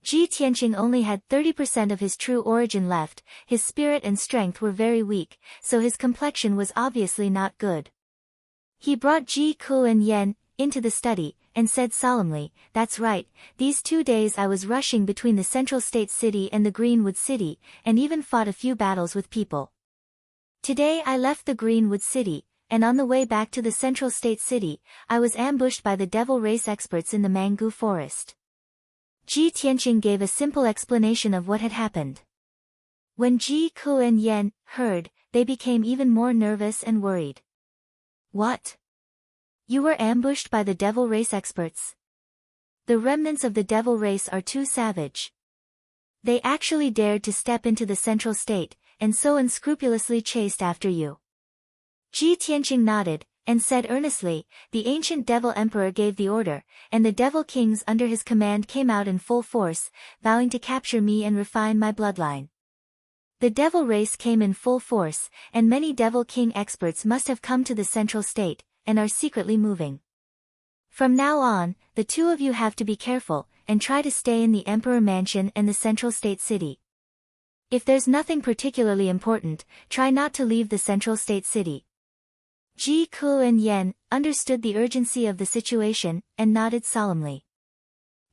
Ji Tianqing only had 30% of his true origin left, his spirit and strength were very weak, so his complexion was obviously not good. He brought Ji Ku and Yan into the study, and said solemnly, that's right, these 2 days I was rushing between the central state city and the Greenwood city, and even fought a few battles with people. Today I left the Greenwood city, and on the way back to the central state city, I was ambushed by the devil race experts in the Mangu forest. Ji Tianqing gave a simple explanation of what had happened. When Ji Ku and Yan heard, they became even more nervous and worried. What? You were ambushed by the devil race experts? The remnants of the devil race are too savage. They actually dared to step into the central state, and so unscrupulously chased after you. Ji Tianqing nodded, and said earnestly, the ancient devil emperor gave the order, and the devil kings under his command came out in full force, vowing to capture me and refine my bloodline. The devil race came in full force, and many devil king experts must have come to the central state, and are secretly moving. From now on, the two of you have to be careful, and try to stay in the Emperor Mansion and the central state city. If there's nothing particularly important, try not to leave the central state city. Ji Ku and Yan understood the urgency of the situation, and nodded solemnly.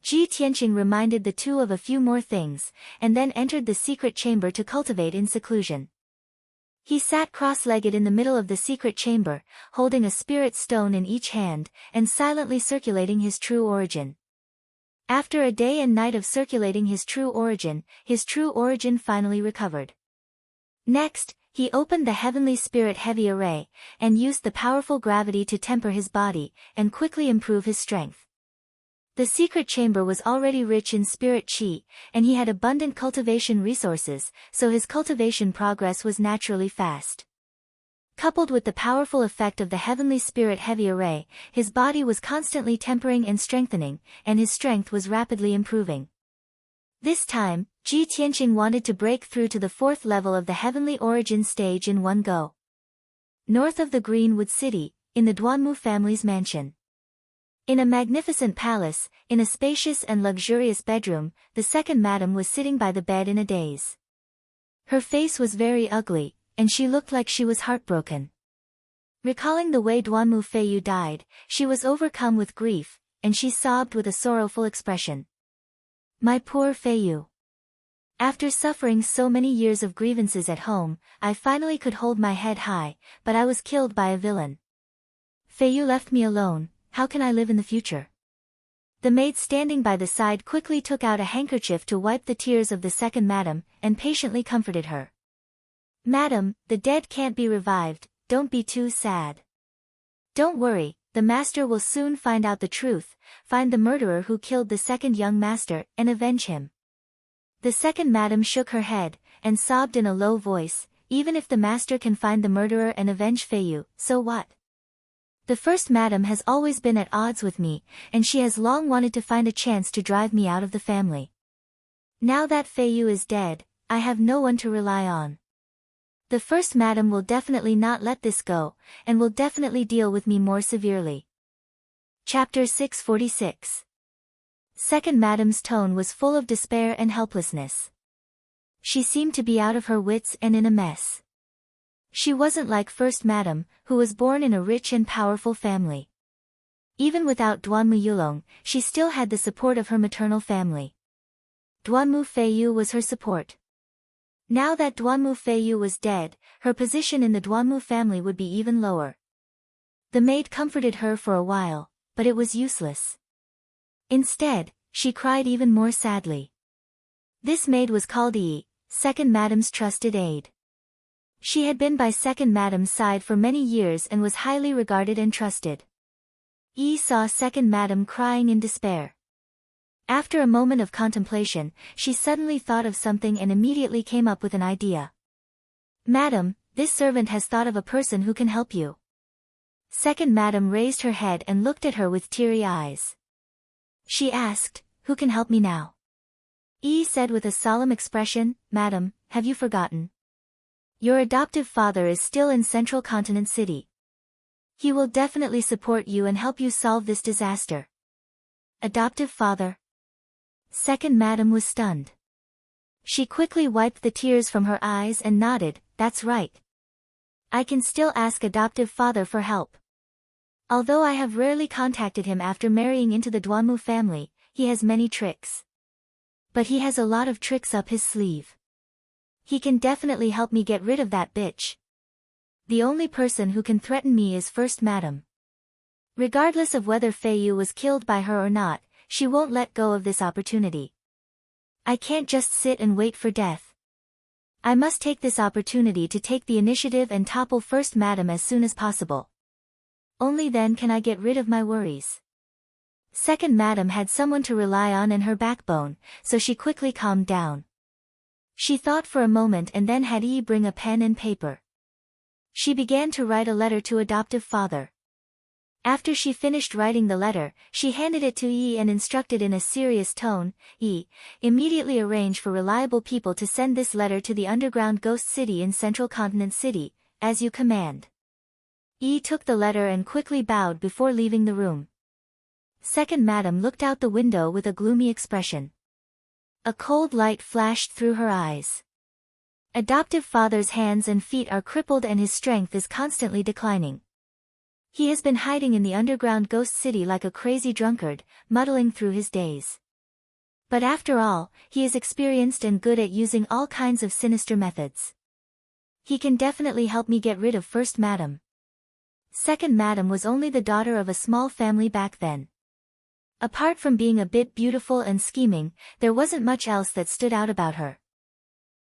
Ji Tianqing reminded the two of a few more things, and then entered the secret chamber to cultivate in seclusion. He sat cross-legged in the middle of the secret chamber, holding a spirit stone in each hand, and silently circulating his true origin. After a day and night of circulating his true origin finally recovered. Next, he opened the heavenly spirit heavy array, and used the powerful gravity to temper his body, and quickly improve his strength. The secret chamber was already rich in spirit qi, and he had abundant cultivation resources, so his cultivation progress was naturally fast. Coupled with the powerful effect of the heavenly spirit heavy array, his body was constantly tempering and strengthening, and his strength was rapidly improving. This time, Ji Tianqing wanted to break through to the 4th level of the heavenly origin stage in one go. North of the Greenwood City, in the Duanmu family's mansion. In a magnificent palace, in a spacious and luxurious bedroom, the second madam was sitting by the bed in a daze. Her face was very ugly, and she looked like she was heartbroken. Recalling the way Duanmu Feiyu died, she was overcome with grief, and she sobbed with a sorrowful expression. My poor Feiyu. After suffering so many years of grievances at home, I finally could hold my head high, but I was killed by a villain. Feiyu left me alone. How can I live in the future? The maid standing by the side quickly took out a handkerchief to wipe the tears of the second madam, and patiently comforted her. Madam, the dead can't be revived, don't be too sad. Don't worry, the master will soon find out the truth, find the murderer who killed the second young master, and avenge him. The second madam shook her head, and sobbed in a low voice, even if the master can find the murderer and avenge Feiyu, so what? The first madam has always been at odds with me, and she has long wanted to find a chance to drive me out of the family. Now that Feiyu is dead, I have no one to rely on. The first madam will definitely not let this go, and will definitely deal with me more severely. Chapter 646. Second madam's tone was full of despair and helplessness. She seemed to be out of her wits and in a mess. She wasn't like first madam, who was born in a rich and powerful family. Even without Duanmu Yulong, she still had the support of her maternal family. Duanmu Feiyu was her support. Now that Duanmu Feiyu was dead, her position in the Duanmu family would be even lower. The maid comforted her for a while, but it was useless. Instead, she cried even more sadly. This maid was called Yi, second madam's trusted aide. She had been by second madam's side for many years and was highly regarded and trusted. Yi saw second madam crying in despair. After a moment of contemplation, she suddenly thought of something and immediately came up with an idea. Madam, this servant has thought of a person who can help you. Second madam raised her head and looked at her with teary eyes. She asked, who can help me now? Yi said with a solemn expression, Madam, have you forgotten? Your adoptive father is still in Central Continent City. He will definitely support you and help you solve this disaster. Adoptive father? Second madam was stunned. She quickly wiped the tears from her eyes and nodded, that's right. I can still ask adoptive father for help. Although I have rarely contacted him after marrying into the Duanmu family, he has many tricks. But he has a lot of tricks up his sleeve. He can definitely help me get rid of that bitch. The only person who can threaten me is first madam. Regardless of whether Feiyu was killed by her or not, she won't let go of this opportunity. I can't just sit and wait for death. I must take this opportunity to take the initiative and topple first madam as soon as possible. Only then can I get rid of my worries. Second madam had someone to rely on and her backbone, so she quickly calmed down. She thought for a moment and then had Yi bring a pen and paper. She began to write a letter to adoptive father. After she finished writing the letter, she handed it to Yi and instructed in a serious tone, Yi, immediately arrange for reliable people to send this letter to the underground ghost city in Central Continent City, as you command. Yi took the letter and quickly bowed before leaving the room. Second madam looked out the window with a gloomy expression. A cold light flashed through her eyes. Adoptive father's hands and feet are crippled and his strength is constantly declining. He has been hiding in the underground ghost city like a crazy drunkard, muddling through his days. But after all, he is experienced and good at using all kinds of sinister methods. He can definitely help me get rid of first madam. Second madam was only the daughter of a small family back then. Apart from being a bit beautiful and scheming, there wasn't much else that stood out about her.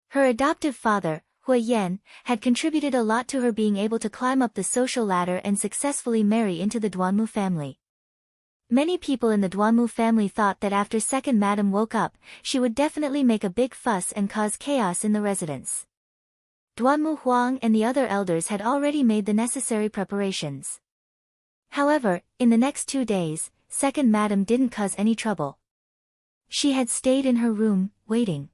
Her adoptive father, Hui Yan, had contributed a lot to her being able to climb up the social ladder and successfully marry into the Duanmu family. Many people in the Duanmu family thought that after second madam woke up, she would definitely make a big fuss and cause chaos in the residence. Duanmu Huang and the other elders had already made the necessary preparations. However, in the next 2 days, second madam didn't cause any trouble. She had stayed in her room, waiting.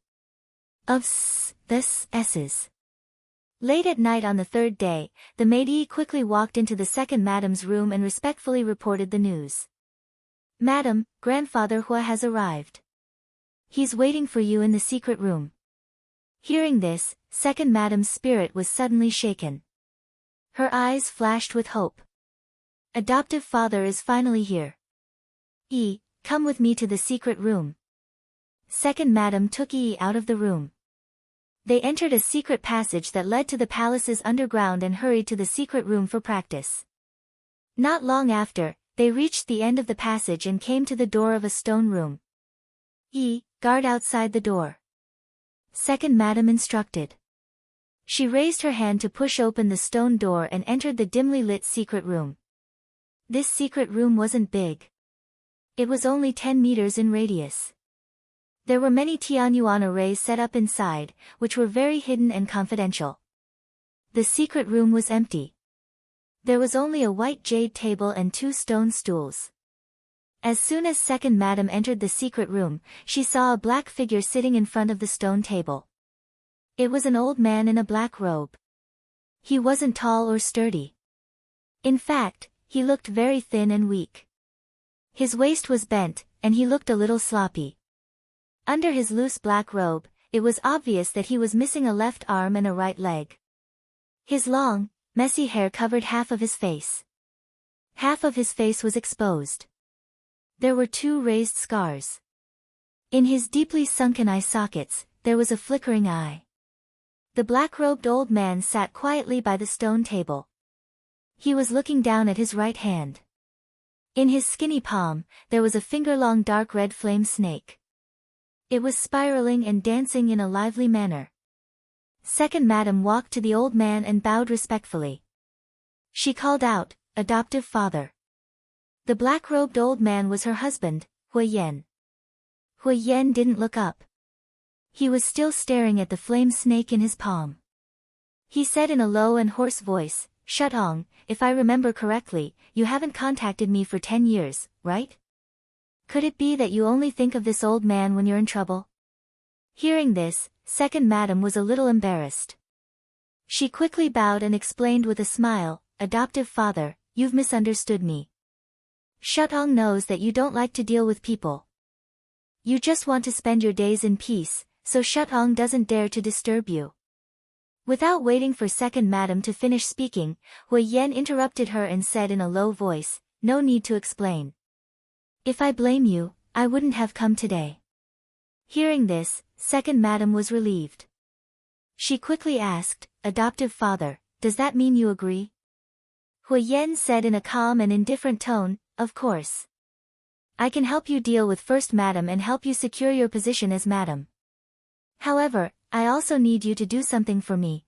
Late at night on the third day, the maid Yi quickly walked into the second madam's room and respectfully reported the news. Madam, grandfather Hua has arrived. He's waiting for you in the secret room. Hearing this, second madam's spirit was suddenly shaken. Her eyes flashed with hope. Adoptive father is finally here. Yi, come with me to the secret room. Second madam took Yi out of the room. They entered a secret passage that led to the palace's underground and hurried to the secret room for practice. Not long after, they reached the end of the passage and came to the door of a stone room. Yi, guard outside the door. Second madam instructed. She raised her hand to push open the stone door and entered the dimly lit secret room. This secret room wasn't big. It was only 10 meters in radius. There were many Tianyuan arrays set up inside, which were very hidden and confidential. The secret room was empty. There was only a white jade table and 2 stone stools. As soon as second madam entered the secret room, she saw a black figure sitting in front of the stone table. It was an old man in a black robe. He wasn't tall or sturdy. In fact, he looked very thin and weak. His waist was bent, and he looked a little sloppy. Under his loose black robe, it was obvious that he was missing a left arm and a right leg. His long, messy hair covered half of his face. Half of his face was exposed. There were 2 raised scars. In his deeply sunken eye sockets, there was a flickering eye. The black-robed old man sat quietly by the stone table. He was looking down at his right hand. In his skinny palm, there was a finger-long dark red flame snake. It was spiraling and dancing in a lively manner. Second Madam walked to the old man and bowed respectfully. She called out, "Adoptive father." The black-robed old man was her husband, Hui Yan. Hui Yan didn't look up. He was still staring at the flame snake in his palm. He said in a low and hoarse voice, "Shattering, if I remember correctly, you haven't contacted me for 10 years, right? Could it be that you only think of this old man when you're in trouble?" Hearing this, Second Madam was a little embarrassed. She quickly bowed and explained with a smile, "Adoptive father, you've misunderstood me. Shattering knows that you don't like to deal with people. You just want to spend your days in peace, so Shattering doesn't dare to disturb you." Without waiting for Second Madam to finish speaking, Hui Yan interrupted her and said in a low voice, "No need to explain. If I blame you, I wouldn't have come today." Hearing this, Second Madam was relieved. She quickly asked, "Adoptive father, does that mean you agree?" Hui Yan said in a calm and indifferent tone, "Of course. I can help you deal with First Madam and help you secure your position as Madam. However, I also need you to do something for me."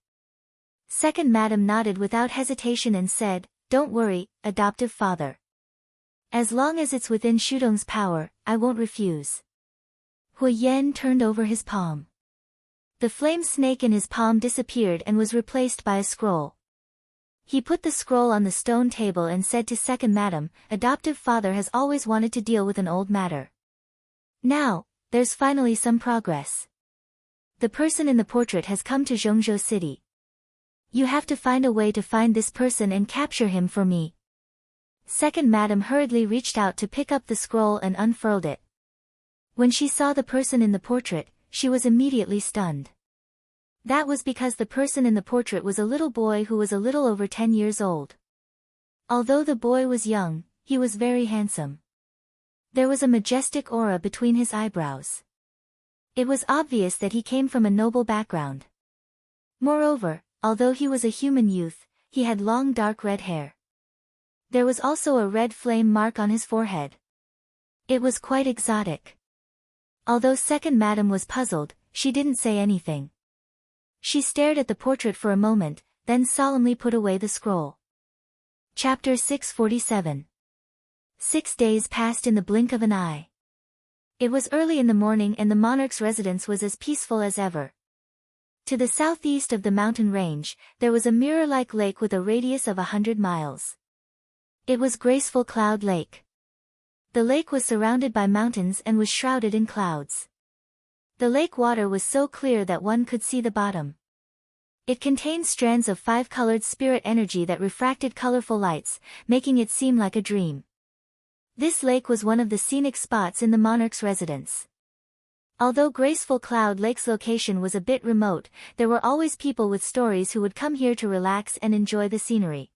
Second Madam nodded without hesitation and said, "Don't worry, adoptive father. As long as it's within Shudong's power, I won't refuse." Hui Yan turned over his palm. The flame snake in his palm disappeared and was replaced by a scroll. He put the scroll on the stone table and said to Second Madam, "Adoptive father has always wanted to deal with an old matter. Now, there's finally some progress. The person in the portrait has come to Zhongzhou City. You have to find a way to find this person and capture him for me." Second Madam hurriedly reached out to pick up the scroll and unfurled it. When she saw the person in the portrait, she was immediately stunned. That was because the person in the portrait was a little boy who was a little over 10 years old. Although the boy was young, he was very handsome. There was a majestic aura between his eyebrows. It was obvious that he came from a noble background. Moreover, although he was a human youth, he had long dark red hair. There was also a red flame mark on his forehead. It was quite exotic. Although Second Madam was puzzled, she didn't say anything. She stared at the portrait for a moment, then solemnly put away the scroll. Chapter 647. 6 days passed in the blink of an eye. It was early in the morning and the monarch's residence was as peaceful as ever. To the southeast of the mountain range, there was a mirror-like lake with a radius of 100 miles. It was Graceful Cloud Lake. The lake was surrounded by mountains and was shrouded in clouds. The lake water was so clear that one could see the bottom. It contained strands of 5-colored spirit energy that refracted colorful lights, making it seem like a dream. This lake was one of the scenic spots in the monarch's residence. Although Graceful Cloud Lake's location was a bit remote, there were always people with stories who would come here to relax and enjoy the scenery.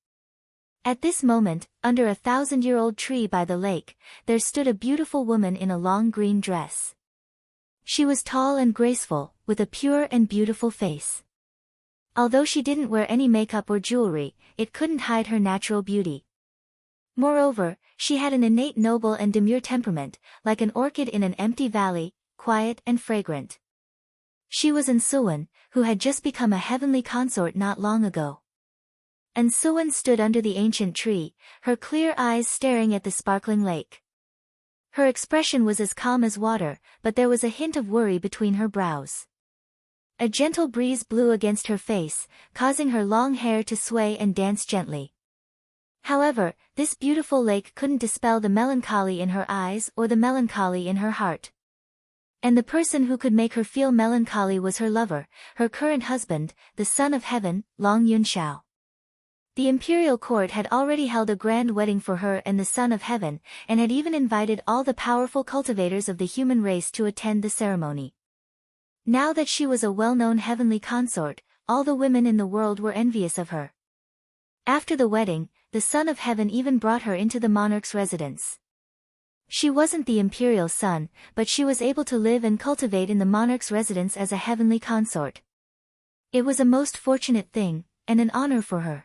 At this moment, under a 1,000-year-old tree by the lake, there stood a beautiful woman in a long green dress. She was tall and graceful, with a pure and beautiful face. Although she didn't wear any makeup or jewelry, it couldn't hide her natural beauty. Moreover, she had an innate noble and demure temperament, like an orchid in an empty valley, quiet and fragrant. She was Ansuan, who had just become a heavenly consort not long ago. Ansuan stood under the ancient tree, her clear eyes staring at the sparkling lake. Her expression was as calm as water, but there was a hint of worry between her brows. A gentle breeze blew against her face, causing her long hair to sway and dance gently. However, this beautiful lake couldn't dispel the melancholy in her eyes or the melancholy in her heart. And the person who could make her feel melancholy was her lover, her current husband, the son of heaven, Long Yunxiao. The imperial court had already held a grand wedding for her and the Son of Heaven, and had even invited all the powerful cultivators of the human race to attend the ceremony. Now that she was a well-known heavenly consort, all the women in the world were envious of her. After the wedding, the Son of Heaven even brought her into the monarch's residence. She wasn't the imperial son, but she was able to live and cultivate in the monarch's residence as a heavenly consort. It was a most fortunate thing, and an honor for her.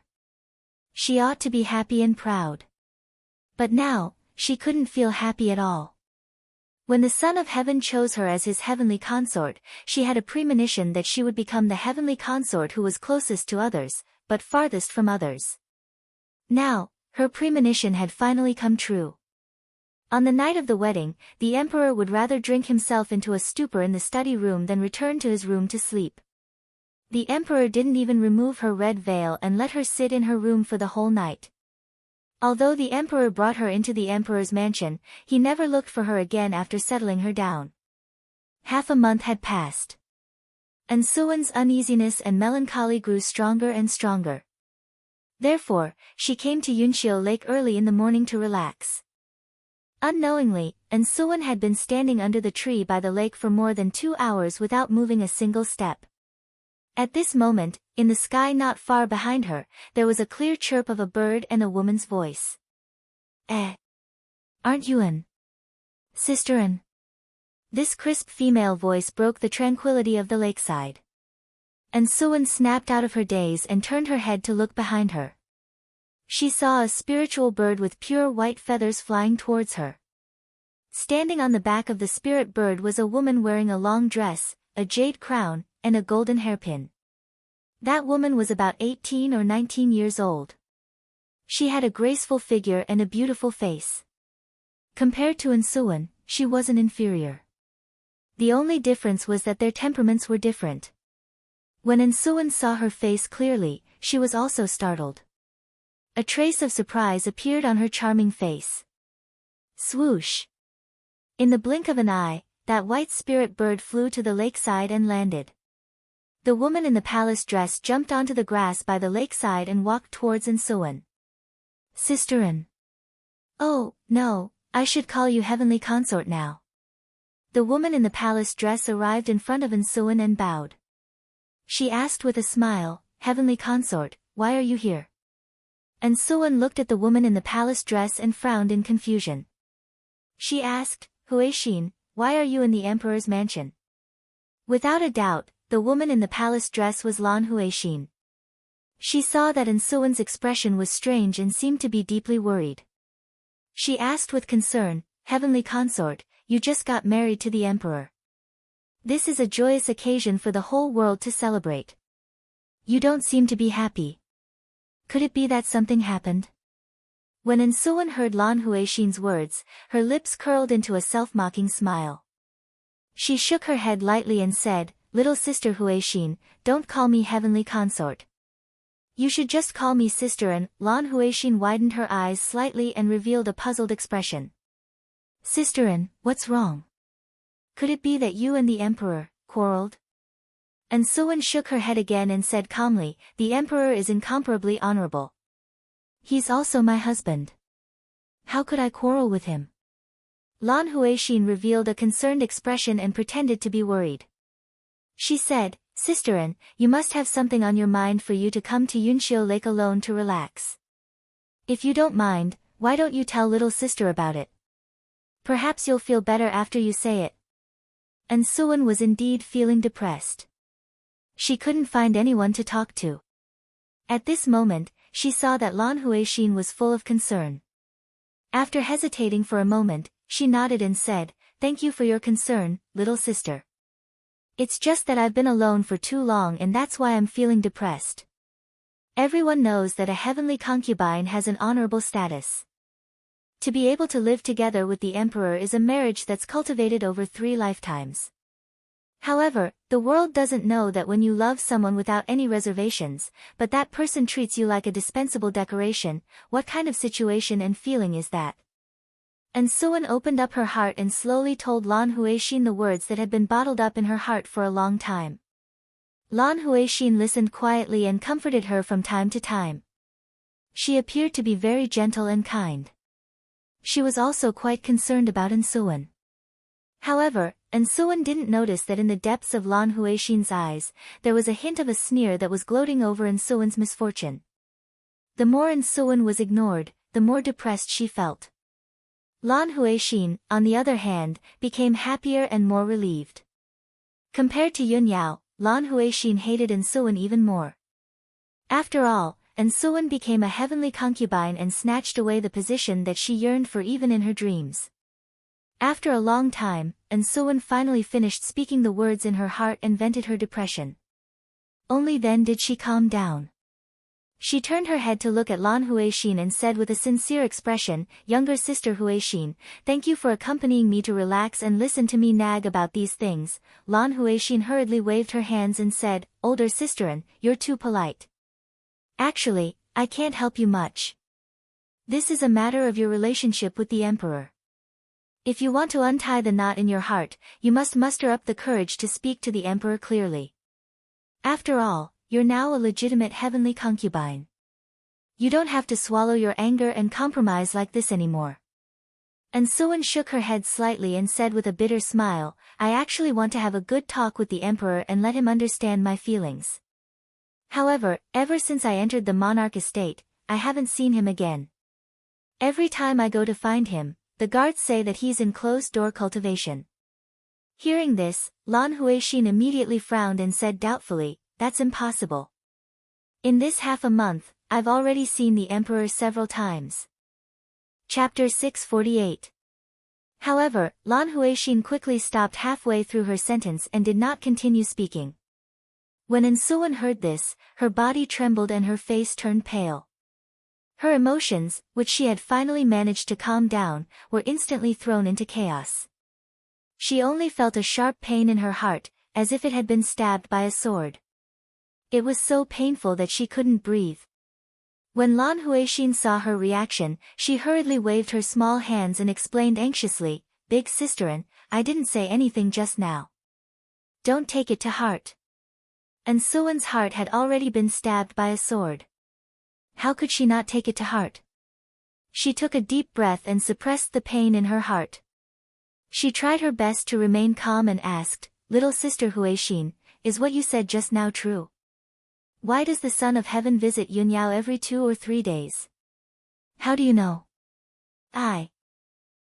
She ought to be happy and proud. But now, she couldn't feel happy at all. When the Son of Heaven chose her as his heavenly consort, she had a premonition that she would become the heavenly consort who was closest to others, but farthest from others. Now, her premonition had finally come true. On the night of the wedding, the emperor would rather drink himself into a stupor in the study room than return to his room to sleep. The emperor didn't even remove her red veil and let her sit in her room for the whole night. Although the emperor brought her into the emperor's mansion, he never looked for her again after settling her down. Half a month had passed. And Suwon's uneasiness and melancholy grew stronger and stronger. Therefore, she came to Yunshio Lake early in the morning to relax. Unknowingly, Suwon had been standing under the tree by the lake for more than 2 hours without moving a single step. At this moment, in the sky not far behind her, there was a clear chirp of a bird and a woman's voice. Aren't you an sister An? This crisp female voice broke the tranquility of the lakeside. And Suwon snapped out of her daze and turned her head to look behind her. She saw a spiritual bird with pure white feathers flying towards her. Standing on the back of the spirit bird was a woman wearing a long dress, a jade crown, and a golden hairpin. That woman was about 18 or 19 years old. She had a graceful figure and a beautiful face. Compared to Suwon, she wasn't inferior. The only difference was that their temperaments were different. When Suwon saw her face clearly, she was also startled. A trace of surprise appeared on her charming face. Swoosh! In the blink of an eye, that white spirit bird flew to the lakeside and landed. The woman in the palace dress jumped onto the grass by the lakeside and walked towards Suwon. Sister An. Oh, no, I should call you heavenly consort now. The woman in the palace dress arrived in front of Suwon and bowed. She asked with a smile, Heavenly consort, why are you here? Suwon looked at the woman in the palace dress and frowned in confusion. She asked, Huaixin, why are you in the emperor's mansion? Without a doubt, the woman in the palace dress was Lan Huaixin. She saw that Suwon's expression was strange and seemed to be deeply worried. She asked with concern, Heavenly consort, you just got married to the emperor. This is a joyous occasion for the whole world to celebrate. You don't seem to be happy. Could it be that something happened? When Suwon heard Lan Huaixin's words, her lips curled into a self-mocking smile. She shook her head lightly and said, Little sister Huaixin, don't call me heavenly consort. You should just call me sister An. Lan Huaixin widened her eyes slightly and revealed a puzzled expression. Sister An, what's wrong? Could it be that you and the emperor quarreled? Suwon shook her head again and said calmly, the emperor is incomparably honorable. He's also my husband. How could I quarrel with him? Lan Huaixin revealed a concerned expression and pretended to be worried. She said, Sister An, you must have something on your mind for you to come to Yunshio Lake alone to relax. If you don't mind, why don't you tell little sister about it? Perhaps you'll feel better after you say it. Suwon was indeed feeling depressed. She couldn't find anyone to talk to. At this moment, she saw that Lan Huaixin was full of concern. After hesitating for a moment, she nodded and said, Thank you for your concern, little sister. It's just that I've been alone for too long and that's why I'm feeling depressed. Everyone knows that a heavenly concubine has an honorable status. To be able to live together with the emperor is a marriage that's cultivated over 3 lifetimes. However, the world doesn't know that when you love someone without any reservations, but that person treats you like a dispensable decoration, what kind of situation and feeling is that? Suwon opened up her heart and slowly told Lan Huaixin the words that had been bottled up in her heart for a long time. Lan Huaixin listened quietly and comforted her from time to time. She appeared to be very gentle and kind. She was also quite concerned about Ansuan. However, Ansuan didn't notice that in the depths of Lan Huixin's eyes, there was a hint of a sneer that was gloating over Ansuan's misfortune. The more Ansuan was ignored, the more depressed she felt. Lan Huixin, on the other hand, became happier and more relieved. Compared to Yun Yao, Lan Huixin hated Ansuan even more. After all, Ansuan became a heavenly concubine and snatched away the position that she yearned for even in her dreams. After a long time, Ansuan finally finished speaking the words in her heart and vented her depression. Only then did she calm down. She turned her head to look at Lan Huixin and said with a sincere expression, "Younger sister Huixin, thank you for accompanying me to relax and listen to me nag about these things." Lan Huixin hurriedly waved her hands and said, "Older sisterin, you're too polite. Actually, I can't help you much. This is a matter of your relationship with the emperor. If you want to untie the knot in your heart, you must muster up the courage to speak to the emperor clearly. After all, you're now a legitimate heavenly concubine. You don't have to swallow your anger and compromise like this anymore." Ansuan shook her head slightly and said with a bitter smile, "I actually want to have a good talk with the emperor and let him understand my feelings. However, ever since I entered the monarch estate, I haven't seen him again. Every time I go to find him, the guards say that he's in closed-door cultivation." Hearing this, Lan Huixin immediately frowned and said doubtfully, "That's impossible. In this half a month, I've already seen the emperor several times." Chapter 648. However, Lan Huixin quickly stopped halfway through her sentence and did not continue speaking. When Ansuan heard this, her body trembled and her face turned pale. Her emotions, which she had finally managed to calm down, were instantly thrown into chaos. She only felt a sharp pain in her heart, as if it had been stabbed by a sword. It was so painful that she couldn't breathe. When Lan Huixin saw her reaction, she hurriedly waved her small hands and explained anxiously, "Big sisterin, I didn't say anything just now. Don't take it to heart." Ansuan's heart had already been stabbed by a sword. How could she not take it to heart? She took a deep breath and suppressed the pain in her heart. She tried her best to remain calm and asked, "Little sister Huixin, is what you said just now true? Why does the Son of Heaven visit Yun Yao every 2 or 3 days? How do you know?" Lan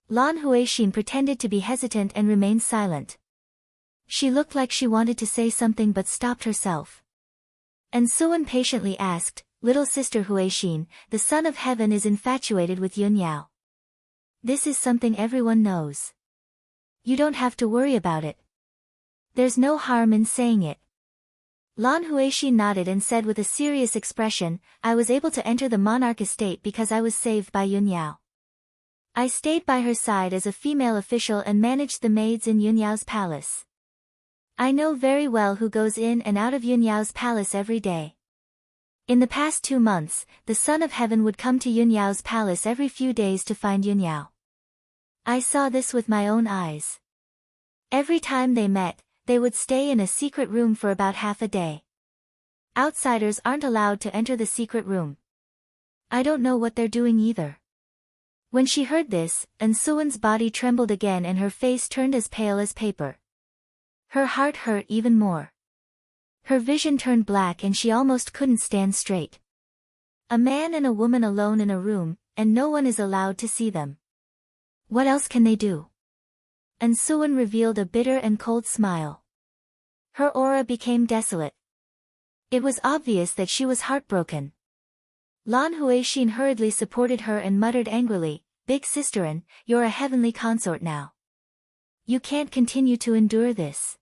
Huixin pretended to be hesitant and remained silent. She looked like she wanted to say something but stopped herself. Ansuan patiently asked, "Little sister Huixin, the Son of Heaven is infatuated with Yun Yao. This is something everyone knows. You don't have to worry about it. There's no harm in saying it." Lan Huixin nodded and said with a serious expression, "I was able to enter the monarch estate because I was saved by Yun Yao. I stayed by her side as a female official and managed the maids in Yun Yao's palace. I know very well who goes in and out of Yun Yao's palace every day. In the past 2 months, the Son of Heaven would come to Yun Yao's palace every few days to find Yun Yao. I saw this with my own eyes. Every time they met, they would stay in a secret room for about half a day. Outsiders aren't allowed to enter the secret room. I don't know what they're doing either." When she heard this, Ansuan's body trembled again and her face turned as pale as paper. Her heart hurt even more. Her vision turned black and she almost couldn't stand straight. A man and a woman alone in a room, and no one is allowed to see them. What else can they do? Ansuan revealed a bitter and cold smile. Her aura became desolate. It was obvious that she was heartbroken. Lan Huixin hurriedly supported her and muttered angrily, "Big sisterin, you're a heavenly consort now. You can't continue to endure this.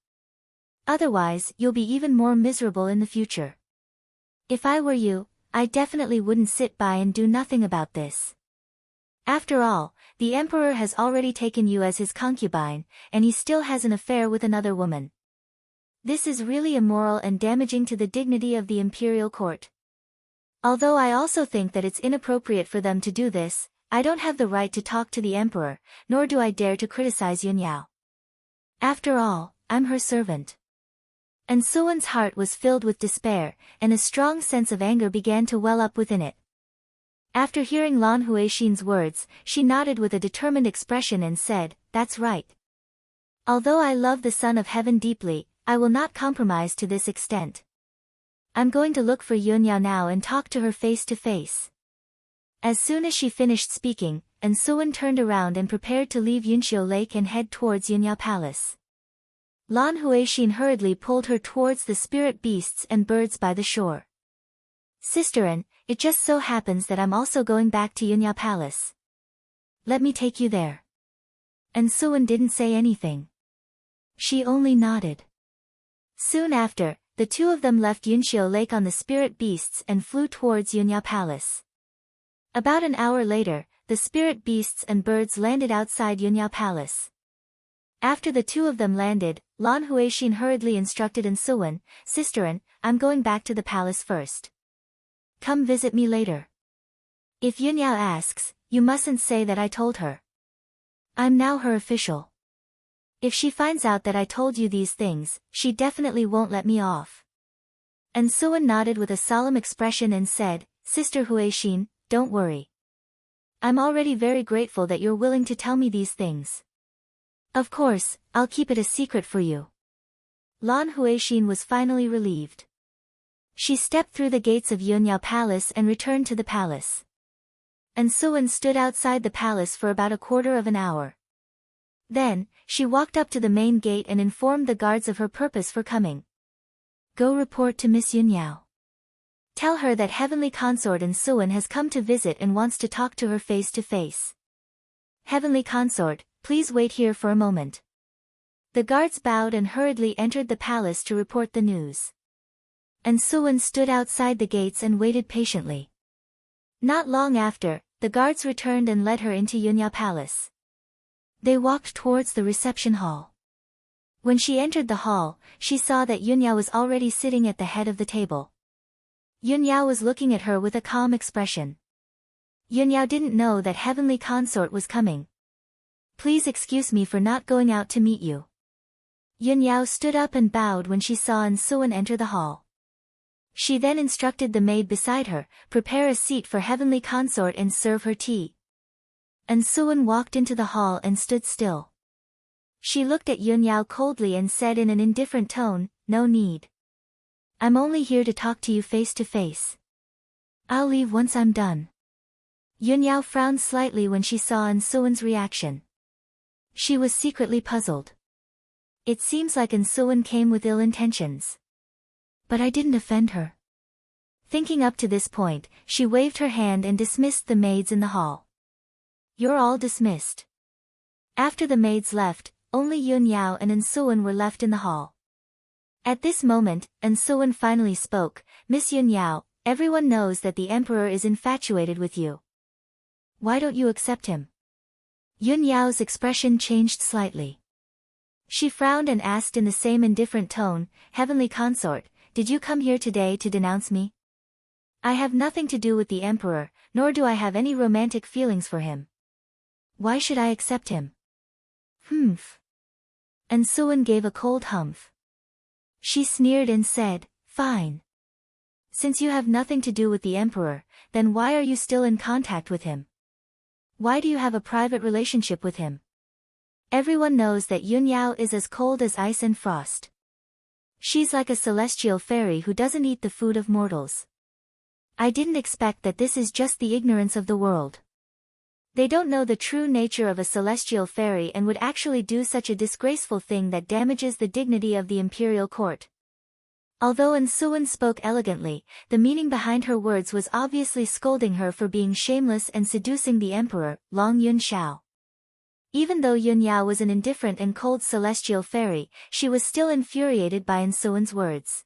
Otherwise, you'll be even more miserable in the future. If I were you, I definitely wouldn't sit by and do nothing about this. After all, the emperor has already taken you as his concubine, and he still has an affair with another woman. This is really immoral and damaging to the dignity of the imperial court. Although I also think that it's inappropriate for them to do this, I don't have the right to talk to the emperor, nor do I dare to criticize Yun Yao. After all, I'm her servant." Ansuan's heart was filled with despair, and a strong sense of anger began to well up within it. After hearing Lan Huixin's words, she nodded with a determined expression and said, "That's right. Although I love the Son of Heaven deeply, I will not compromise to this extent. I'm going to look for Yunyao now and talk to her face to face." As soon as she finished speaking, Suwen turned around and prepared to leave Yunxiu Lake and head towards Yunyao Palace. Lan Huixin hurriedly pulled her towards the spirit beasts and birds by the shore. "Sister, it just so happens that I'm also going back to Yunyao Palace. Let me take you there." And Suwen didn't say anything. She only nodded. Soon after, the two of them left Yunxiu Lake on the spirit beasts and flew towards Yunyao Palace. About an hour later, the spirit beasts and birds landed outside Yunyao Palace. After the two of them landed, Lan Huixin hurriedly instructed Suwen, "Sister, I'm going back to the palace first. Come visit me later. If Yunyao asks, you mustn't say that I told her. I'm now her official. If she finds out that I told you these things, she definitely won't let me off." And Suwen nodded with a solemn expression and said, "Sister Huixin, don't worry. I'm already very grateful that you're willing to tell me these things. Of course, I'll keep it a secret for you." Lan Huixin was finally relieved. She stepped through the gates of Yunyao Palace and returned to the palace. And Suwen stood outside the palace for about a quarter of an hour. Then, she walked up to the main gate and informed the guards of her purpose for coming. "Go report to Miss Yunyao. Tell her that Heavenly Consort Suwen has come to visit and wants to talk to her face to face. Heavenly Consort, please wait here for a moment." The guards bowed and hurriedly entered the palace to report the news. And Suwen stood outside the gates and waited patiently. Not long after, the guards returned and led her into Yunyao Palace. They walked towards the reception hall. When she entered the hall, she saw that Yunyao was already sitting at the head of the table. Yunyao was looking at her with a calm expression. Yunyao didn't know that Heavenly Consort was coming. "Please excuse me for not going out to meet you." Yunyao stood up and bowed when she saw Suwen enter the hall. She then instructed the maid beside her, "Prepare a seat for Heavenly Consort and serve her tea." And Suwen walked into the hall and stood still. She looked at Yunyao coldly and said in an indifferent tone, "No need. I'm only here to talk to you face to face. I'll leave once I'm done." Yunyao frowned slightly when she saw Suwen's reaction. She was secretly puzzled. It seems like Suwen came with ill intentions. But I didn't offend her. Thinking up to this point, she waved her hand and dismissed the maids in the hall. "You're all dismissed." After the maids left, only Yunyao and Suwen were left in the hall. At this moment, Suwen finally spoke, "Miss Yunyao, everyone knows that the emperor is infatuated with you. Why don't you accept him?" Yunyao's expression changed slightly. She frowned and asked in the same indifferent tone, "Heavenly Consort, did you come here today to denounce me? I have nothing to do with the emperor, nor do I have any romantic feelings for him. Why should I accept him?" "Humph." And Suwen gave a cold humph. She sneered and said, "Fine. Since you have nothing to do with the emperor, then why are you still in contact with him? Why do you have a private relationship with him? Everyone knows that Yunyao is as cold as ice and frost. She's like a celestial fairy who doesn't eat the food of mortals. I didn't expect that. This is just the ignorance of the world. They don't know the true nature of a celestial fairy and would actually do such a disgraceful thing that damages the dignity of the imperial court." Although Suwen spoke elegantly, the meaning behind her words was obviously scolding her for being shameless and seducing the emperor, Long Yunxiao. Even though Yunyao was an indifferent and cold celestial fairy, she was still infuriated by Suwen's words.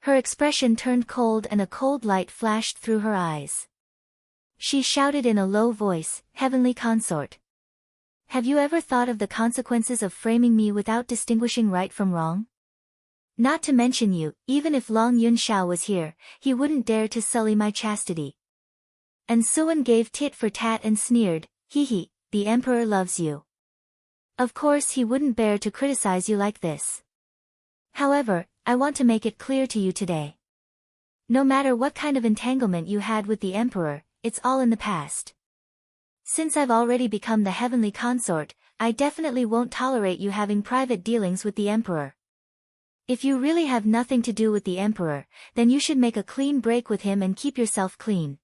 Her expression turned cold and a cold light flashed through her eyes. She shouted in a low voice, "Heavenly Consort. Have you ever thought of the consequences of framing me without distinguishing right from wrong? Not to mention you, even if Long Yunxiao was here, he wouldn't dare to sully my chastity." And Suwen gave tit for tat and sneered, "Hee, the emperor loves you. Of course he wouldn't bear to criticize you like this. However, I want to make it clear to you today. No matter what kind of entanglement you had with the emperor, it's all in the past. Since I've already become the heavenly consort, I definitely won't tolerate you having private dealings with the Emperor. If you really have nothing to do with the Emperor, then you should make a clean break with him and keep yourself clean.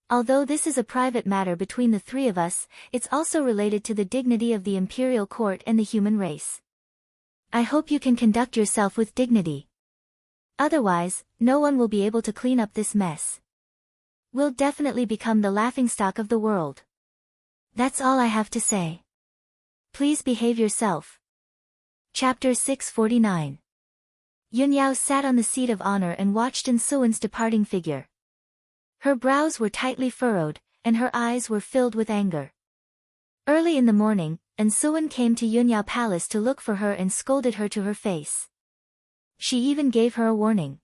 Although this is a private matter between the three of us, it's also related to the dignity of the imperial court and the human race. I hope you can conduct yourself with dignity. Otherwise, no one will be able to clean up this mess. We'll definitely become the laughingstock of the world. That's all I have to say. Please behave yourself. Chapter 649. Yunyao sat on the seat of honor and watched Insuin's departing figure. Her brows were tightly furrowed, and her eyes were filled with anger. Early in the morning, Insuin came to Yunyao Palace to look for her and scolded her to her face. She even gave her a warning.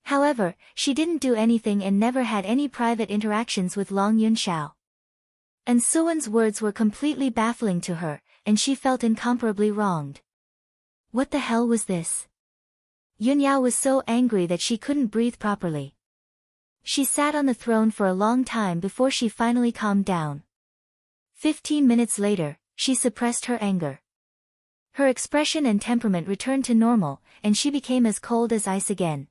However, she didn't do anything and never had any private interactions with Long Yunxiao. Insuin's words were completely baffling to her, and she felt incomparably wronged. What the hell was this? Yunyao was so angry that she couldn't breathe properly. She sat on the throne for a long time before she finally calmed down. 15 minutes later, she suppressed her anger. Her expression and temperament returned to normal, and she became as cold as ice again.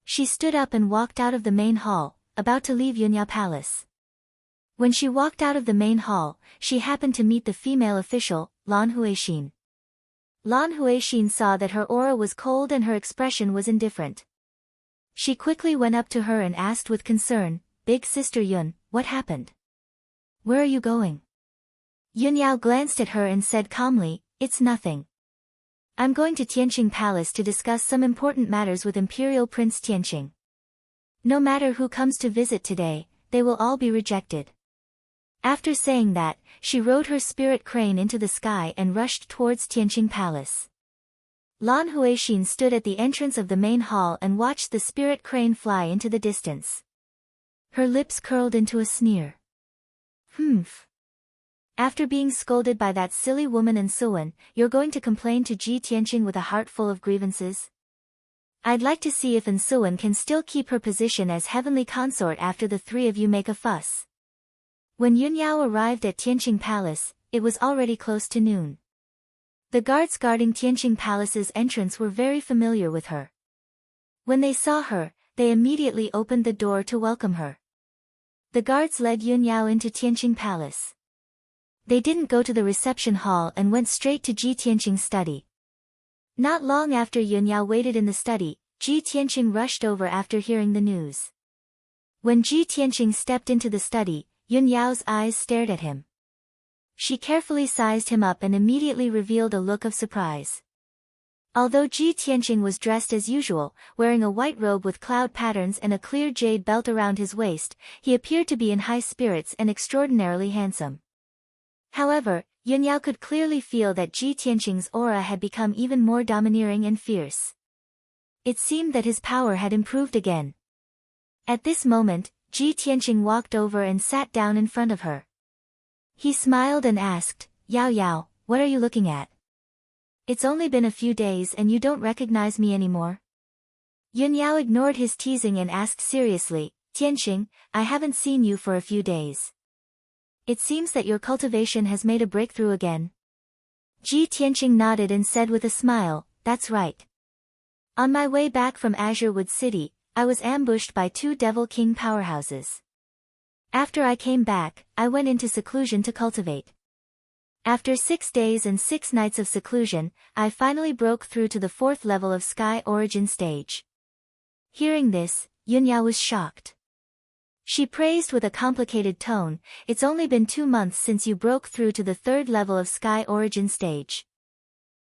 She stood up and walked out of the main hall, about to leave Yunyao Palace. When she walked out of the main hall, she happened to meet the female official, Lan Huixin. Lan Huixin saw that her aura was cold and her expression was indifferent. She quickly went up to her and asked with concern, "Big Sister Yun, what happened? Where are you going?" Yunyao glanced at her and said calmly, "It's nothing. I'm going to Tianqing Palace to discuss some important matters with Imperial Prince Tianqing. No matter who comes to visit today, they will all be rejected." After saying that, she rode her spirit crane into the sky and rushed towards Tianqing Palace. Lan Huixin stood at the entrance of the main hall and watched the spirit crane fly into the distance. Her lips curled into a sneer. Humph. After being scolded by that silly woman Insuin, you're going to complain to Ji Tianqing with a heart full of grievances? I'd like to see if Insuin can still keep her position as heavenly consort after the three of you make a fuss. When Yunyao arrived at Tianqing Palace, it was already close to noon. The guards guarding Tianqing Palace's entrance were very familiar with her. When they saw her, they immediately opened the door to welcome her. The guards led Yunyao into Tianqing Palace. They didn't go to the reception hall and went straight to Ji Tianqing's study. Not long after Yunyao waited in the study, Ji Tianqing rushed over after hearing the news. When Ji Tianqing stepped into the study, Yunyao's eyes stared at him. She carefully sized him up and immediately revealed a look of surprise. Although Ji Tianqing was dressed as usual, wearing a white robe with cloud patterns and a clear jade belt around his waist, he appeared to be in high spirits and extraordinarily handsome. However, Yunyao could clearly feel that Ji Tianqing's aura had become even more domineering and fierce. It seemed that his power had improved again. At this moment, Ji Tianqing walked over and sat down in front of her. He smiled and asked, "Yao Yao, what are you looking at? It's only been a few days and you don't recognize me anymore?" Yunyao ignored his teasing and asked seriously, "Tianqing, I haven't seen you for a few days. It seems that your cultivation has made a breakthrough again." Ji Tianqing nodded and said with a smile, "That's right. On my way back from Azure Wood City, I was ambushed by 2 Devil King powerhouses. After I came back, I went into seclusion to cultivate. After 6 days and 6 nights of seclusion, I finally broke through to the 4th level of Sky Origin stage." Hearing this, Yunyao was shocked. She praised with a complicated tone, "It's only been 2 months since you broke through to the 3rd level of Sky Origin stage.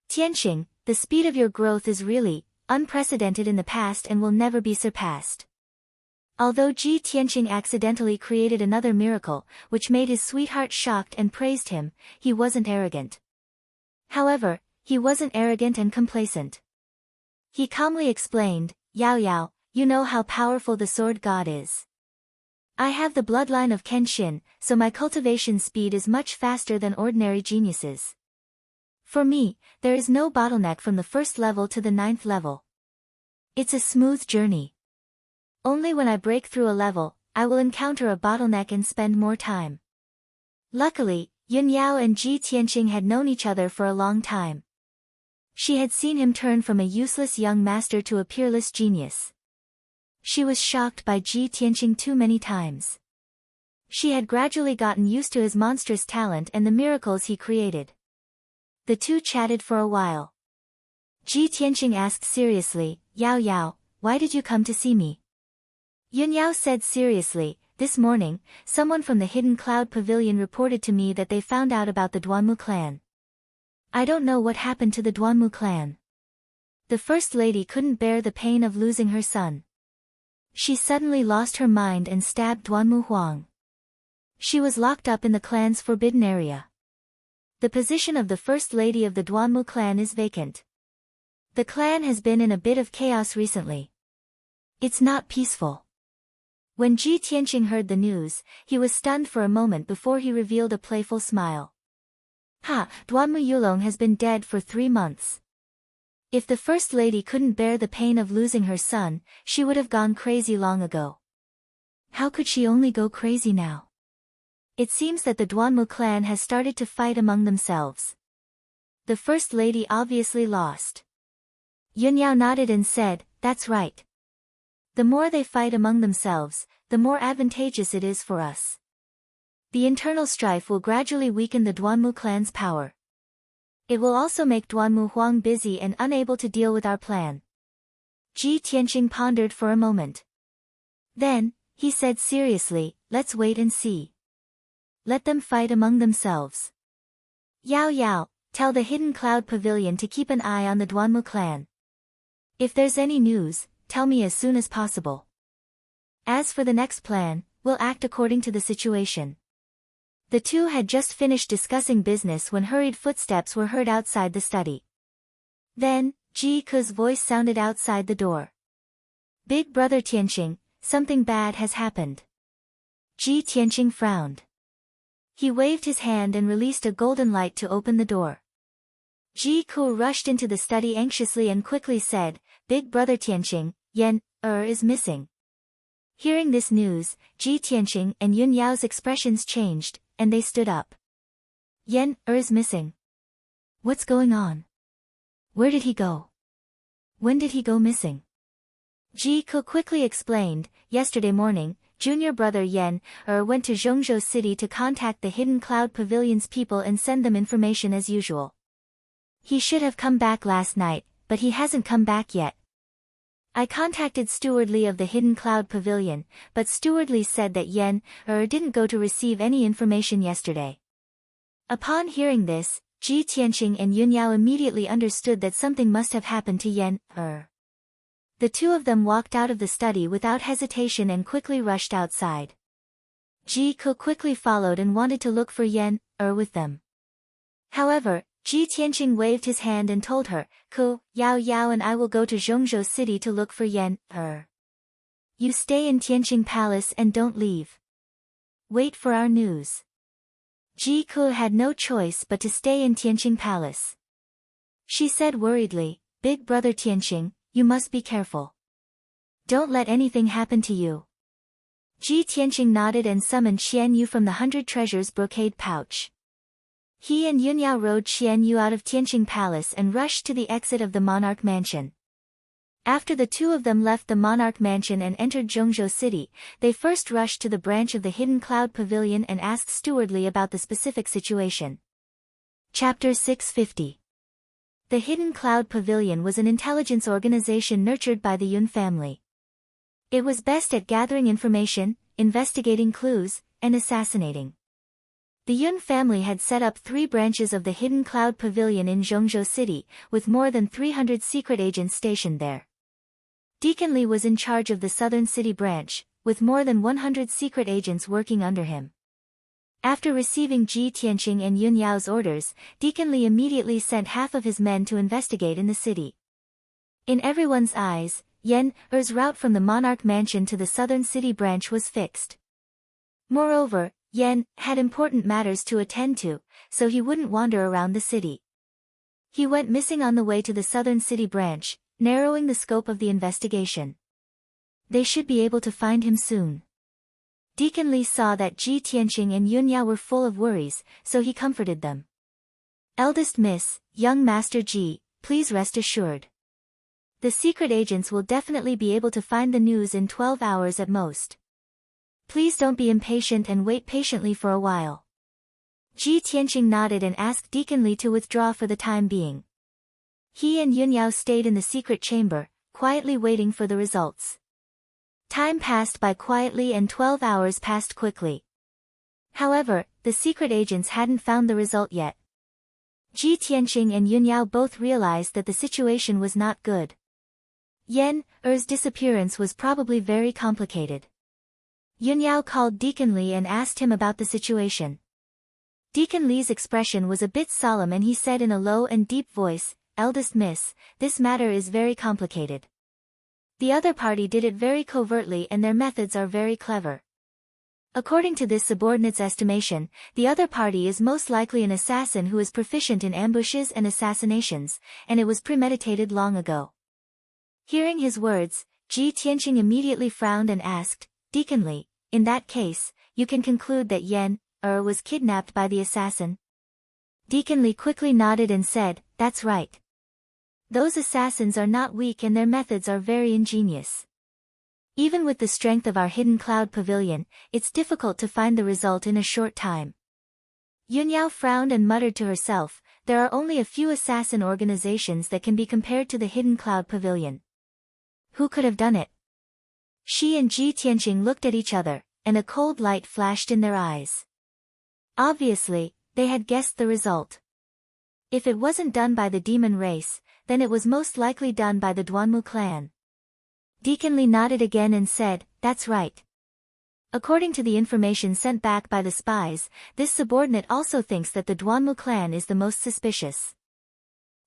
Tianqing, the speed of your growth is really unprecedented in the past and will never be surpassed." Although Ji Tianqing accidentally created another miracle, which made his sweetheart shocked and praised him, he wasn't arrogant. However, he wasn't arrogant and complacent. He calmly explained, "Yao Yao, you know how powerful the sword god is. I have the bloodline of Kenshin, so my cultivation speed is much faster than ordinary geniuses. For me, there is no bottleneck from the 1st level to the 9th level. It's a smooth journey. Only when I break through a level, I will encounter a bottleneck and spend more time. Luckily, Yun Yao and Ji Tianqing had known each other for a long time. She had seen him turn from a useless young master to a peerless genius. She was shocked by Ji Tianqing too many times. She had gradually gotten used to his monstrous talent and the miracles he created. The two chatted for a while. Ji Tianqing asked seriously, Yao Yao, why did you come to see me? Yun Yao said seriously, this morning, someone from the Hidden Cloud Pavilion reported to me that they found out about the Duanmu clan. I don't know what happened to the Duanmu clan. The First Lady couldn't bear the pain of losing her son. She suddenly lost her mind and stabbed Duanmu Huang. She was locked up in the clan's forbidden area. The position of the First Lady of the Duanmu clan is vacant. The clan has been in a bit of chaos recently. It's not peaceful. When Ji Tianqing heard the news, he was stunned for a moment before he revealed a playful smile. Duanmu Yulong has been dead for 3 months. If the First Lady couldn't bear the pain of losing her son, she would have gone crazy long ago. How could she only go crazy now? It seems that the Duanmu clan has started to fight among themselves. The First Lady obviously lost. Yun Yao nodded and said, that's right. The more they fight among themselves, the more advantageous it is for us. The internal strife will gradually weaken the Duanmu clan's power. It will also make Duanmu Huang busy and unable to deal with our plan. Ji Tianqing pondered for a moment. Then, he said seriously, let's wait and see. Let them fight among themselves. Yao Yao, tell the Hidden Cloud Pavilion to keep an eye on the Duanmu clan. If there's any news, tell me as soon as possible. As for the next plan, we'll act according to the situation. The two had just finished discussing business when hurried footsteps were heard outside the study. Then, Ji Ke's voice sounded outside the door. Big brother Tianqing, something bad has happened. Ji Tianqing frowned. He waved his hand and released a golden light to open the door. Ji Ke rushed into the study anxiously and quickly said, Big brother Tianqing, Yan is missing. Hearing this news, Ji Tianqing and Yun Yao's expressions changed, and they stood up. Yan is missing. What's going on? Where did he go? When did he go missing? Ji Ke quickly explained, yesterday morning, junior brother Yan went to Zhongzhou City to contact the Hidden Cloud Pavilion's people and send them information as usual. He should have come back last night, but he hasn't come back yet. I contacted Steward Li of the Hidden Cloud Pavilion, but Steward Li said that Yan didn't go to receive any information yesterday. Upon hearing this, Ji Tianqing and Yun Yao immediately understood that something must have happened to Yan The two of them walked out of the study without hesitation and quickly rushed outside. Ji Ke quickly followed and wanted to look for Yan with them. However, Ji Tianqing waved his hand and told her, Ke, Yao Yao and I will go to Zhongzhou City to look for Yan You stay in Tianqing Palace and don't leave. Wait for our news. Ji Ke had no choice but to stay in Tianqing Palace. She said worriedly, Big brother Tianqing, you must be careful. Don't let anything happen to you. Ji Tianqing nodded and summoned Xian Yu from the 100 Treasures brocade pouch. He and Yun Yao rode Xian Yu out of Tianqing Palace and rushed to the exit of the Monarch Mansion. After the two of them left the Monarch Mansion and entered Zhongzhou City, they first rushed to the branch of the Hidden Cloud Pavilion and asked Steward Li about the specific situation. Chapter 650. The Hidden Cloud Pavilion was an intelligence organization nurtured by the Yun family. It was best at gathering information, investigating clues, and assassinating. The Yun family had set up 3 branches of the Hidden Cloud Pavilion in Zhongzhou City, with more than 300 secret agents stationed there. Deacon Li was in charge of the Southern City branch, with more than 100 secret agents working under him. After receiving Ji Tianqing and Yun Yao's orders, Deacon Li immediately sent half of his men to investigate in the city. In everyone's eyes, Yan Er's route from the Monarch Mansion to the Southern City branch was fixed. Moreover, Yan had important matters to attend to, so he wouldn't wander around the city. He went missing on the way to the Southern City branch, narrowing the scope of the investigation. They should be able to find him soon. Deacon Li saw that Ji Tianqing and Yunyao were full of worries, so he comforted them. Eldest Miss, young Master Ji, please rest assured. The secret agents will definitely be able to find the news in 12 hours at most. Please don't be impatient and wait patiently for a while. Ji Tianqing nodded and asked Deacon Li to withdraw for the time being. He and Yunyao stayed in the secret chamber, quietly waiting for the results. Time passed by quietly and 12 hours passed quickly. However, the secret agents hadn't found the result yet. Ji Tianqing and Yunyao both realized that the situation was not good. Yan Er's disappearance was probably very complicated. Yunyao called Deacon Li and asked him about the situation. Deacon Li's expression was a bit solemn and he said in a low and deep voice, "Eldest Miss, this matter is very complicated. The other party did it very covertly and their methods are very clever. According to this subordinate's estimation, the other party is most likely an assassin who is proficient in ambushes and assassinations, and it was premeditated long ago." Hearing his words, Ji Tianqing immediately frowned and asked, "Deacon Li, in that case, you can conclude that Yan was kidnapped by the assassin?" Deacon Li quickly nodded and said, "That's right. Those assassins are not weak and their methods are very ingenious. Even with the strength of our hidden cloud pavilion, it's difficult to find the result in a short time." Yunyao frowned and muttered to herself, "There are only a few assassin organizations that can be compared to the hidden cloud pavilion. Who could have done it?" She and Ji Tianqing looked at each other, and a cold light flashed in their eyes. Obviously, they had guessed the result. If it wasn't done by the demon race, then it was most likely done by the Duanmu clan. Deacon Li nodded again and said, "That's right. According to the information sent back by the spies, this subordinate also thinks that the Duanmu clan is the most suspicious.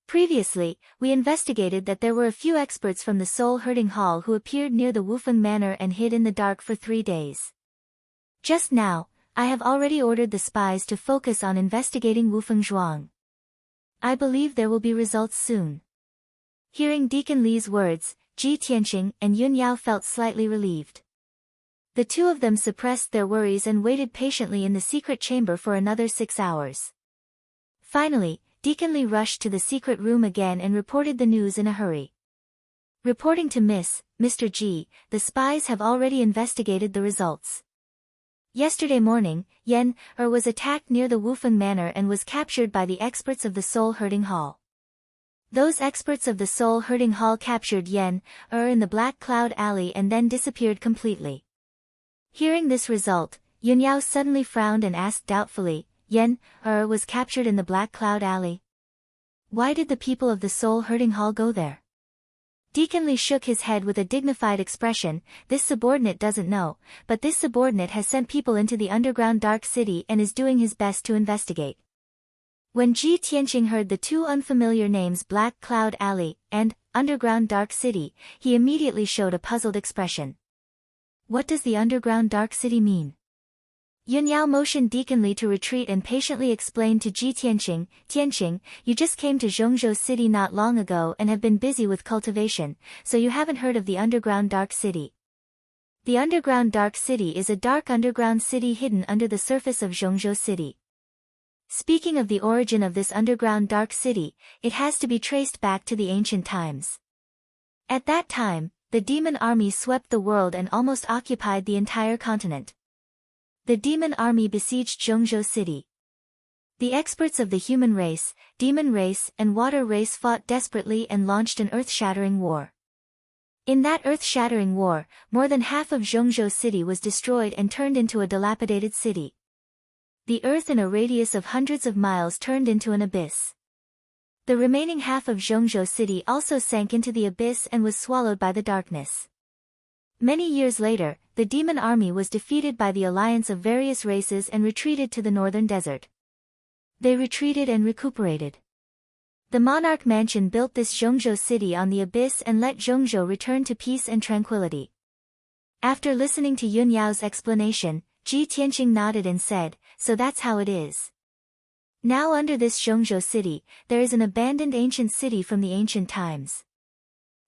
Previously, we investigated that there were a few experts from the Soul Herding Hall who appeared near the Wufeng Manor and hid in the dark for 3 days. Just now, I have already ordered the spies to focus on investigating Wufeng Zhuang. I believe there will be results soon." Hearing Deacon Li's words, Ji Tianqing and Yunyao felt slightly relieved. The two of them suppressed their worries and waited patiently in the secret chamber for another 6 hours. Finally, Deacon Li rushed to the secret room again and reported the news in a hurry. Reporting to Mr. Ji, the spies have already investigated the results. Yesterday morning, Yan was attacked near the Wufeng Manor and was captured by the experts of the Soul Herding Hall. Those experts of the Soul Herding Hall captured Yan in the Black Cloud Alley and then disappeared completely. Hearing this result, Yunyao suddenly frowned and asked doubtfully, "Yan was captured in the Black Cloud Alley? Why did the people of the Soul Herding Hall go there?" Deacon Li shook his head with a dignified expression, "This subordinate doesn't know, but this subordinate has sent people into the underground dark city and is doing his best to investigate." When Ji Tianqing heard the two unfamiliar names Black Cloud Alley and Underground Dark City, he immediately showed a puzzled expression. What does the Underground Dark City mean? Yunyao motioned Deacon Li to retreat and patiently explained to Ji Tianqing, "Tianqing, you just came to Zhongzhou City not long ago and have been busy with cultivation, so you haven't heard of the Underground Dark City. The Underground Dark City is a dark underground city hidden under the surface of Zhongzhou City. Speaking of the origin of this underground dark city, it has to be traced back to the ancient times. At that time, the demon army swept the world and almost occupied the entire continent. The demon army besieged Zhongzhou City. The experts of the human race, demon race, and water race fought desperately and launched an earth-shattering war. In that earth-shattering war, more than half of Zhongzhou City was destroyed and turned into a dilapidated city. The earth in a radius of hundreds of miles turned into an abyss. The remaining half of Zhongzhou City also sank into the abyss and was swallowed by the darkness. Many years later, the demon army was defeated by the alliance of various races and retreated to the northern desert. They retreated and recuperated. The monarch mansion built this Zhongzhou City on the abyss and let Zhongzhou return to peace and tranquility." After listening to Yunyao's explanation, Ji Tianqing nodded and said, "So that's how it is. Now under this Zhongzhou City, there is an abandoned ancient city from the ancient times.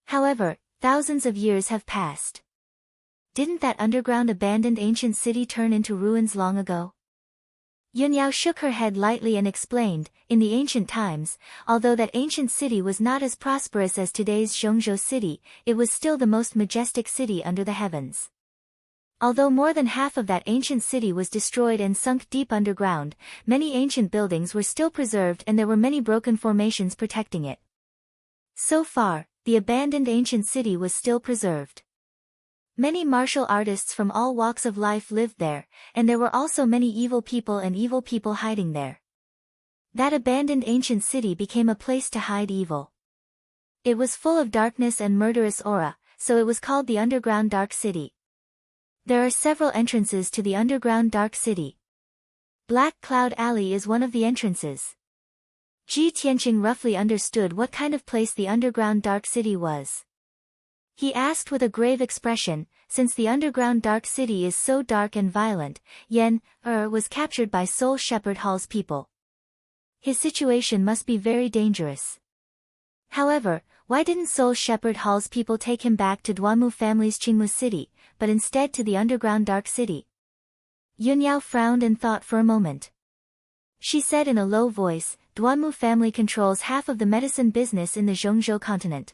However, thousands of years have passed. didn't that underground abandoned ancient city turn into ruins long ago? Yunyao shook her head lightly and explained, in the ancient times, although that ancient city was not as prosperous as today's Zhongzhou city, it was still the most majestic city under the heavens. Although more than half of that ancient city was destroyed and sunk deep underground, many ancient buildings were still preserved and there were many broken formations protecting it. So far, the abandoned ancient city was still preserved. Many martial artists from all walks of life lived there, and there were also many evil people hiding there. That abandoned ancient city became a place to hide evil. It was full of darkness and murderous aura, so it was called the Underground Dark City. There are several entrances to the Underground Dark City. Black Cloud Alley is one of the entrances. Ji Tianqing roughly understood what kind of place the Underground Dark City was. He asked with a grave expression, since the Underground Dark City is so dark and violent, Yan was captured by Soul Shepherd Hall's people. His situation must be very dangerous. However, why didn't Soul Shepherd Hall's people take him back to Duanmu family's Qingmu city, but instead to the Underground Dark City? Yunyao frowned and thought for a moment. She said in a low voice, Duanmu family controls half of the medicine business in the Zhongzhou continent.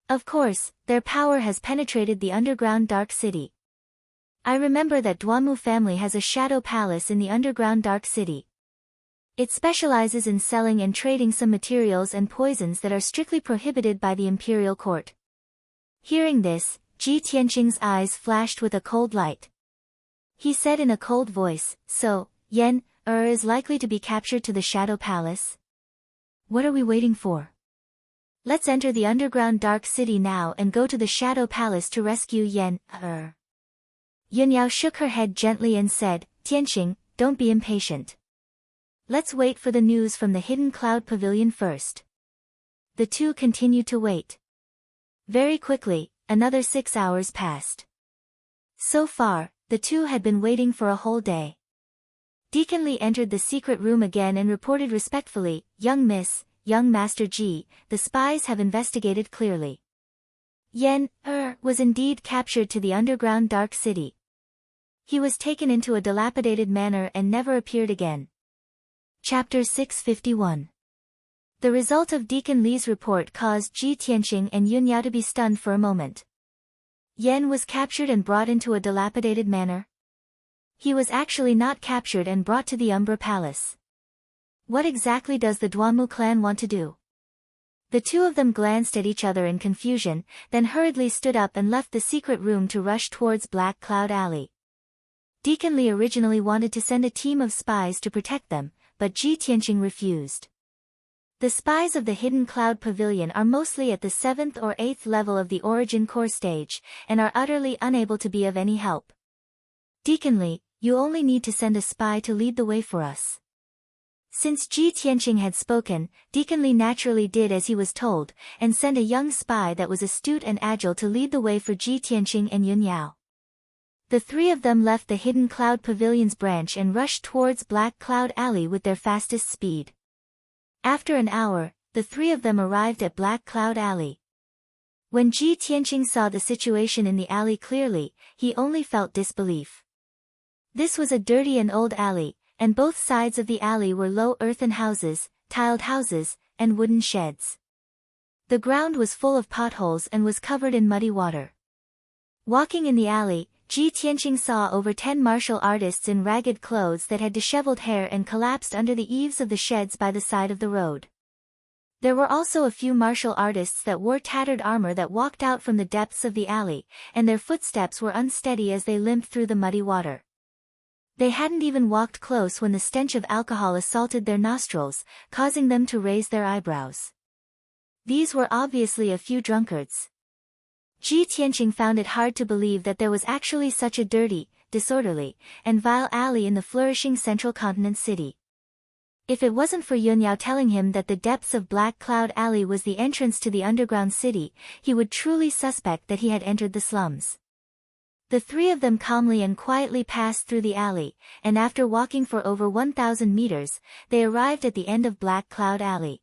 Of course, their power has penetrated the Underground Dark City. I remember that Duanmu family has a shadow palace in the Underground Dark City. It specializes in selling and trading some materials and poisons that are strictly prohibited by the imperial court. Hearing this, Ji Tianqing's eyes flashed with a cold light. He said in a cold voice, so, Yan is likely to be captured to the Shadow Palace? What are we waiting for? Let's enter the Underground Dark City now and go to the Shadow Palace to rescue Yan Yunyao shook her head gently and said, Tianqing, don't be impatient. Let's wait for the news from the Hidden Cloud Pavilion first. The two continued to wait. Very quickly, another 6 hours passed. So far, the two had been waiting for a whole day. Deacon Li entered the secret room again and reported respectfully, Young Miss, Young Master Ji, the spies have investigated clearly. Yan was indeed captured to the Underground Dark City. He was taken into a dilapidated manor and never appeared again. Chapter 651. The result of Deacon Li's report caused Ji Tianqing and Yunyao to be stunned for a moment. Yan was captured and brought into a dilapidated manor? He was actually not captured and brought to the Umbra Palace. What exactly does the Duanmu clan want to do? The two of them glanced at each other in confusion, then hurriedly stood up and left the secret room to rush towards Black Cloud Alley. Deacon Li originally wanted to send a team of spies to protect them, but Ji Tianqing refused. The spies of the Hidden Cloud Pavilion are mostly at the 7th or 8th level of the Origin Core stage, and are utterly unable to be of any help. Deacon Li, you only need to send a spy to lead the way for us. Since Ji Tianqing had spoken, Deacon Li naturally did as he was told, and sent a young spy that was astute and agile to lead the way for Ji Tianqing and Yunyao. The three of them left the Hidden Cloud Pavilion's branch and rushed towards Black Cloud Alley with their fastest speed. After an hour, the three of them arrived at Black Cloud Alley. When Ji Tianqing saw the situation in the alley clearly, he only felt disbelief. This was a dirty and old alley, and both sides of the alley were low earthen houses, tiled houses, and wooden sheds. The ground was full of potholes and was covered in muddy water. Walking in the alley, Ji Tianqing saw over 10 martial artists in ragged clothes that had disheveled hair and collapsed under the eaves of the sheds by the side of the road. There were also a few martial artists that wore tattered armor that walked out from the depths of the alley, and their footsteps were unsteady as they limped through the muddy water. They hadn't even walked close when the stench of alcohol assaulted their nostrils, causing them to raise their eyebrows. These were obviously a few drunkards. Ji Tianqing found it hard to believe that there was actually such a dirty, disorderly, and vile alley in the flourishing central continent city. If it wasn't for Yunyao telling him that the depths of Black Cloud Alley was the entrance to the underground city, he would truly suspect that he had entered the slums. The three of them calmly and quietly passed through the alley, and after walking for over 1,000 meters, they arrived at the end of Black Cloud Alley.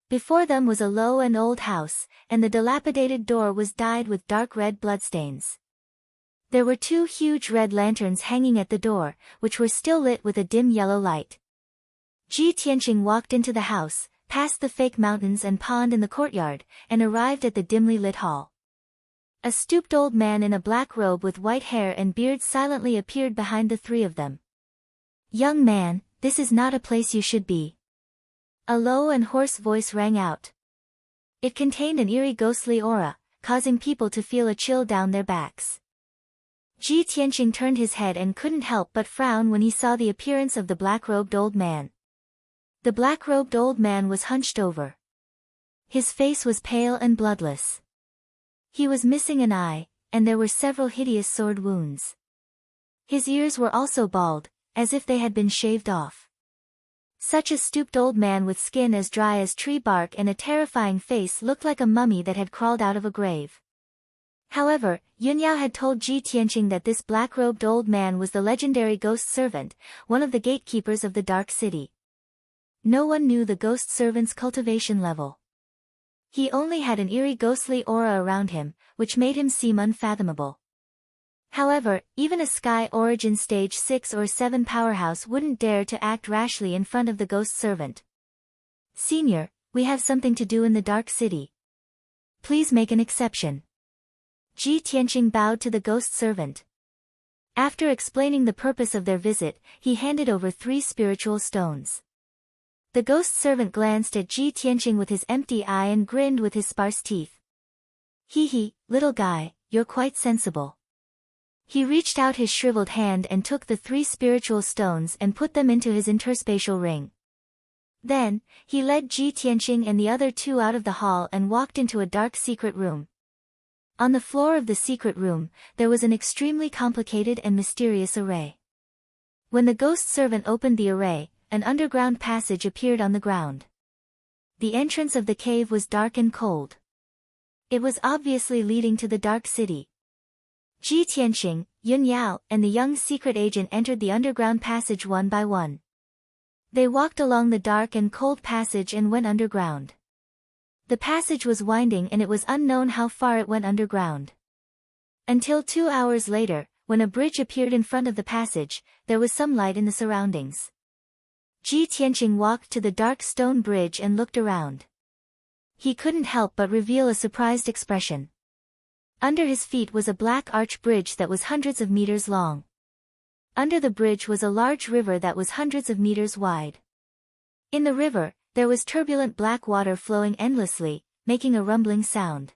Before them was a low and old house, and the dilapidated door was dyed with dark red bloodstains. There were 2 huge red lanterns hanging at the door, which were still lit with a dim yellow light. Ji Tianqing walked into the house, past the fake mountains and pond in the courtyard, and arrived at the dimly lit hall. A stooped old man in a black robe with white hair and beard silently appeared behind the 3 of them. "Young man, this is not a place you should be." A low and hoarse voice rang out. It contained an eerie ghostly aura, causing people to feel a chill down their backs. Ji Tianqing turned his head and couldn't help but frown when he saw the appearance of the black-robed old man. The black-robed old man was hunched over. His face was pale and bloodless. He was missing an eye, and there were several hideous sword wounds. His ears were also bald, as if they had been shaved off. Such a stooped old man with skin as dry as tree bark and a terrifying face looked like a mummy that had crawled out of a grave. However, Yunyao had told Ji Tianqing that this black-robed old man was the legendary ghost servant, one of the gatekeepers of the Dark City. No one knew the ghost servant's cultivation level. He only had an eerie ghostly aura around him, which made him seem unfathomable. However, even a Sky Origin Stage 6 or 7 powerhouse wouldn't dare to act rashly in front of the ghost servant. "Senior, we have something to do in the Dark City. Please make an exception." Ji Tianqing bowed to the ghost servant. After explaining the purpose of their visit, he handed over 3 spiritual stones. The ghost servant glanced at Ji Tianqing with his empty eye and grinned with his sparse teeth. "Hee, little guy, you're quite sensible." He reached out his shriveled hand and took the 3 spiritual stones and put them into his interspatial ring. Then, he led Ji Tianqing and the other 2 out of the hall and walked into a dark secret room. On the floor of the secret room, there was an extremely complicated and mysterious array. When the ghost servant opened the array, an underground passage appeared on the ground. The entrance of the cave was dark and cold. It was obviously leading to the Dark City. Ji Tianqing, Yunyao, and the young secret agent entered the underground passage one by one. They walked along the dark and cold passage and went underground. The passage was winding and it was unknown how far it went underground. Until 2 hours later, when a bridge appeared in front of the passage, there was some light in the surroundings. Ji Tianqing walked to the dark stone bridge and looked around. He couldn't help but reveal a surprised expression. Under his feet was a black arch bridge that was hundreds of meters long. Under the bridge was a large river that was hundreds of meters wide. In the river, there was turbulent black water flowing endlessly, making a rumbling sound.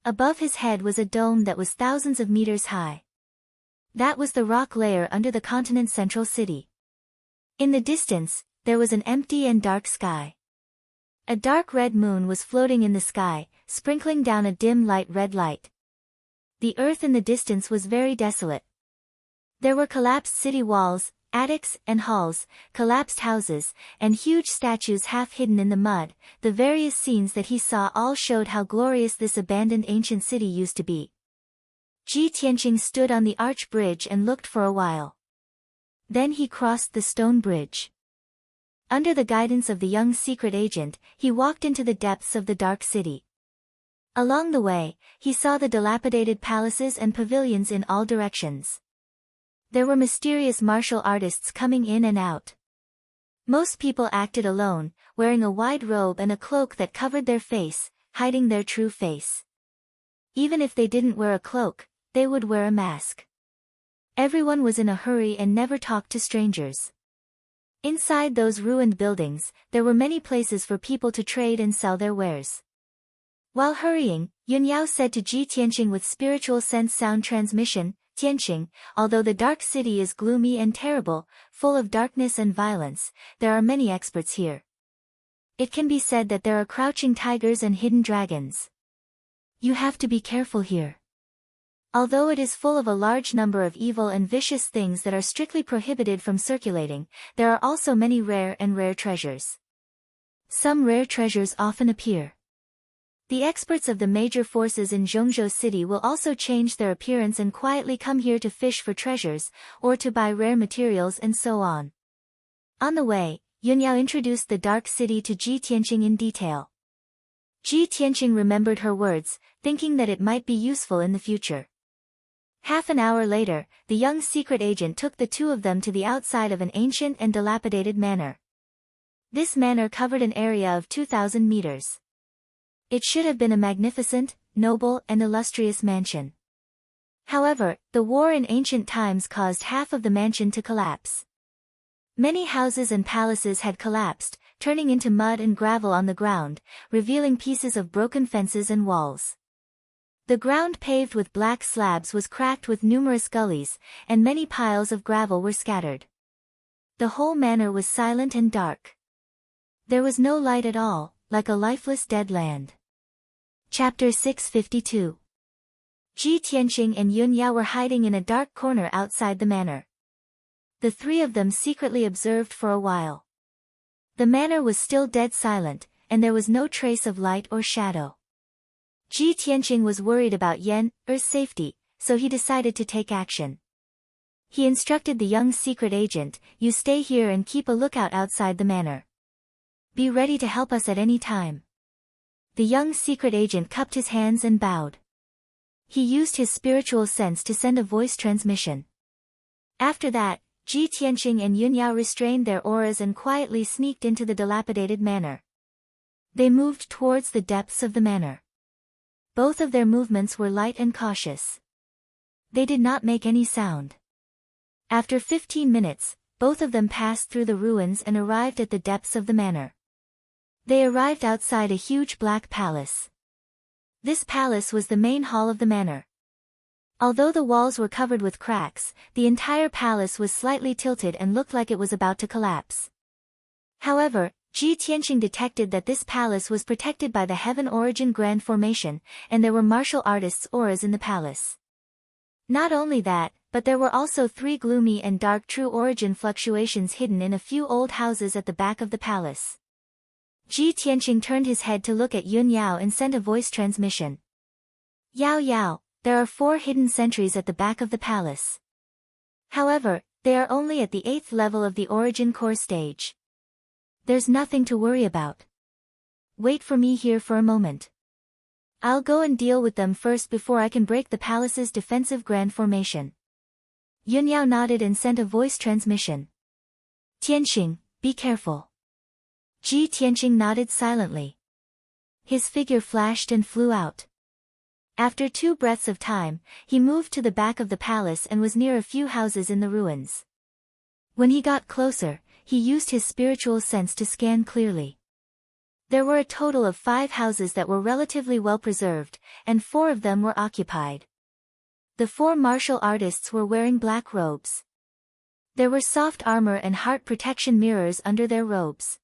Above his head was a dome that was thousands of meters high. That was the rock layer under the continent's central city. In the distance, there was an empty and dark sky. A dark red moon was floating in the sky, sprinkling down a dim light red light. The earth in the distance was very desolate. There were collapsed city walls, attics and halls, collapsed houses, and huge statues half hidden in the mud. The various scenes that he saw all showed how glorious this abandoned ancient city used to be. Ji Tianqing stood on the arch bridge and looked for a while. Then he crossed the stone bridge. Under the guidance of the young secret agent, he walked into the depths of the Dark City. Along the way, he saw the dilapidated palaces and pavilions in all directions. There were mysterious martial artists coming in and out. Most people acted alone, wearing a wide robe and a cloak that covered their face, hiding their true face. Even if they didn't wear a cloak, they would wear a mask. Everyone was in a hurry and never talked to strangers. Inside those ruined buildings, there were many places for people to trade and sell their wares. While hurrying, Yunyao said to Ji Tianqing with spiritual sense sound transmission, "Tianqing, although the Dark City is gloomy and terrible, full of darkness and violence, there are many experts here. It can be said that there are crouching tigers and hidden dragons. You have to be careful here. Although it is full of a large number of evil and vicious things that are strictly prohibited from circulating, there are also many rare treasures. Some rare treasures often appear. The experts of the major forces in Zhongzhou City will also change their appearance and quietly come here to fish for treasures, or to buy rare materials and so on." On the way, Yunyao introduced the Dark City to Ji Tianqing in detail. Ji Tianqing remembered her words, thinking that it might be useful in the future. Half an hour later, the young secret agent took the two of them to the outside of an ancient and dilapidated manor. This manor covered an area of 2,000 meters. It should have been a magnificent, noble, and illustrious mansion. However, the war in ancient times caused half of the mansion to collapse. Many houses and palaces had collapsed, turning into mud and gravel on the ground, revealing pieces of broken fences and walls. The ground paved with black slabs was cracked with numerous gullies, and many piles of gravel were scattered. The whole manor was silent and dark. There was no light at all, like a lifeless dead land. Chapter 652. Ji Tianqing and Yun Yao were hiding in a dark corner outside the manor. The three of them secretly observed for a while. The manor was still dead silent, and there was no trace of light or shadow. Ji Tianqing was worried about Yen Er's safety, so he decided to take action. He instructed the young secret agent, "You stay here and keep a lookout outside the manor. Be ready to help us at any time." The young secret agent cupped his hands and bowed. He used his spiritual sense to send a voice transmission. After that, Ji Tianqing and Yun Yao restrained their auras and quietly sneaked into the dilapidated manor. They moved towards the depths of the manor. Both of their movements were light and cautious. They did not make any sound. After 15 minutes, both of them passed through the ruins and arrived at the depths of the manor. They arrived outside a huge black palace. This palace was the main hall of the manor. Although the walls were covered with cracks, the entire palace was slightly tilted and looked like it was about to collapse. However, Ji Tianqing detected that this palace was protected by the Heaven Origin Grand Formation, and there were martial artists' auras in the palace. Not only that, but there were also 3 gloomy and dark true origin fluctuations hidden in a few old houses at the back of the palace. Ji Tianqing turned his head to look at Yun Yao and sent a voice transmission. "Yao Yao, there are 4 hidden sentries at the back of the palace. However, they are only at the 8th level of the origin core stage. There's nothing to worry about. Wait for me here for a moment. I'll go and deal with them first before I can break the palace's defensive grand formation." Yun Yao nodded and sent a voice transmission. "Tianqing, be careful." Ji Tianqing nodded silently. His figure flashed and flew out. After 2 breaths of time, he moved to the back of the palace and was near a few houses in the ruins. When he got closer, he used his spiritual sense to scan clearly. There were a total of 5 houses that were relatively well preserved, and 4 of them were occupied. The 4 martial artists were wearing black robes. There were soft armor and heart protection mirrors under their robes.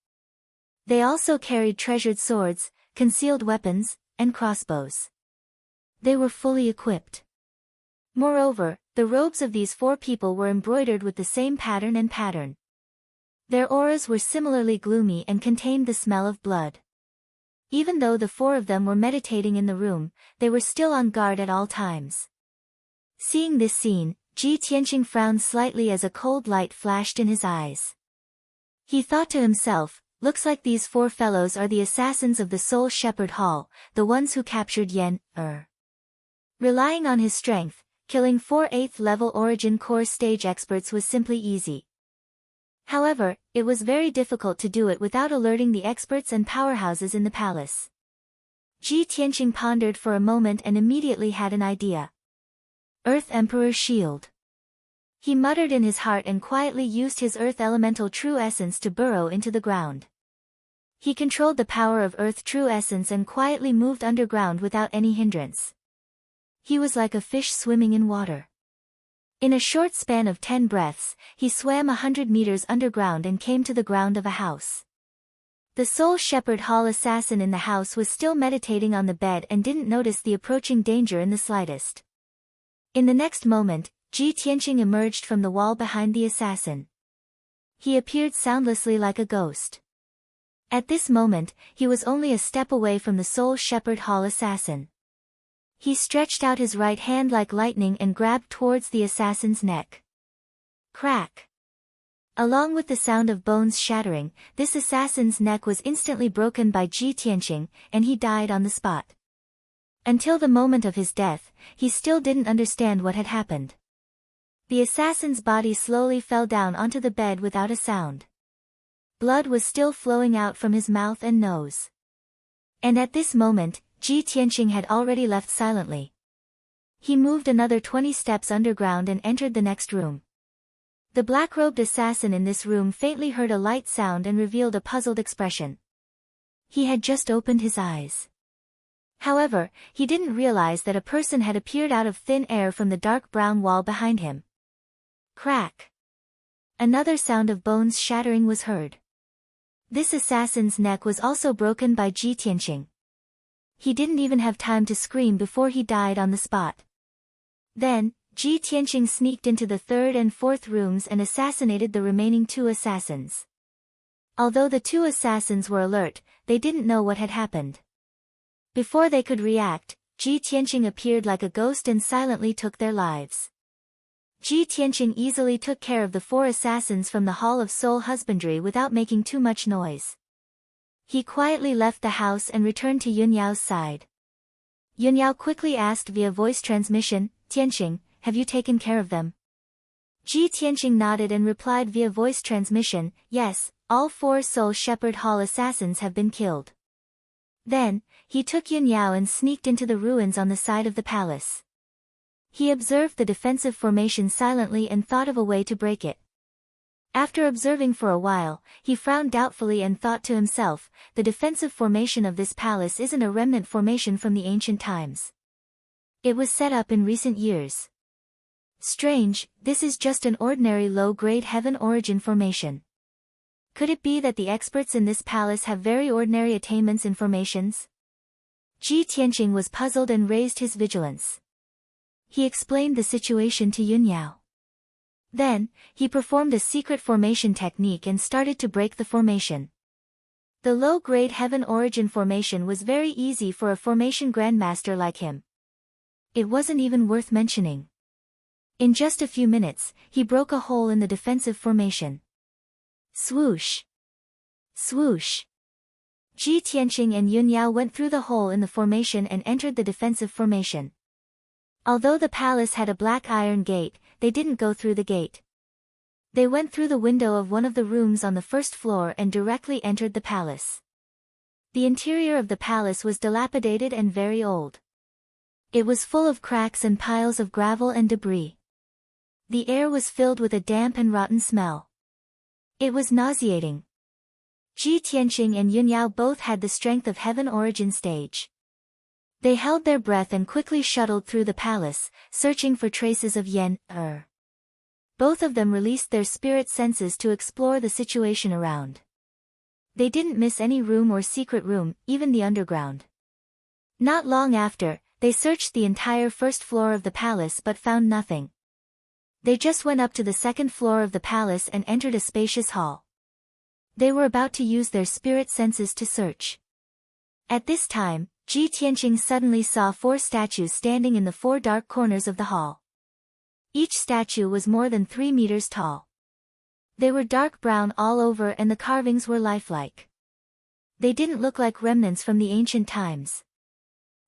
They also carried treasured swords, concealed weapons, and crossbows. They were fully equipped. Moreover, the robes of these 4 people were embroidered with the same pattern. Their auras were similarly gloomy and contained the smell of blood. Even though the 4 of them were meditating in the room, they were still on guard at all times. Seeing this scene, Ji Tianqing frowned slightly as a cold light flashed in his eyes. He thought to himself, "Looks like these 4 fellows are the assassins of the Soul Shepherd Hall, the ones who captured Yen Er." Relying on his strength, killing 4 8th-level origin core stage experts was simply easy. However, it was very difficult to do it without alerting the experts and powerhouses in the palace. Ji Tianqing pondered for a moment and immediately had an idea. Earth Emperor Shield. He muttered in his heart and quietly used his Earth Elemental True Essence to burrow into the ground. He controlled the power of Earth True Essence and quietly moved underground without any hindrance. He was like a fish swimming in water. In a short span of 10 breaths, he swam 100 meters underground and came to the ground of a house. The Soul Shepherd Hall assassin in the house was still meditating on the bed and didn't notice the approaching danger in the slightest. In the next moment, Ji Tianqing emerged from the wall behind the assassin. He appeared soundlessly like a ghost. At this moment, he was only a step away from the Soul Shepherd Hall assassin. He stretched out his right hand like lightning and grabbed towards the assassin's neck. Crack! Along with the sound of bones shattering, this assassin's neck was instantly broken by Ji Tianqing, and he died on the spot. Until the moment of his death, he still didn't understand what had happened. The assassin's body slowly fell down onto the bed without a sound. Blood was still flowing out from his mouth and nose. And at this moment, Ji Tianqing had already left silently. He moved another 20 steps underground and entered the next room. The black-robed assassin in this room faintly heard a light sound and revealed a puzzled expression. He had just opened his eyes. However, he didn't realize that a person had appeared out of thin air from the dark brown wall behind him. Crack! Another sound of bones shattering was heard. This assassin's neck was also broken by Ji Tianqing. He didn't even have time to scream before he died on the spot. Then, Ji Tianqing sneaked into the third and fourth rooms and assassinated the remaining 2 assassins. Although the 2 assassins were alert, they didn't know what had happened. Before they could react, Ji Tianqing appeared like a ghost and silently took their lives. Ji Tianqing easily took care of the 4 assassins from the Hall of Soul Husbandry without making too much noise. He quietly left the house and returned to Yunyao's side. Yunyao quickly asked via voice transmission, "Tianqing, have you taken care of them?" Ji Tianqing nodded and replied via voice transmission, "Yes, all 4 Soul Shepherd Hall assassins have been killed." Then, he took Yunyao and sneaked into the ruins on the side of the palace. He observed the defensive formation silently and thought of a way to break it. After observing for a while, he frowned doubtfully and thought to himself, the defensive formation of this palace isn't a remnant formation from the ancient times. It was set up in recent years. Strange, this is just an ordinary low-grade heaven origin formation. Could it be that the experts in this palace have very ordinary attainments in formations? Ji Tianqing was puzzled and raised his vigilance. He explained the situation to Yunyao. Then, he performed a secret formation technique and started to break the formation. The low-grade heaven origin formation was very easy for a formation grandmaster like him. It wasn't even worth mentioning. In just a few minutes, he broke a hole in the defensive formation. Swoosh! Swoosh! Ji Tianqing and Yunyao went through the hole in the formation and entered the defensive formation. Although the palace had a black iron gate, they didn't go through the gate. They went through the window of one of the rooms on the first floor and directly entered the palace. The interior of the palace was dilapidated and very old. It was full of cracks and piles of gravel and debris. The air was filled with a damp and rotten smell. It was nauseating. Ji Tianqing and Yunyao both had the strength of heaven origin stage. They held their breath and quickly shuttled through the palace, searching for traces of Yen, Both of them released their spirit senses to explore the situation around. They didn't miss any room or secret room, even the underground. Not long after, they searched the entire first floor of the palace but found nothing. They just went up to the second floor of the palace and entered a spacious hall. They were about to use their spirit senses to search. At this time, Ji Tianqing suddenly saw 4 statues standing in the 4 dark corners of the hall. Each statue was more than 3 meters tall. They were dark brown all over and the carvings were lifelike. They didn't look like remnants from the ancient times.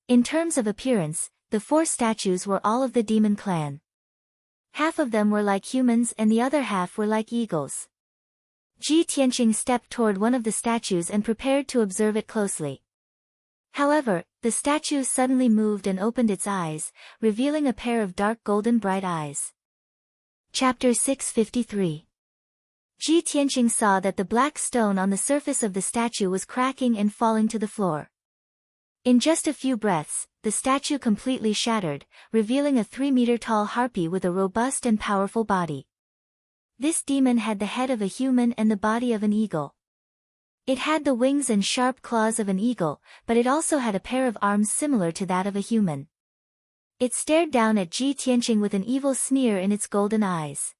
In terms of appearance, the 4 statues were all of the demon clan. Half of them were like humans and the other half were like eagles. Ji Tianqing stepped toward one of the statues and prepared to observe it closely. However, the statue suddenly moved and opened its eyes, revealing a pair of dark golden bright eyes. Chapter 653. Ji Tianqing saw that the black stone on the surface of the statue was cracking and falling to the floor. In just a few breaths, the statue completely shattered, revealing a 3-meter-tall harpy with a robust and powerful body. This demon had the head of a human and the body of an eagle. It had the wings and sharp claws of an eagle, but it also had a pair of arms similar to that of a human. It stared down at Ji Tianqing with an evil sneer in its golden eyes.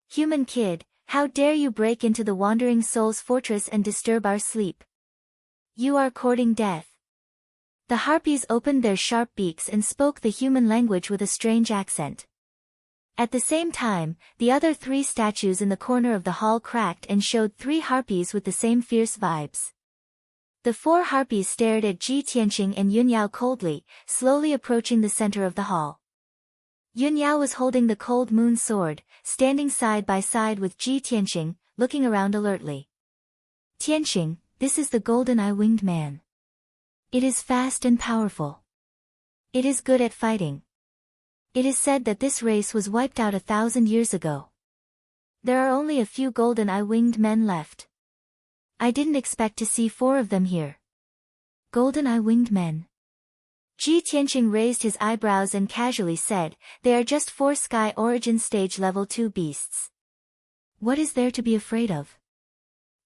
"Human kid, how dare you break into the Wandering Soul's fortress and disturb our sleep? You are courting death." The harpies opened their sharp beaks and spoke the human language with a strange accent. At the same time, the other 3 statues in the corner of the hall cracked and showed 3 harpies with the same fierce vibes. The four harpies stared at Ji Tianqing and Yunyao coldly, slowly approaching the center of the hall. Yunyao was holding the cold moon sword, standing side by side with Ji Tianqing, looking around alertly. Tianqing, this is the golden-eye winged man. It is fast and powerful. It is good at fighting. It is said that this race was wiped out 1,000 years ago. There are only a few golden-eye winged men left. I didn't expect to see 4 of them here. Golden-eye winged men. Ji Tianqing raised his eyebrows and casually said, they are just 4 Sky Origin Stage Level 2 beasts. What is there to be afraid of?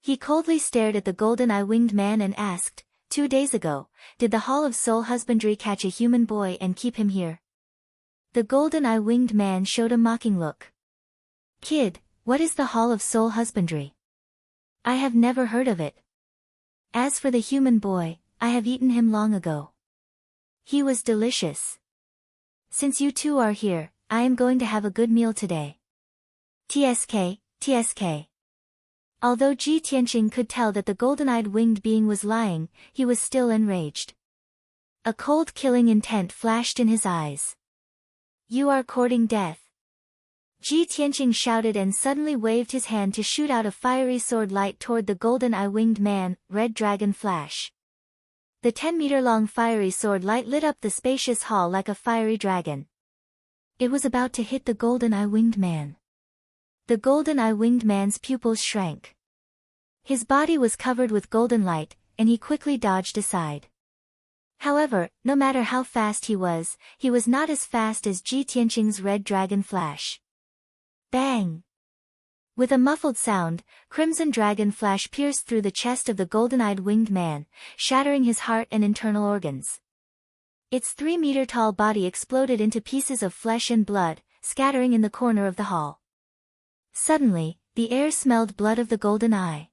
He coldly stared at the golden-eye winged man and asked, 2 days ago, did the Hall of Soul Husbandry catch a human boy and keep him here? The golden-eye winged man showed a mocking look. Kid, what is the Hall of Soul Husbandry? I have never heard of it. As for the human boy, I have eaten him long ago. He was delicious. Since you two are here, I am going to have a good meal today. TSK, TSK. Although Ji Tianqing could tell that the golden-eyed winged being was lying, he was still enraged. A cold killing intent flashed in his eyes. You are courting death. Ji Tianqing shouted and suddenly waved his hand to shoot out a fiery sword light toward the golden-eye winged man, Red Dragon Flash. The 10-meter-long fiery sword light lit up the spacious hall like a fiery dragon. It was about to hit the golden-eye winged man. The golden-eye winged man's pupils shrank. His body was covered with golden light, and he quickly dodged aside. However, no matter how fast he was not as fast as Ji Tianqing's Red Dragon Flash. Bang! With a muffled sound, Crimson Dragon Flash pierced through the chest of the golden-eyed winged man, shattering his heart and internal organs. Its 3-meter-tall body exploded into pieces of flesh and blood, scattering in the corner of the hall. Suddenly, the air smelled blood of the golden eye.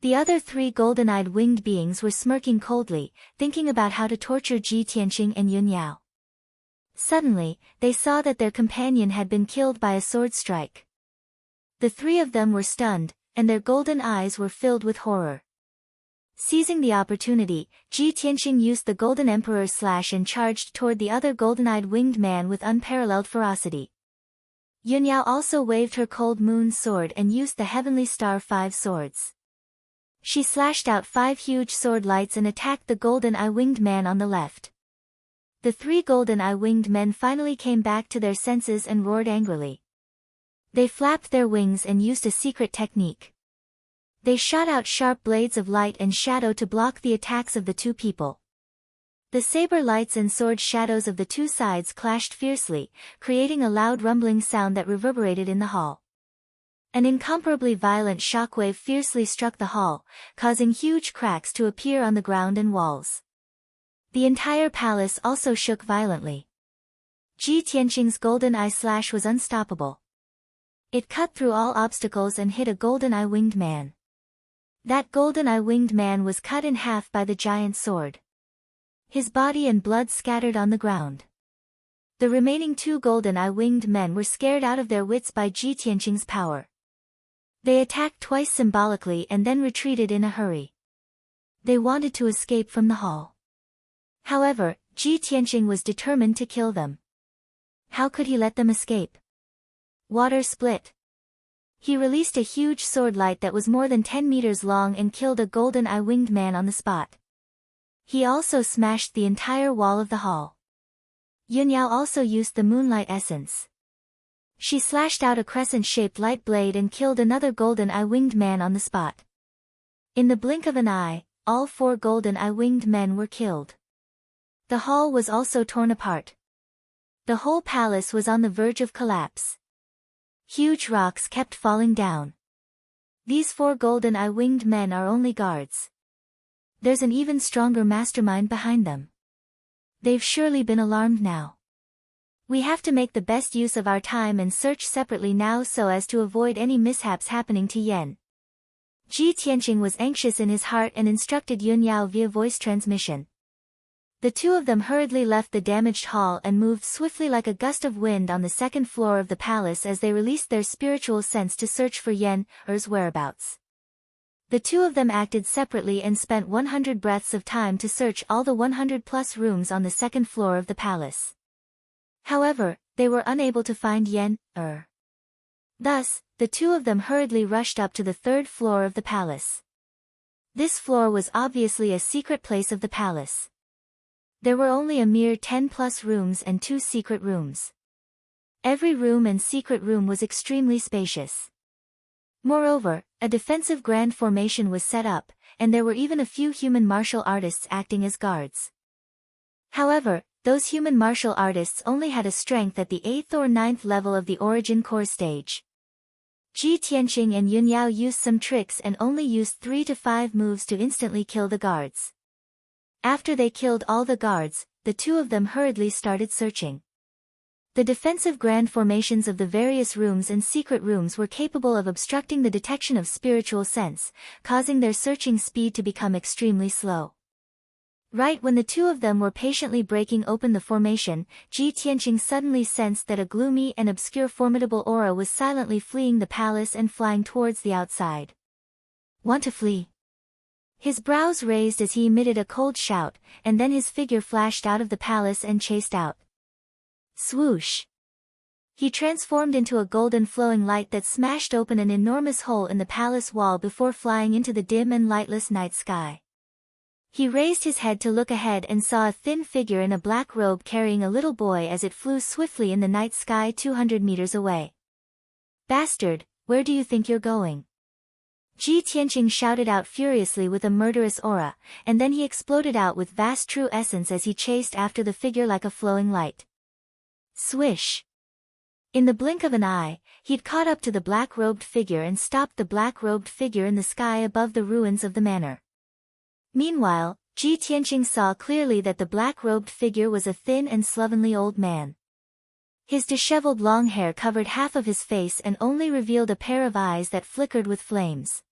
The other 3 golden-eyed winged beings were smirking coldly, thinking about how to torture Ji Tianqing and Yunyao. Suddenly, they saw that their companion had been killed by a sword strike. The 3 of them were stunned, and their golden eyes were filled with horror. Seizing the opportunity, Ji Tianqing used the Golden Emperor's slash and charged toward the other golden-eyed winged man with unparalleled ferocity. Yunyao also waved her cold moon sword and used the Heavenly Star 5 swords. She slashed out 5 huge sword lights and attacked the golden-eye winged man on the left. The 3 golden-eye winged men finally came back to their senses and roared angrily. They flapped their wings and used a secret technique. They shot out sharp blades of light and shadow to block the attacks of the 2 people. The saber lights and sword shadows of the 2 sides clashed fiercely, creating a loud rumbling sound that reverberated in the hall. An incomparably violent shockwave fiercely struck the hall, causing huge cracks to appear on the ground and walls. The entire palace also shook violently. Ji Tianqing's golden eye slash was unstoppable. It cut through all obstacles and hit a golden-eye winged man. That golden-eye winged man was cut in half by the giant sword. His body and blood scattered on the ground. The remaining 2 golden-eye winged men were scared out of their wits by Ji Tianqing's power. They attacked twice symbolically and then retreated in a hurry. They wanted to escape from the hall. However, Ji Tianqing was determined to kill them. How could he let them escape? Water split. He released a huge sword light that was more than 10 meters long and killed a golden-eye winged man on the spot. He also smashed the entire wall of the hall. Yunyao also used the moonlight essence. She slashed out a crescent-shaped light blade and killed another golden-eye winged man on the spot. In the blink of an eye, all 4 golden-eye winged men were killed. The hall was also torn apart. The whole palace was on the verge of collapse. Huge rocks kept falling down. These 4 golden-eye winged men are only guards. There's an even stronger mastermind behind them. They've surely been alarmed now. We have to make the best use of our time and search separately now so as to avoid any mishaps happening to Yen. Ji Tianqing was anxious in his heart and instructed Yunyao via voice transmission. The 2 of them hurriedly left the damaged hall and moved swiftly like a gust of wind on the 2nd floor of the palace as they released their spiritual sense to search for Yen Er's whereabouts. The two of them acted separately and spent 100 breaths of time to search all the 100-plus rooms on the second floor of the palace. However, they were unable to find Yen-er. Thus, the two of them hurriedly rushed up to the third floor of the palace. This floor was obviously a secret place of the palace. There were only a mere 10-plus rooms and 2 secret rooms. Every room and secret room was extremely spacious. Moreover, a defensive grand formation was set up, and there were even a few human martial artists acting as guards. However, those human martial artists only had a strength at the 8th or 9th level of the origin core stage. Ji Tianqing and Yun Yao used some tricks and only used 3 to 5 moves to instantly kill the guards. After they killed all the guards, the two of them hurriedly started searching. The defensive grand formations of the various rooms and secret rooms were capable of obstructing the detection of spiritual sense, causing their searching speed to become extremely slow. Right when the two of them were patiently breaking open the formation, Ji Tianqing suddenly sensed that a gloomy and obscure formidable aura was silently fleeing the palace and flying towards the outside. Want to flee? His brows raised as he emitted a cold shout, and then his figure flashed out of the palace and chased out. Swoosh! He transformed into a golden flowing light that smashed open an enormous hole in the palace wall before flying into the dim and lightless night sky. He raised his head to look ahead and saw a thin figure in a black robe carrying a little boy as it flew swiftly in the night sky 200 meters away. Bastard, where do you think you're going? Ji Tianqing shouted out furiously with a murderous aura, and then he exploded out with vast true essence as he chased after the figure like a flowing light. Swish! In the blink of an eye, he'd caught up to the black-robed figure and stopped the black-robed figure in the sky above the ruins of the manor. Meanwhile, Ji Tianqing saw clearly that the black-robed figure was a thin and slovenly old man. His disheveled long hair covered half of his face and only revealed a pair of eyes that flickered with flames.